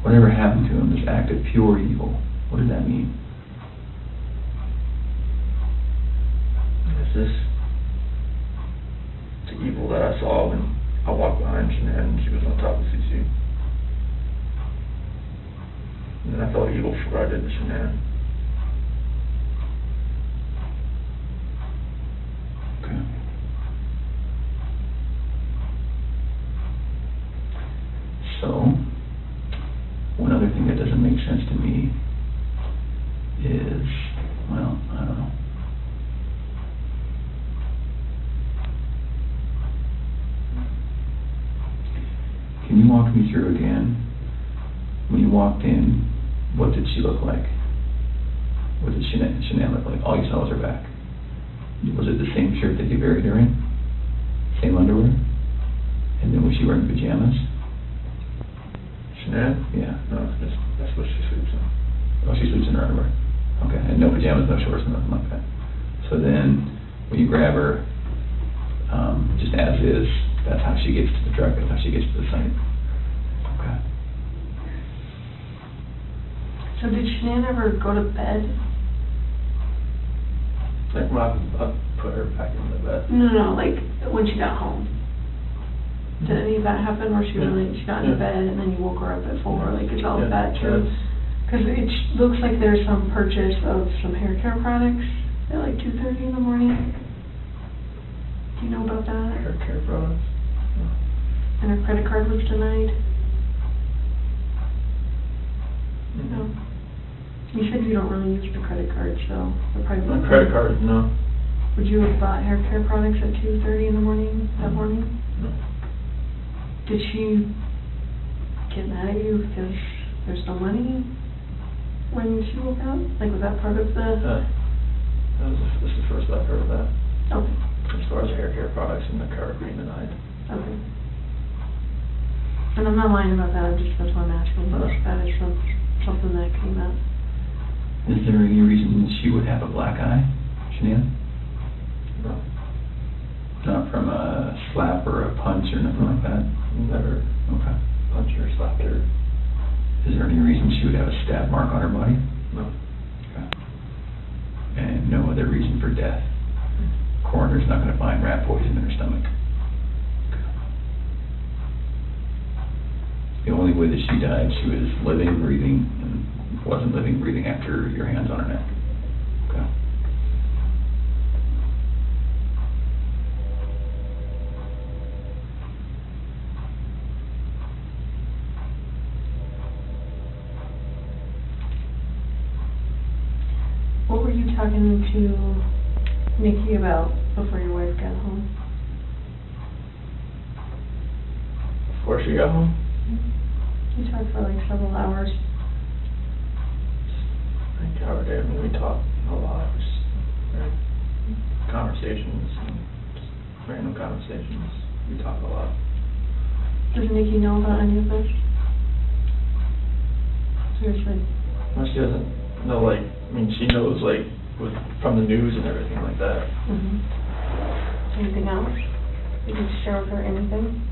whatever happened to them, this act of pure evil. What did that mean? It's the evil that I saw when I walked behind Shanann and she was on top of CC. And then I felt evil for what I did to Shanann. Okay. So, one other thing that doesn't make sense to me is, well, I don't know. Can you walk me through again, when you walked in, what did she look like? What did Shanann look like? All you saw was her back. Was it the same shirt that you buried her in? Same underwear? And then was she wearing pajamas? Shanann? Yeah. No, that's what she sleeps in. Oh, she sleeps in her underwear. Okay, and no pajamas, no shorts, nothing like that. So then, when you grab her, just as is, that's how she gets to the truck, that's how she gets to the site. Okay. So did Shanann ever go to bed? Like when I put her back in the bed. No, like when she got home. Did any of that happen where she got into bed and then you woke her up at 4? Like, is all of that true? Because it looks like there's some purchase of some hair care products at like 2:30 in the morning. Do you know about that? Hair care products? No. And her credit card was denied? No. You said you don't really use the credit card, so they're probably... My credit card, no. Would you have bought hair care products at 2:30 in the morning that morning? No. Did she get mad at you because there's no money when she woke up? Like, was that part of the... This is the first I've heard of that. Okay. As far as hair care products and the card being denied. Okay. And I'm not lying about that, that's why I'm asking. That is something that came up. Is there any reason she would have a black eye, Shanann? Not from a slap or a punch or nothing like that? Never Okay. punched her, slapped her. Is there any reason she would have a stab mark on her body? No. Okay. And no other reason for death? Coroner's not going to find rat poison in her stomach? The only way that she died, she was living, breathing, and wasn't living, breathing after your hands on her neck. Okay. What were you talking to Nikki about before your wife got home? Before she got home, You talked for like several hours. I think our day, I mean, we talked a lot. Just, conversations, and just random conversations. We talk a lot. Does Nikki know about any of this? Seriously. Well, she doesn't know, like, I mean, she knows, like, from the news and everything like that. Anything else? Did you share with her anything?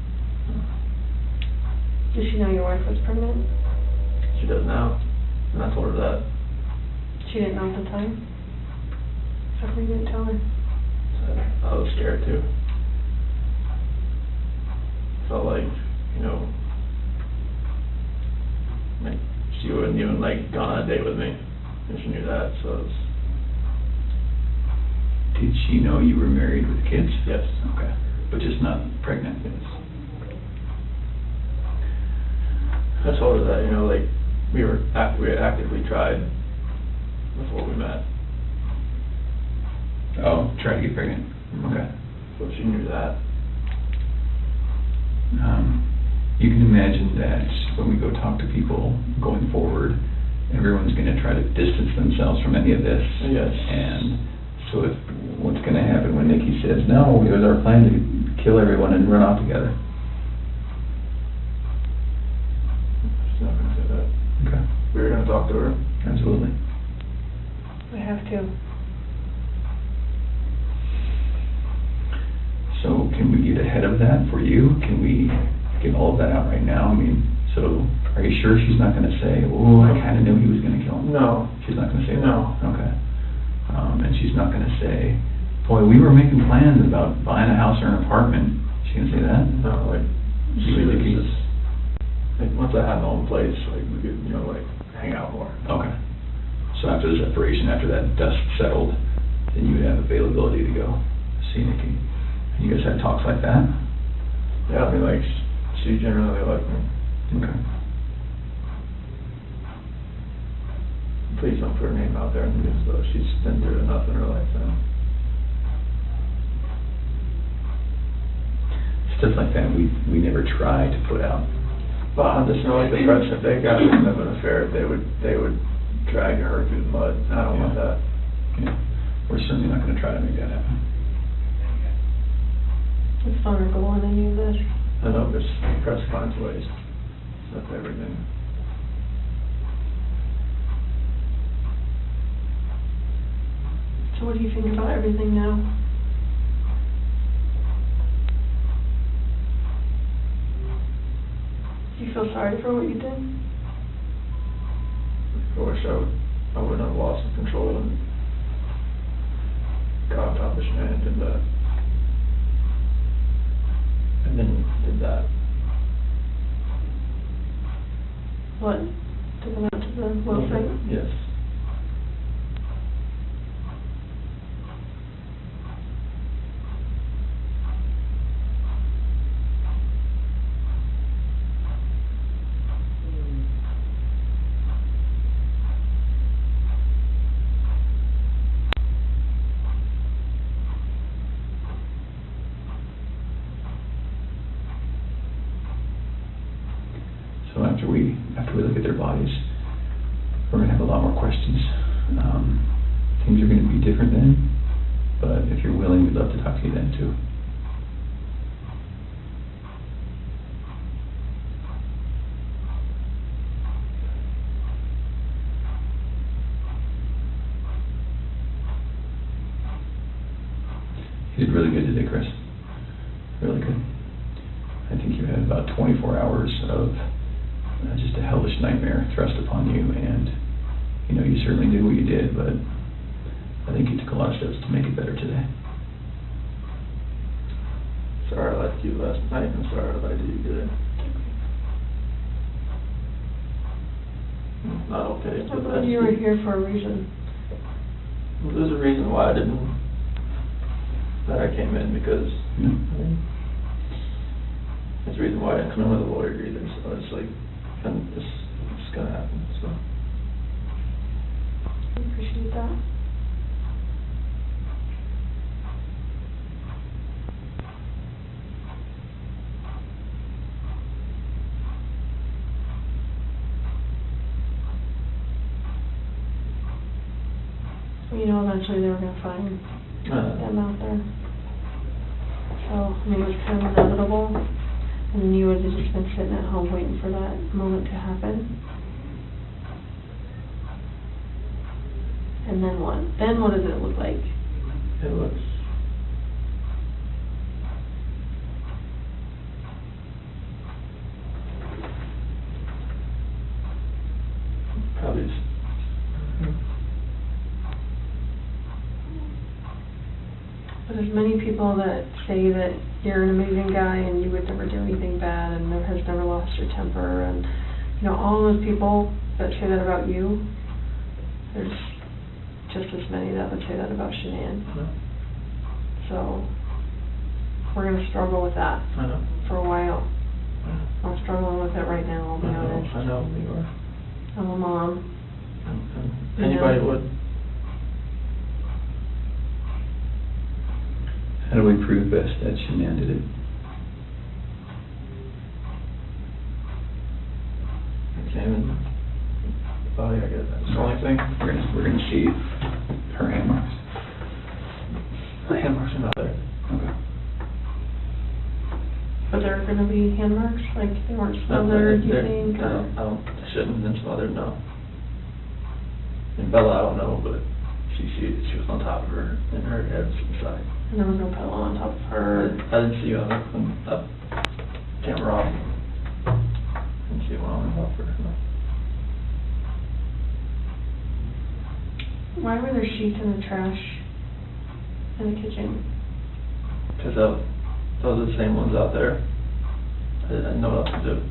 Does she know your wife was pregnant? She does now, and I told her that. She didn't know at the time? How come you didn't tell her? So I was scared too. Felt like, you know, like she wouldn't even like gone on a date with me, and she knew that, so it was... Did she know you were married with kids? Yes. Okay. But just not pregnant? Yes. I told her that, you know, like, we had actively tried before we met. Oh, try to get pregnant. Okay. So she knew that. You can imagine that when we go talk to people going forward, everyone's going to try to distance themselves from any of this. Yes. And so if what's going to happen when Nikki says, no, it was our plan to kill everyone and run off together? She's not going to say that. Okay. We were going to talk to her. Absolutely. I have to. So can we get ahead of that for you? Can we get all of that out right now? I mean, so are you sure she's not going to say, oh, I kind of knew he was going to kill him? No. She's not going to say that? No. Okay. And she's not going to say, boy, we were making plans about buying a house or an apartment. She going to say that? No, like, She she was was just, just, like, once I had my own place, like, we could, you know, like, hang out more. okay. So after the separation, after that dust settled, then you would have availability to go see Nikki. You guys had talks like that? Yeah, I mean, like, she generally liked me. Okay. Please don't put her name out there in the news, though. She's been through enough in her life now. Stuff like that we never try to put out. But I just know, like, the press, if they got wind of an affair, they would drag her through the mud. I don't want that. Yeah. We're certainly not going to try to make that happen. It's vulnerable in any of this. I know, but the press finds ways. That's everything. So what do you think about everything now? Do you feel sorry for what you did? I wish I wouldn't have lost control and got on top of Shannon and did that. And then did that. What? Took him out to the well site? Yes. So after we look at their bodies, we're going to have a lot more questions. Things are going to be different then, but if you're willing, we'd love to talk to you then too. You did really good today, Chris. Really good. I think you had about 24 hours of just a hellish nightmare thrust upon you, and you know, you certainly did what you did, but I think you took a lot of steps to make it better today. Sorry I left you last night, and sorry I left you today. Not okay. I thought you were here for a reason. Well, there's a reason why I came in, because there's a reason why I didn't come in with a lawyer either, so it's like, and it's gonna happen, so. I appreciate that. You know, eventually they were going to find them out there. So, I mean, it was kind of inevitable. And then you would have just been sitting at home waiting for that moment to happen. And then what? Then what does it look like? It looks... probably just... But there's many people that say that you're an amazing guy and you would never do anything bad and has never lost your temper, and you know, all those people that say that about you, there's just as many that would say that about Shanann. So we're going to struggle with that for a while. I'm struggling with it right now, I'll be honest. I know you are. I'm a mom. Anybody would. How do we prove best that Shanann did it? Examine the body, I guess. That's the only thing. We're gonna see her hand marks. The hand marks are not there. Okay. But there are going to be hand marks? Like they weren't smothered, you think? I shouldn't have been smothered, no. And Bella, I don't know, but she was on top of her, and her head was to the side. And there was no pillow on top of her? I didn't see you on the camera off. Didn't see one on top of her, no. Why were there sheets in the trash in the kitchen? Because those are the same ones out there. I didn't know what else to do.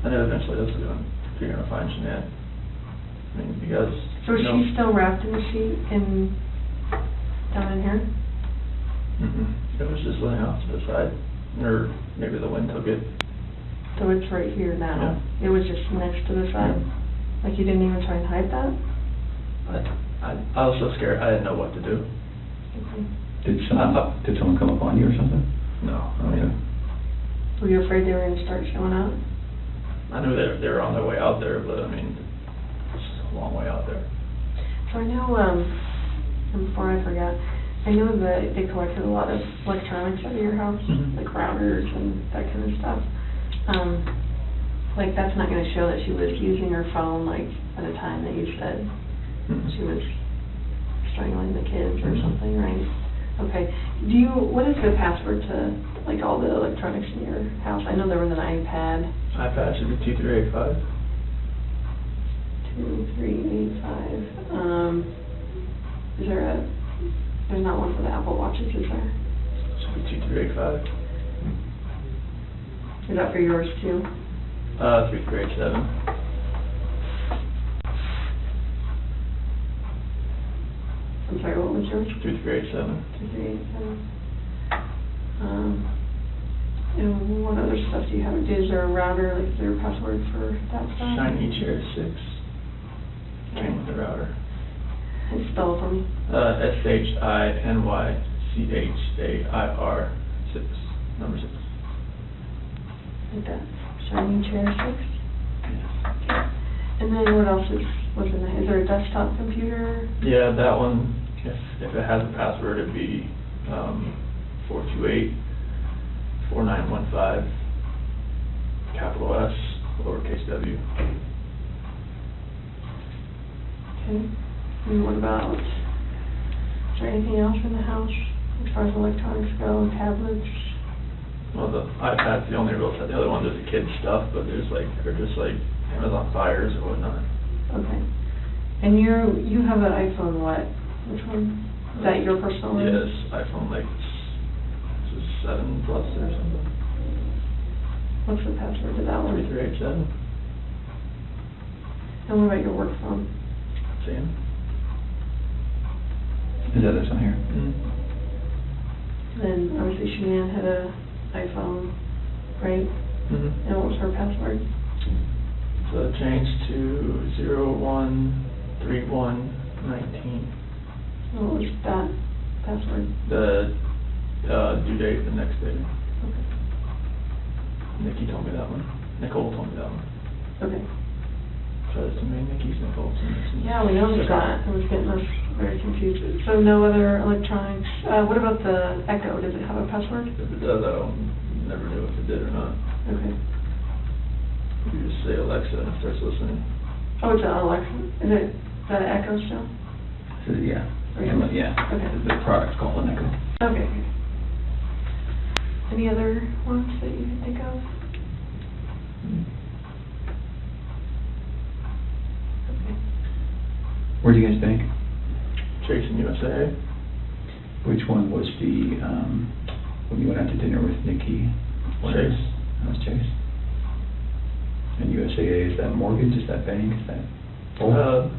I knew eventually this was going to figure out find Shanann. I mean, because... So is she still wrapped in the sheet down in here? It was just laying off to the side. Or maybe the wind took it. So it's right here now? Yeah. It was just next to the side? Like you didn't even try and hide that? I was so scared, I didn't know what to do. Okay. Did someone come up on you or something? No, I mean... Were you afraid they were going to start showing up? I knew they were on their way out there, but I mean, it's a long way out there. So I know, and before I forget, I know that they collected a lot of electronics out of your house, like routers and that kind of stuff. Like that's not going to show that she was using her phone like at a time that you said she was strangling the kids or something, right? Okay. What is the password to like all the electronics in your house? I know there was an iPad. iPad should be 2385. 2385. There's not one for the Apple Watches, is there? Should be 2385. Is that for yours too? 3387. I'm sorry, what was yours? 3387. 2387. And what other stuff do you have? Is there a router? Like, is there a password for that stuff? Shiny Chair 6. Came with the router. And spell it for me. SHINYCHAIR 6. Number 6. Like that. Shiny Chair 6? Yes. Okay. And then what else was in there? Is there a desktop computer? Yeah, that one, if it has a password, it'd be 428-4915, capital S, lowercase w. Okay. And what about, is there anything else in the house as far as electronics go, tablets? Well, the iPad's the only real set. The other ones are the kids' stuff, but they're just like Amazon Fires or whatnot. Okay. And you have an iPhone what? Which one? Is that your personal one? Yes, iPhone like this is 7 Plus or something. What's the password to that one? 3387. And what about your work phone? Same. Is that this one here? Then obviously Shanann had a iPhone, right? And what was her password? So it changed to 013119. What was that password? The due date the next day. Okay. Nikki told me that one. Nicole told me that one. Okay. So there's too many Nickies, Nicoles. Yeah, we noticed that. It was getting us very confused. So no other electronics. What about the Echo? Does it have a password? If it does, I don't never knew if it did or not. Okay. You just say Alexa and it starts listening. Oh, it's an Alexa. Is that an Echo still? So, yeah. Okay. Yeah. Okay. The product's called an Echo. Okay. Any other ones that you can think of? Where do you guys bank? Chase in USA. Which one was the, when you went out to dinner with Nikki? Chase. That was Chase. And USAA, is that mortgage? Is that bank? Is that both?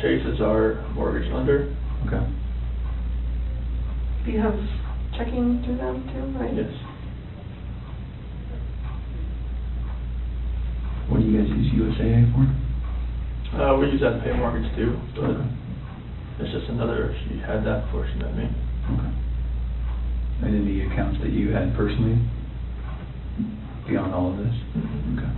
Chase is our mortgage lender. Okay. Do you have checking through them too, right? Yes. What do you guys use USAA for? We use that to pay mortgage too, but it's just another, she had that before she met me. Okay. And any accounts that you had personally beyond all of this? Okay.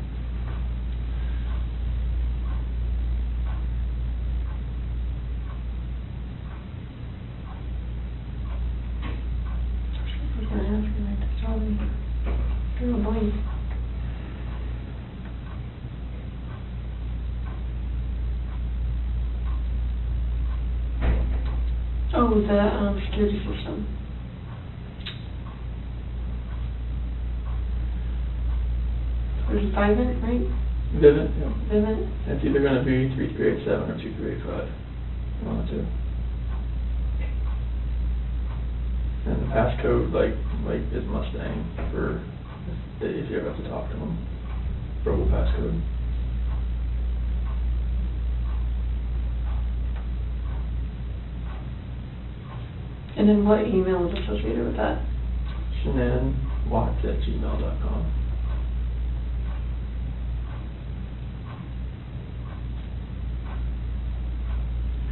I was going to ask you, I just saw them. Drew a blank. Oh, the security system. There's Vivint, right? Vivint, yeah. Vivint. It's either going to be 3387 or 2385. One of the two. And the passcode, like is Mustang for if you ever have to talk to them. Verbal passcode. And then what email is associated with that? ShanannWatts@gmail.com.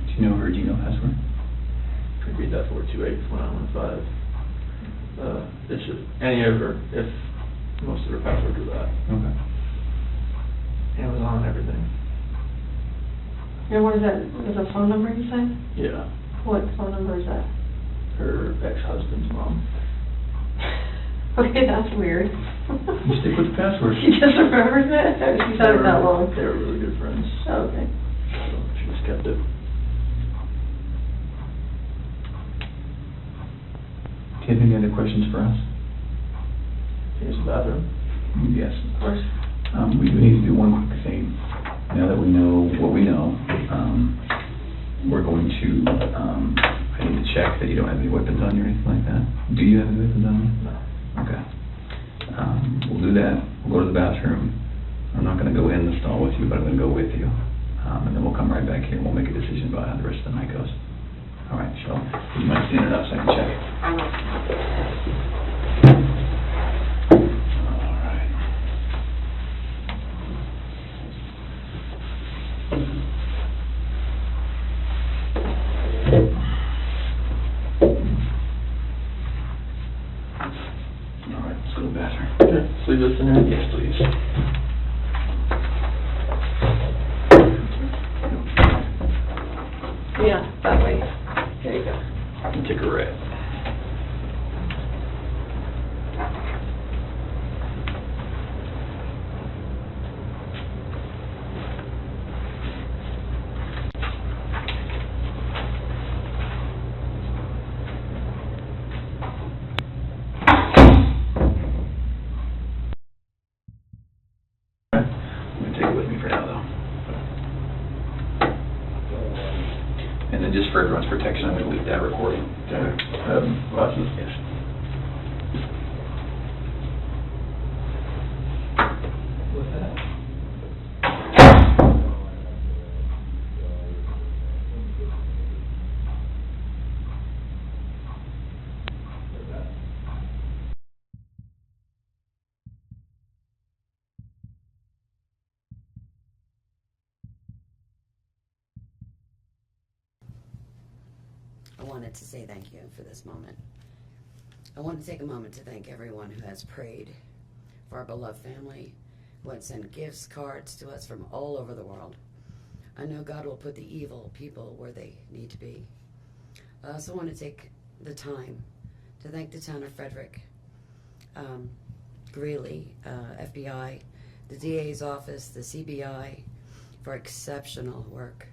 Do you know her Gmail password? Could read that 428-1915. It should, any of her, if most of her passwords are that. Okay. Amazon, everything. And what is that? Is a phone number you said? Yeah. What phone number is that? Her ex-husband's mom. Okay, that's weird. You stick with the password. She just remembers it? Or she's had it that long? They were really good friends. Oh, okay. So she just kept it. Do you have any other questions for us? Can you use the bathroom? Yes. Of course. We do need to do one quick thing. Now that we know what we know, we're going to, I need to check that you don't have any weapons on you or anything like that. Do you have any weapons on you? No. Okay. We'll do that. We'll go to the bathroom. I'm not going to go in the stall with you, but I'm going to go with you. And then we'll come right back here and we'll make a decision about how the rest of the night goes. All right, Cheryl. You might stand it up so I can check. All right. All right, let's go to the bathroom. Okay, so leave this in there? Yes, please. Yeah, that way. There you go. Take a red. And just for everyone's protection, I'm going to leave that recording. Glasses? Yes. With that. I wanted to say thank you for this moment. I want to take a moment to thank everyone who has prayed for our beloved family, who has sent gifts, cards to us from all over the world. I know God will put the evil people where they need to be. I also want to take the time to thank the town of Frederick, Greeley, FBI, the DA's office, the CBI, for exceptional work.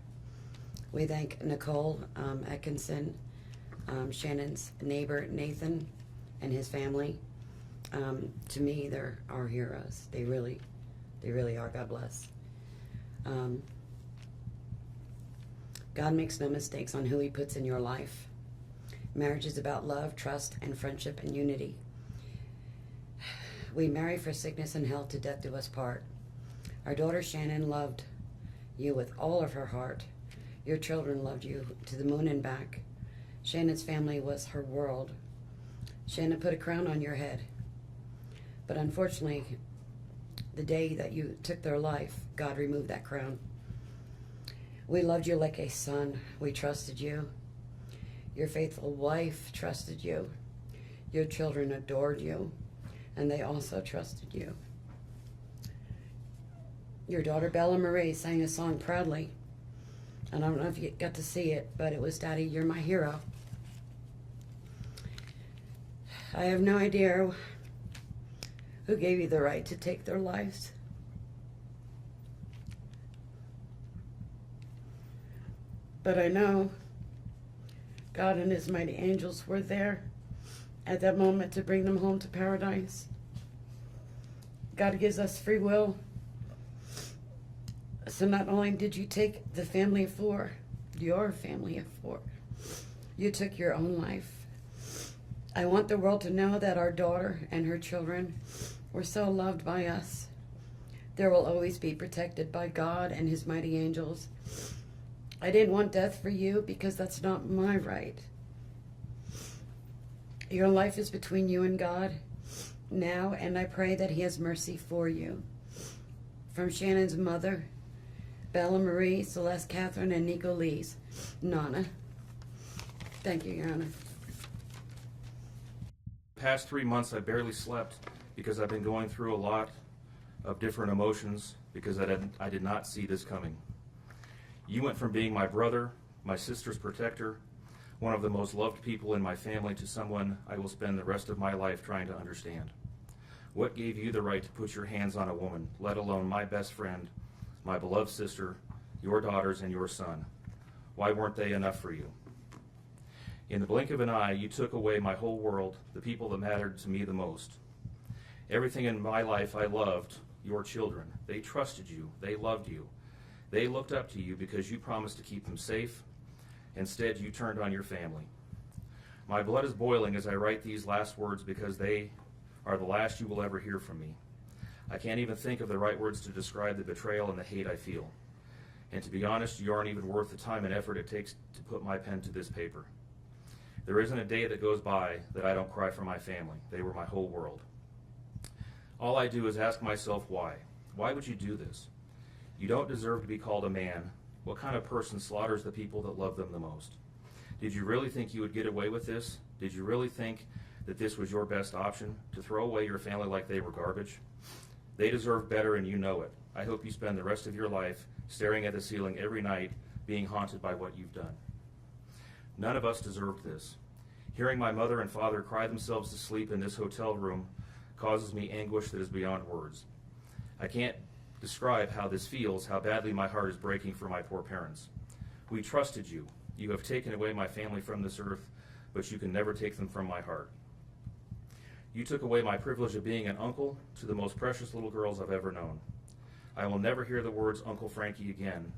We thank Nicole Atkinson, Shannon's neighbor Nathan, and his family. To me, they're our heroes. They really are. God bless. God makes no mistakes on who He puts in your life. Marriage is about love, trust, and friendship and unity. We marry for sickness and health, to death do us part. Our daughter Shannon loved you with all of her heart. Your children loved you to the moon and back. Shannon's family was her world. Shannon put a crown on your head. But unfortunately, the day that you took their life, God removed that crown. We loved you like a son. We trusted you. Your faithful wife trusted you. Your children adored you, and they also trusted you. Your daughter Bella Marie sang a song proudly. I don't know if you got to see it, but it was, "Daddy, you're my hero." I have no idea who gave you the right to take their lives. But I know God and His mighty angels were there at that moment to bring them home to paradise. God gives us free will. So not only did you take the family of four, your family of four, you took your own life. I want the world to know that our daughter and her children were so loved by us. There will always be protected by God and His mighty angels. I didn't want death for you because that's not my right. Your life is between you and God now, and I pray that He has mercy for you. From Shannon's mother, Bella Marie, Celeste Catherine, and Nico Lee's Nana. Thank you, Your Honor. Past 3 months, I barely slept because I've been going through a lot of different emotions because I did not see this coming. You went from being my brother, my sister's protector, one of the most loved people in my family, to someone I will spend the rest of my life trying to understand. What gave you the right to put your hands on a woman, let alone my best friend, my beloved sister, your daughters, and your son? Why weren't they enough for you? In the blink of an eye, you took away my whole world, the people that mattered to me the most. Everything in my life I loved, your children. They trusted you. They loved you. They looked up to you because you promised to keep them safe. Instead, you turned on your family. My blood is boiling as I write these last words because they are the last you will ever hear from me. I can't even think of the right words to describe the betrayal and the hate I feel. And to be honest, you aren't even worth the time and effort it takes to put my pen to this paper. There isn't a day that goes by that I don't cry for my family. They were my whole world. All I do is ask myself why. Why would you do this? You don't deserve to be called a man. What kind of person slaughters the people that love them the most? Did you really think you would get away with this? Did you really think that this was your best option, to throw away your family like they were garbage? They deserve better, and you know it. I hope you spend the rest of your life staring at the ceiling every night, being haunted by what you've done. None of us deserved this. Hearing my mother and father cry themselves to sleep in this hotel room causes me anguish that is beyond words. I can't describe how this feels, how badly my heart is breaking for my poor parents. We trusted you. You have taken away my family from this earth, but you can never take them from my heart. You took away my privilege of being an uncle to the most precious little girls I've ever known. I will never hear the words Uncle Frankie again,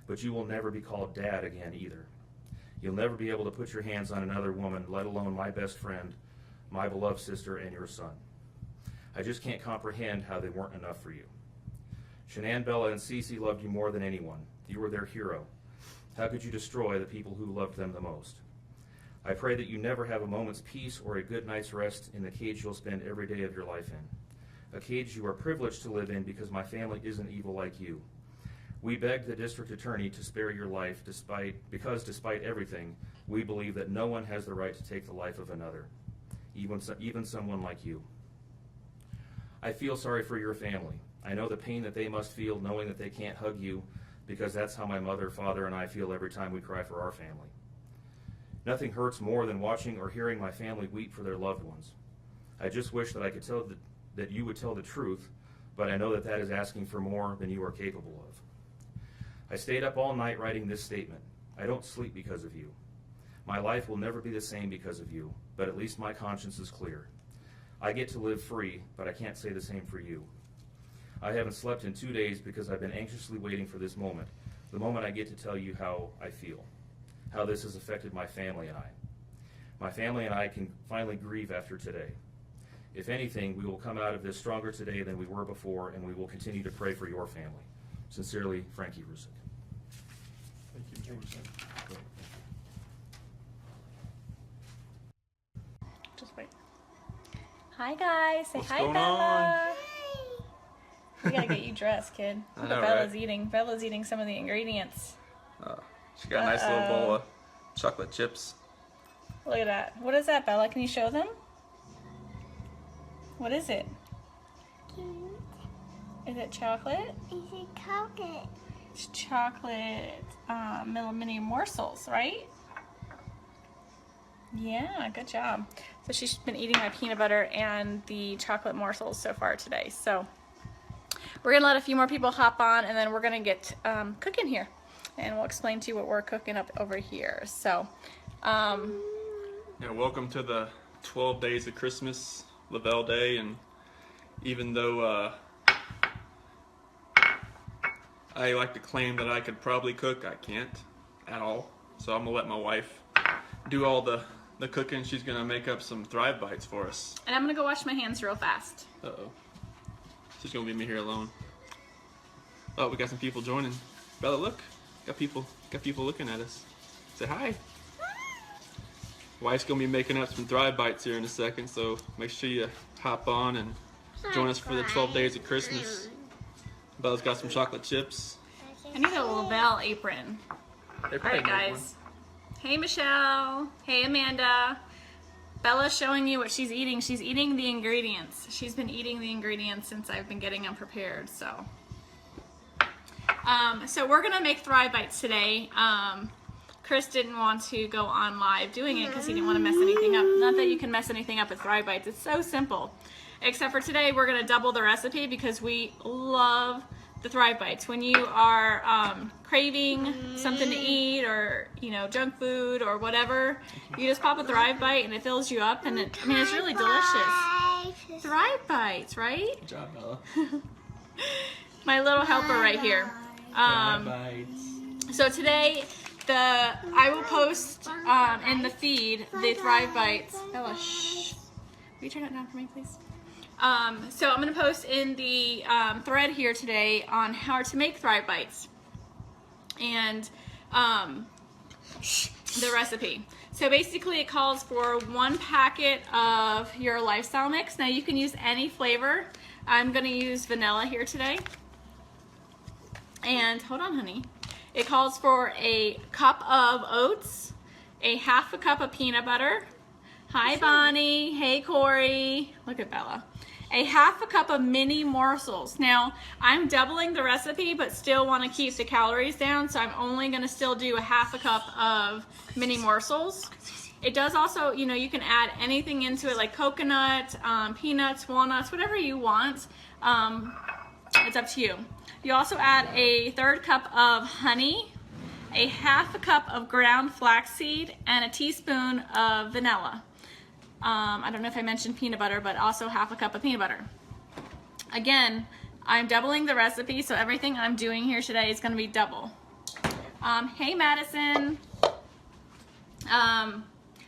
but you will never be called Dad again either. You'll never be able to put your hands on another woman, let alone my best friend, my beloved sister, and your son. I just can't comprehend how they weren't enough for you. Shanann, Bella, and Cece loved you more than anyone. You were their hero. How could you destroy the people who loved them the most? I pray that you never have a moment's peace or a good night's rest in the cage you'll spend every day of your life in. A cage you are privileged to live in because my family isn't evil like you. We begged the district attorney to spare your life because despite everything, we believe that no one has the right to take the life of another, even someone like you. I feel sorry for your family. I know the pain that they must feel knowing that they can't hug you, because that's how my mother, father, and I feel every time we cry for our family. Nothing hurts more than watching or hearing my family weep for their loved ones. I just wish that I could tell that you would tell the truth, but I know that that is asking for more than you are capable of. I stayed up all night writing this statement. I don't sleep because of you. My life will never be the same because of you, but at least my conscience is clear. I get to live free, but I can't say the same for you. I haven't slept in 2 days because I've been anxiously waiting for this moment, the moment I get to tell you how I feel, how this has affected my family and I. My family and I can finally grieve after today. If anything, we will come out of this stronger today than we were before, and we will continue to pray for your family. Sincerely, Frankie Rusick. Thank you. Just wait. Hi guys, say What's hi going Bella. We gotta get you dressed, kid. I Look know, what Bella's right? eating. Bella's eating some of the ingredients. She got a nice little bowl of chocolate chips. Look at that. What is that, Bella? Can you show them? What is it? Is it chocolate? Is it chocolate? It's chocolate mini morsels, right? Yeah, good job. So she's been eating my peanut butter and the chocolate morsels so far today. So we're gonna let a few more people hop on, and then we're gonna get cooking here, and we'll explain to you what we're cooking up over here. So, Yeah, welcome to the 12 days of Christmas, Lavelle Day, and even though I like to claim that I could probably cook, I can't at all. So I'm gonna let my wife do all the cooking. She's gonna make up some Thrive Bites for us. and I'm gonna go wash my hands real fast. Uh-oh. She's gonna leave me here alone. Oh, we got some people joining. Bella, look. Got people looking at us. Say hi. Wife's gonna be making up some Thrive Bites here in a second, so make sure you hop on and join us for the 12 days of Christmas. Bella's got some chocolate chips. I need a Lavelle apron. They All probably right, make guys. Hey, Michelle. Hey, Amanda. Bella's showing you what she's eating. She's eating the ingredients. She's been eating the ingredients since I've been getting them prepared. So we're gonna make Thrive Bites today. Chris didn't want to go on live doing it because he didn't want to mess anything up. Not that you can mess anything up with Thrive Bites. It's so simple. Except for today, we're gonna double the recipe because we love the Thrive Bites. When you are craving something to eat, or junk food or whatever, you just pop a Thrive Bite and it fills you up, and it's really delicious. Thrive Bites, right? Good job, Bella. My little helper right here. So today, I will post in the feed the Thrive Bites. Bella, shh. Will you turn it down for me, please? So I'm going to post in the thread here today on how to make Thrive Bites and the recipe. So basically it calls for 1 packet of your lifestyle mix. Now you can use any flavor. I'm going to use vanilla here today. And hold on, honey. It calls for a cup of oats, a half a cup of peanut butter. Hi, Bonnie. Hey, Corey. Look at Bella. A half a cup of mini morsels. Now, I'm doubling the recipe, but still want to keep the calories down, so I'm only going to still do a half a cup of mini morsels. It does also, you can add anything into it, like coconut, peanuts, walnuts, whatever you want. It's up to you. You also add a 1/3 cup of honey, a half a cup of ground flaxseed, and a teaspoon of vanilla. I don't know if I mentioned peanut butter, but also half a cup of peanut butter. Again, I'm doubling the recipe, so everything I'm doing here today is going to be double. Hey, Madison.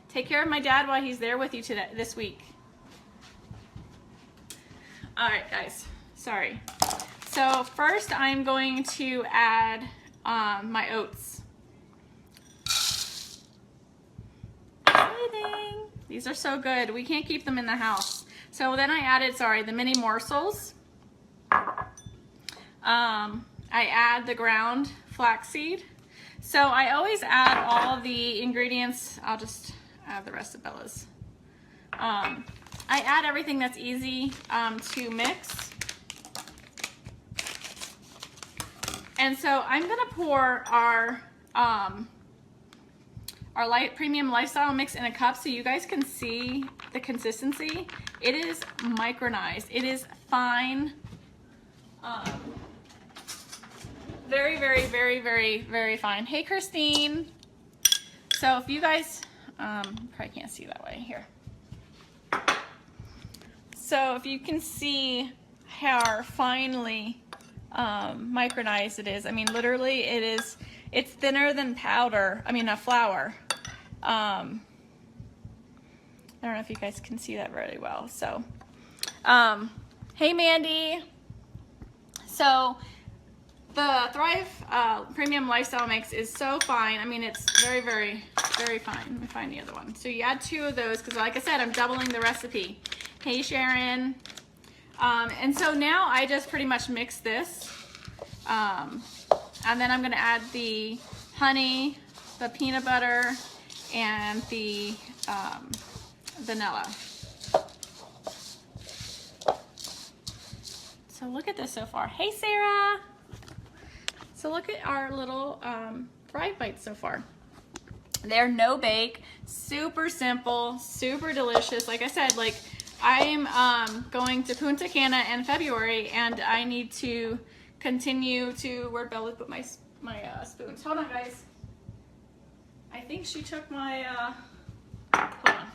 Take care of my dad while he's there with you this week. All right, guys, sorry. So first I'm going to add my oats. These are so good. We can't keep them in the house. So then I added, the mini morsels. I add the ground flaxseed. So I always add all the ingredients. I'll just add the rest of Bella's. I add everything that's easy to mix. And so I'm gonna pour our premium lifestyle mix in a cup so you guys can see the consistency. It is micronized. It is fine. Very, very, very, very, very fine. Hey, Christine. So if you guys, probably can't see that way here. So if you can see how finely micronized it is. I mean, literally it's thinner than powder. I mean, flour. I don't know if you guys can see that very well. So, hey, Mandy. So the Thrive Premium Lifestyle Mix is so fine. I mean, it's very, very, very fine. Let me find the other one. So you add 2 of those because, like I said, I'm doubling the recipe. Hey, Sharon. And so now I just pretty much mix this. And then I'm going to add the honey, the peanut butter, and the vanilla. So look at this so far. Hey, Sarah. So look at our little fried bites so far. They're no bake, super simple, super delicious. Like I said, like I'm going to Punta Cana in February, and I need to continue to, where'd Bella put my spoons? Hold on, guys. I think she took my, hold on.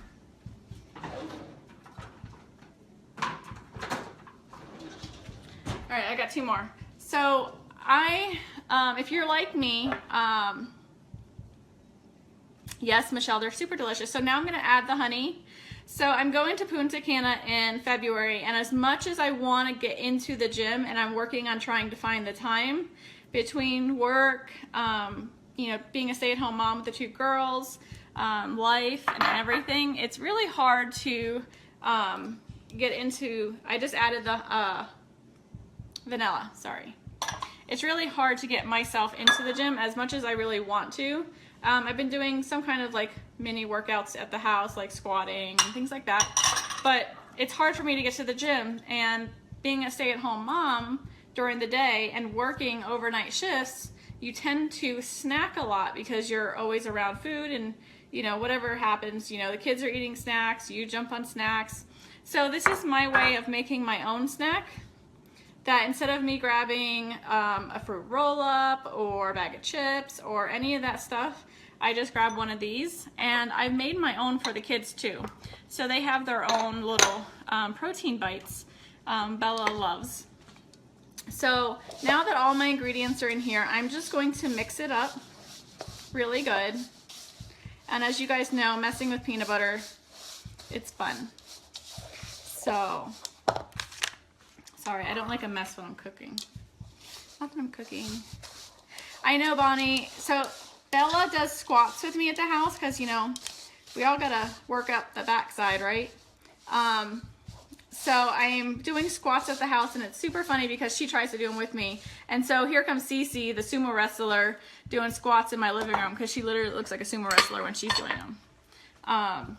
All right, I got 2 more. So if you're like me, yes, Michelle, they're super delicious. So now I'm gonna add the honey. So I'm going to Punta Cana in February, and as much as I want to get into the gym, and I'm working on trying to find the time between work, you know, being a stay-at-home mom with the 2 girls, life and everything, it's really hard to get into. I just added the vanilla, sorry. It's really hard to get myself into the gym as much as I really want to. I've been doing some kind of like mini workouts at the house, like squatting and things like that, but it's hard for me to get to the gym. And being a stay-at-home mom during the day and working overnight shifts, you tend to snack a lot because you're always around food, and you know, whatever happens, you know, the kids are eating snacks, you jump on snacks. So this is my way of making my own snack, that instead of me grabbing a fruit roll-up or a bag of chips or any of that stuff, I just grab one of these, and I've made my own for the kids too. So they have their own little protein bites Bella loves. So now that all my ingredients are in here, I'm just going to mix it up really good. And as you guys know, messing with peanut butter, it's fun. So, sorry, I don't like a mess when I'm cooking. Not that I'm cooking. I know, Bonnie. So Bella does squats with me at the house because, you know, we all gotta work up the backside, right? So I am doing squats at the house, and it's super funny because she tries to do them with me. And so here comes Cece, the sumo wrestler, doing squats in my living room because she literally looks like a sumo wrestler when she's doing them.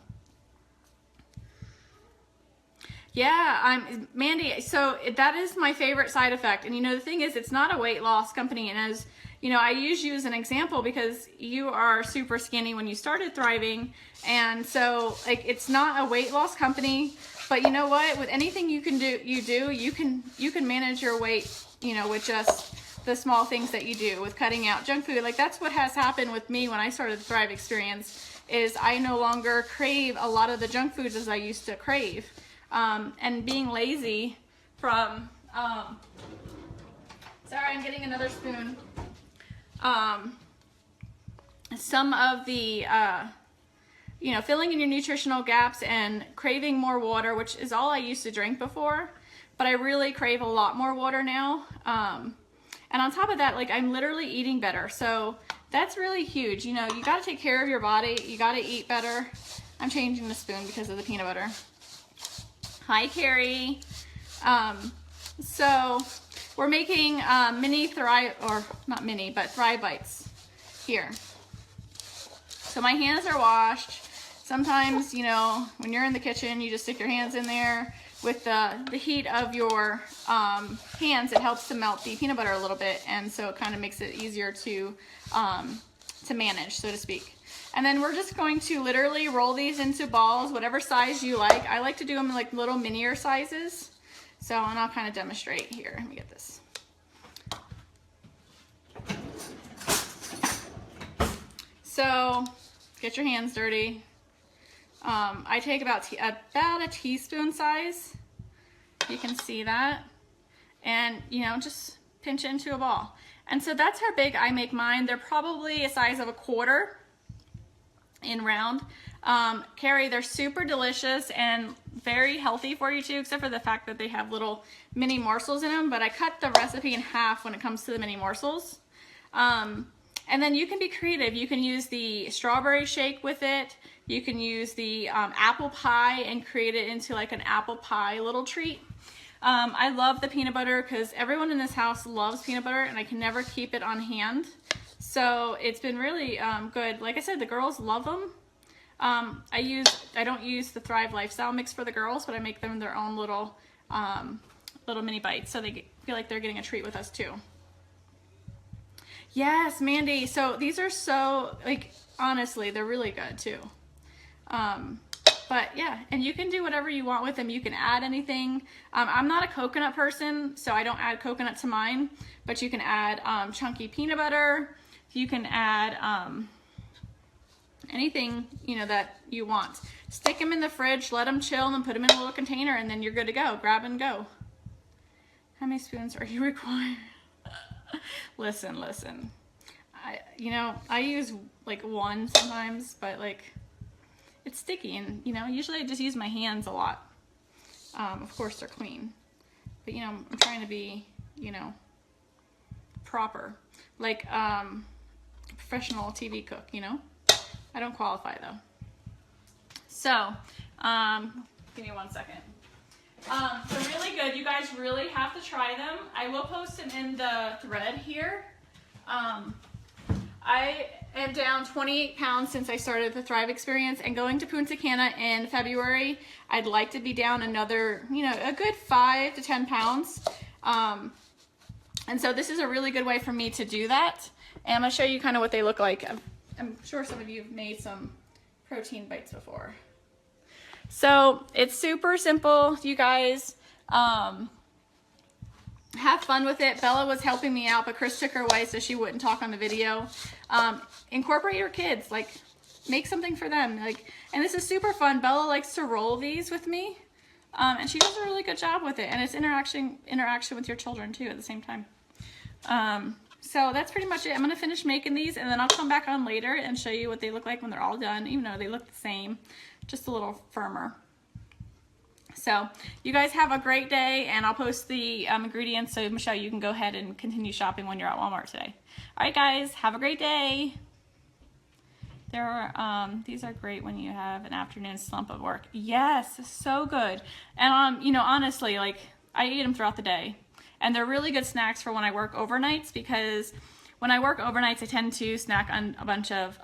Yeah, I'm Mandy. So that is my favorite side effect. And you know, the thing is, it's not a weight loss company. And as you know, I use you as an example because you are super skinny when you started Thriving. And so like, it's not a weight loss company, but you know what, with anything you can do, you can manage your weight, you know, with just the small things that you do with cutting out junk food. Like that's what has happened with me when I started the Thrive experience, is I no longer crave a lot of the junk foods as I used to crave. And being lazy from, sorry, I'm getting another spoon. Some of the filling in your nutritional gaps and craving more water, which is all I used to drink before, but I really crave a lot more water now. And on top of that, like, I'm literally eating better. So that's really huge. You got to take care of your body. You got to eat better. I'm changing the spoon because of the peanut butter. Hi, Carrie. So we're making mini Thrive, or not mini, but Thrive Bites here. So my hands are washed. Sometimes, when you're in the kitchen, you just stick your hands in there. With the heat of your hands, it helps to melt the peanut butter a little bit, and so it kind of makes it easier to manage, so to speak. And then we're just going to literally roll these into balls, whatever size you like. I like to do them in like little minier sizes. So, and I'll kind of demonstrate here. Let me get this. So, get your hands dirty. I take about a teaspoon size. You can see that. And, just pinch it into a ball. And so that's how big I make mine. They're probably a size of a quarter in round. Carrie, they're super delicious and very healthy for you too, except for the fact that they have little mini morsels in them, but I cut the recipe in half when it comes to the mini morsels. And then you can be creative. You can use the strawberry shake with it. You can use the apple pie and create it into like an apple pie little treat. I love the peanut butter because everyone in this house loves peanut butter and I can never keep it on hand. So it's been really good. Like I said, the girls love them. I don't use the Thrive Lifestyle mix for the girls, but I make them their own little mini bites, so they feel like they're getting a treat with us too. Yes, Mandy. So these are so, like, honestly, they're really good too. But yeah, and you can do whatever you want with them. You can add anything. I'm not a coconut person, so I don't add coconut to mine, but you can add chunky peanut butter. You can add anything, that you want. Stick them in the fridge, let them chill, and then put them in a little container, and then you're good to go. Grab and go. How many spoons are you required? Listen. I use like one sometimes, but like it's sticky, and usually I just use my hands a lot. Of course they're clean, but I'm trying to be, proper, like professional TV cook, I don't qualify though. So, give me 1 second. They're really good. You guys really have to try them. I will post them in the thread here. I am down 28 pounds since I started the Thrive Experience, and going to Punta Cana in February, I'd like to be down another, a good 5 to 10 pounds. And so this is a really good way for me to do that. And I'm going to show you kind of what they look like. I'm sure some of you have made some protein bites before. So it's super simple, you guys. Have fun with it. Bella was helping me out, but Chris took her away so she wouldn't talk on the video. Incorporate your kids, like make something for them. And this is super fun. Bella likes to roll these with me, and she does a really good job with it. And it's interaction with your children too at the same time. So that's pretty much it. I'm gonna finish making these, and then I'll come back on later and show you what they look like when they're all done, even though they look the same, just a little firmer. So you guys have a great day, and I'll post the ingredients so Michelle, you can go ahead and continue shopping when you're at Walmart today. All right, guys, have a great day. These are great when you have an afternoon slump of work. Yes, so good. And honestly, like I eat them throughout the day, and they're really good snacks for when I work overnights, because when I work overnights, I tend to snack on a bunch of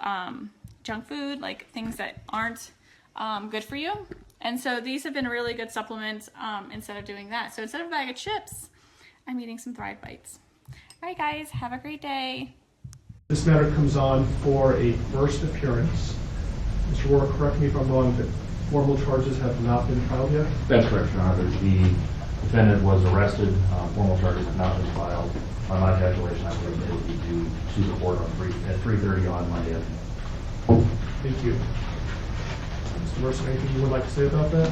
junk food, like things that aren't good for you. And so these have been really good supplements instead of doing that. So instead of a bag of chips, I'm eating some Thrive Bites. All right, guys, have a great day. This matter comes on for a first appearance. Mr. Warwick, correct me if I'm wrong, but formal charges have not been filed yet? That's correct, Your Honor. The defendant was arrested. Formal charges have not been filed. By my calculation, I believe it will be due to the court at 3:30 on Monday afternoon. Thank you. Mr. Mercer, anything you would like to say about that?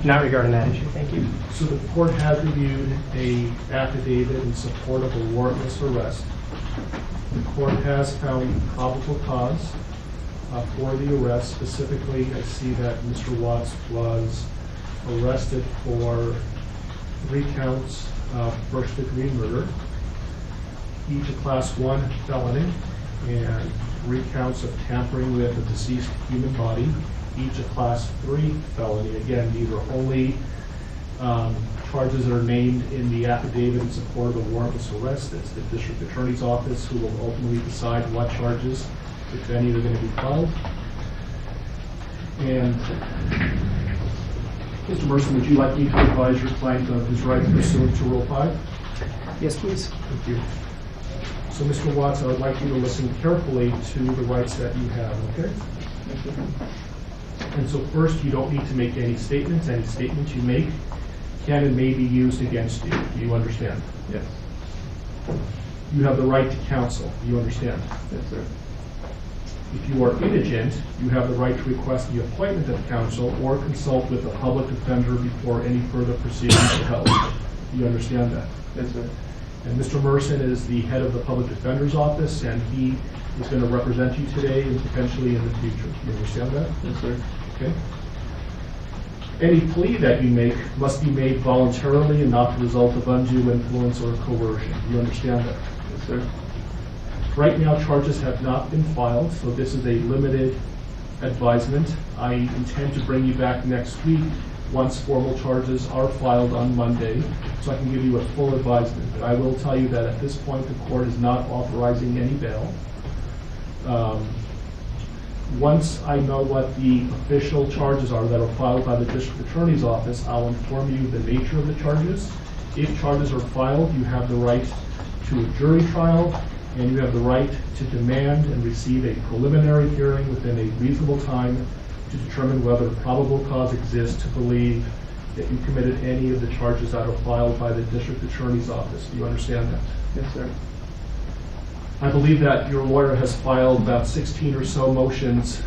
Not regarding that issue, thank you. So the court has reviewed an affidavit in support of a warrantless arrest. The court has found probable cause for the arrest. Specifically, I see that Mr. Watts was arrested for 3 counts of first-degree murder, each a Class 1 felony, and 3 counts of tampering with a deceased human body, each a Class 3 felony. Again, these are only charges that are named in the affidavit in support of a warrantless arrest. It's the district attorney's office who will ultimately decide what charges, if any, are going to be filed. And Mr. Merson, would you like me to advise your client of his rights pursuant to Rule 5? Yes, please. Thank you. So, Mr. Watts, I would like you to listen carefully to the rights that you have, okay? Thank you. And so first, you don't need to make any statements. Any statements you make can and may be used against you. Do you understand? Yes. You have the right to counsel. Do you understand? Yes, sir. If you are indigent, you have the right to request the appointment of counsel or consult with a public defender before any further proceedings are held. Do you understand that? Yes, sir. And Mr. Merson is the head of the public defender's office, and he is going to represent you today and potentially in the future. Do you understand that? Yes, sir. Okay. Any plea that you make must be made voluntarily and not the result of undue influence or coercion. Do you understand that? Yes, sir. Right now, charges have not been filed, so this is a limited advisement. I intend to bring you back next week once formal charges are filed on Monday, so I can give you a full advisement. But I will tell you that at this point, the court is not authorizing any bail. Once I know what the official charges are that are filed by the district attorney's office, I'll inform you the nature of the charges. If charges are filed, you have the right to a jury trial, and you have the right to demand and receive a preliminary hearing within a reasonable time to determine whether probable cause exists to believe that you committed any of the charges that are filed by the district attorney's office. Do you understand that? Yes, sir. I believe that your lawyer has filed about 16 or so motions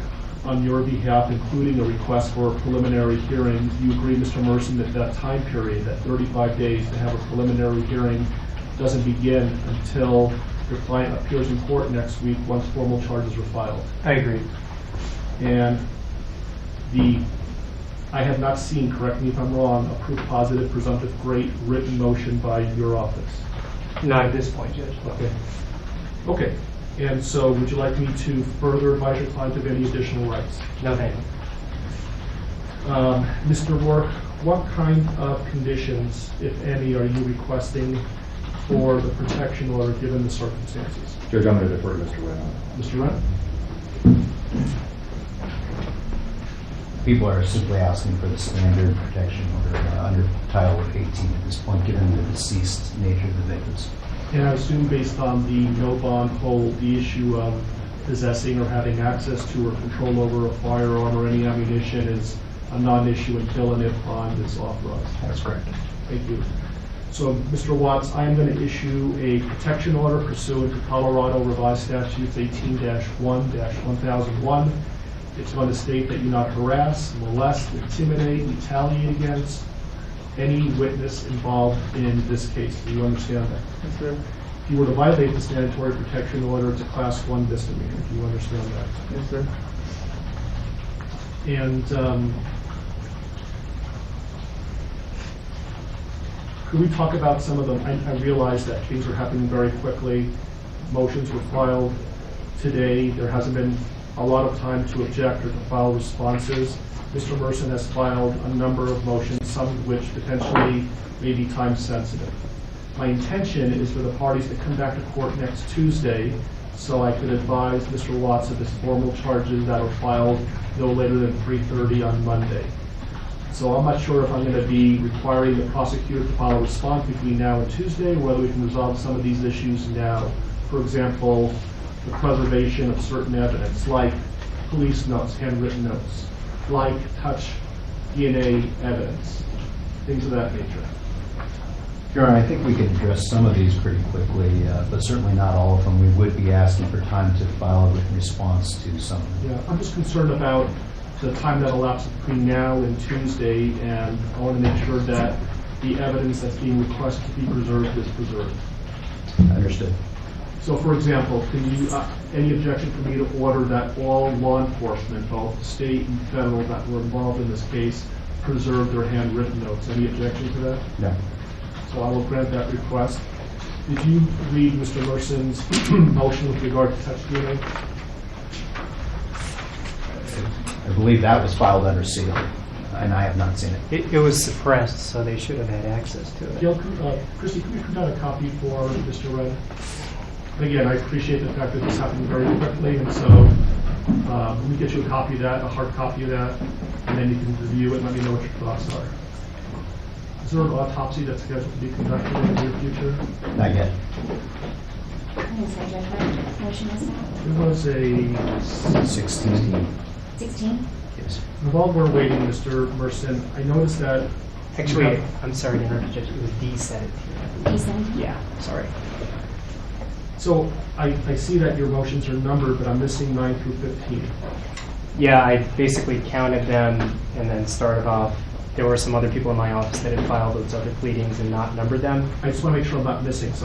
on your behalf, including a request for a preliminary hearing. Do you agree, Mr. Merson, that that time period, that 35 days to have a preliminary hearing, doesn't begin until your client appears in court next week once formal charges are filed? I agree. And I have not seen, correct me if I'm wrong, a proof positive, presumptive great written motion by your office. Not at this point, Judge. Okay. Okay. And so would you like me to further advise your client of any additional rights? No, thank you. Mr. Rourke, what kind of conditions, if any, are you requesting for the protection order given the circumstances? Judge, I'm going to defer to Mr. Wren. Mr. Wren? People are simply asking for the standard protection order under Title 18 at this point, given the deceased nature of the victims. And I assume based on the no bond hold, the issue of possessing or having access to or control over a firearm or any ammunition is a non-issue until and if bond is authorized. That's correct. Thank you. So, Mr. Watts, I am going to issue a protection order pursuant to Colorado Revised Statutes 18-1-1001. It's going to state that you not harass, molest, intimidate, retaliate against any witness involved in this case. Do you understand that? Yes, sir. If you were to violate the mandatory protection order, it's a Class 1 misdemeanor. Do you understand that? Yes, sir. And could we talk about some of them? I realize that things are happening very quickly. Motions were filed today. There hasn't been a lot of time to object or to file responses. Mr. Merson has filed a number of motions, some of which potentially may be time sensitive. My intention is for the parties to come back to court next Tuesday so I could advise Mr. Watts of his formal charges that are filed no later than 3:30 on Monday. So I'm not sure if I'm going to be requiring the prosecutor to file a response between now and Tuesday, or whether we can resolve some of these issues now. For example, the preservation of certain evidence, like police notes, handwritten notes, like touch DNA evidence, things of that nature. Your Honor, I think we can address some of these pretty quickly, but certainly not all of them. We would be asking for time to file a written response to some of them. Yeah, I'm just concerned about the time that elapses between now and Tuesday, and I want to make sure that the evidence that's being requested to be preserved is preserved. Understood. So for example, can you, any objection for me to order that all law enforcement, both state and federal that were involved in this case, preserve their handwritten notes? Any objection to that? No. So I will grant that request. Did you read Mr. Merson's motion with regard to touch DNA? I believe that was filed under seal, and I have not seen it. It was suppressed, so they should have had access to it. Gail, Christy, can you print out a copy for Mr. Red? Again, I appreciate the fact that this happened very quickly, and so let me get you a copy of that, a hard copy of that, and then you can review it and let me know what your thoughts are. Is there an autopsy that's scheduled to be conducted in the near future? Not yet. It was a 16. 16? Yes. And while we're waiting, Mr. Merson, I noticed that... Actually, I'm sorry to interrupt, Judge. It was D17. D17? Yeah, sorry. So I see that your motions are numbered, but I'm missing 9 through 15. Yeah, I basically counted them and then started off. There were some other people in my office that had filed those other pleadings and not numbered them. I just want to make sure I'm not missing something.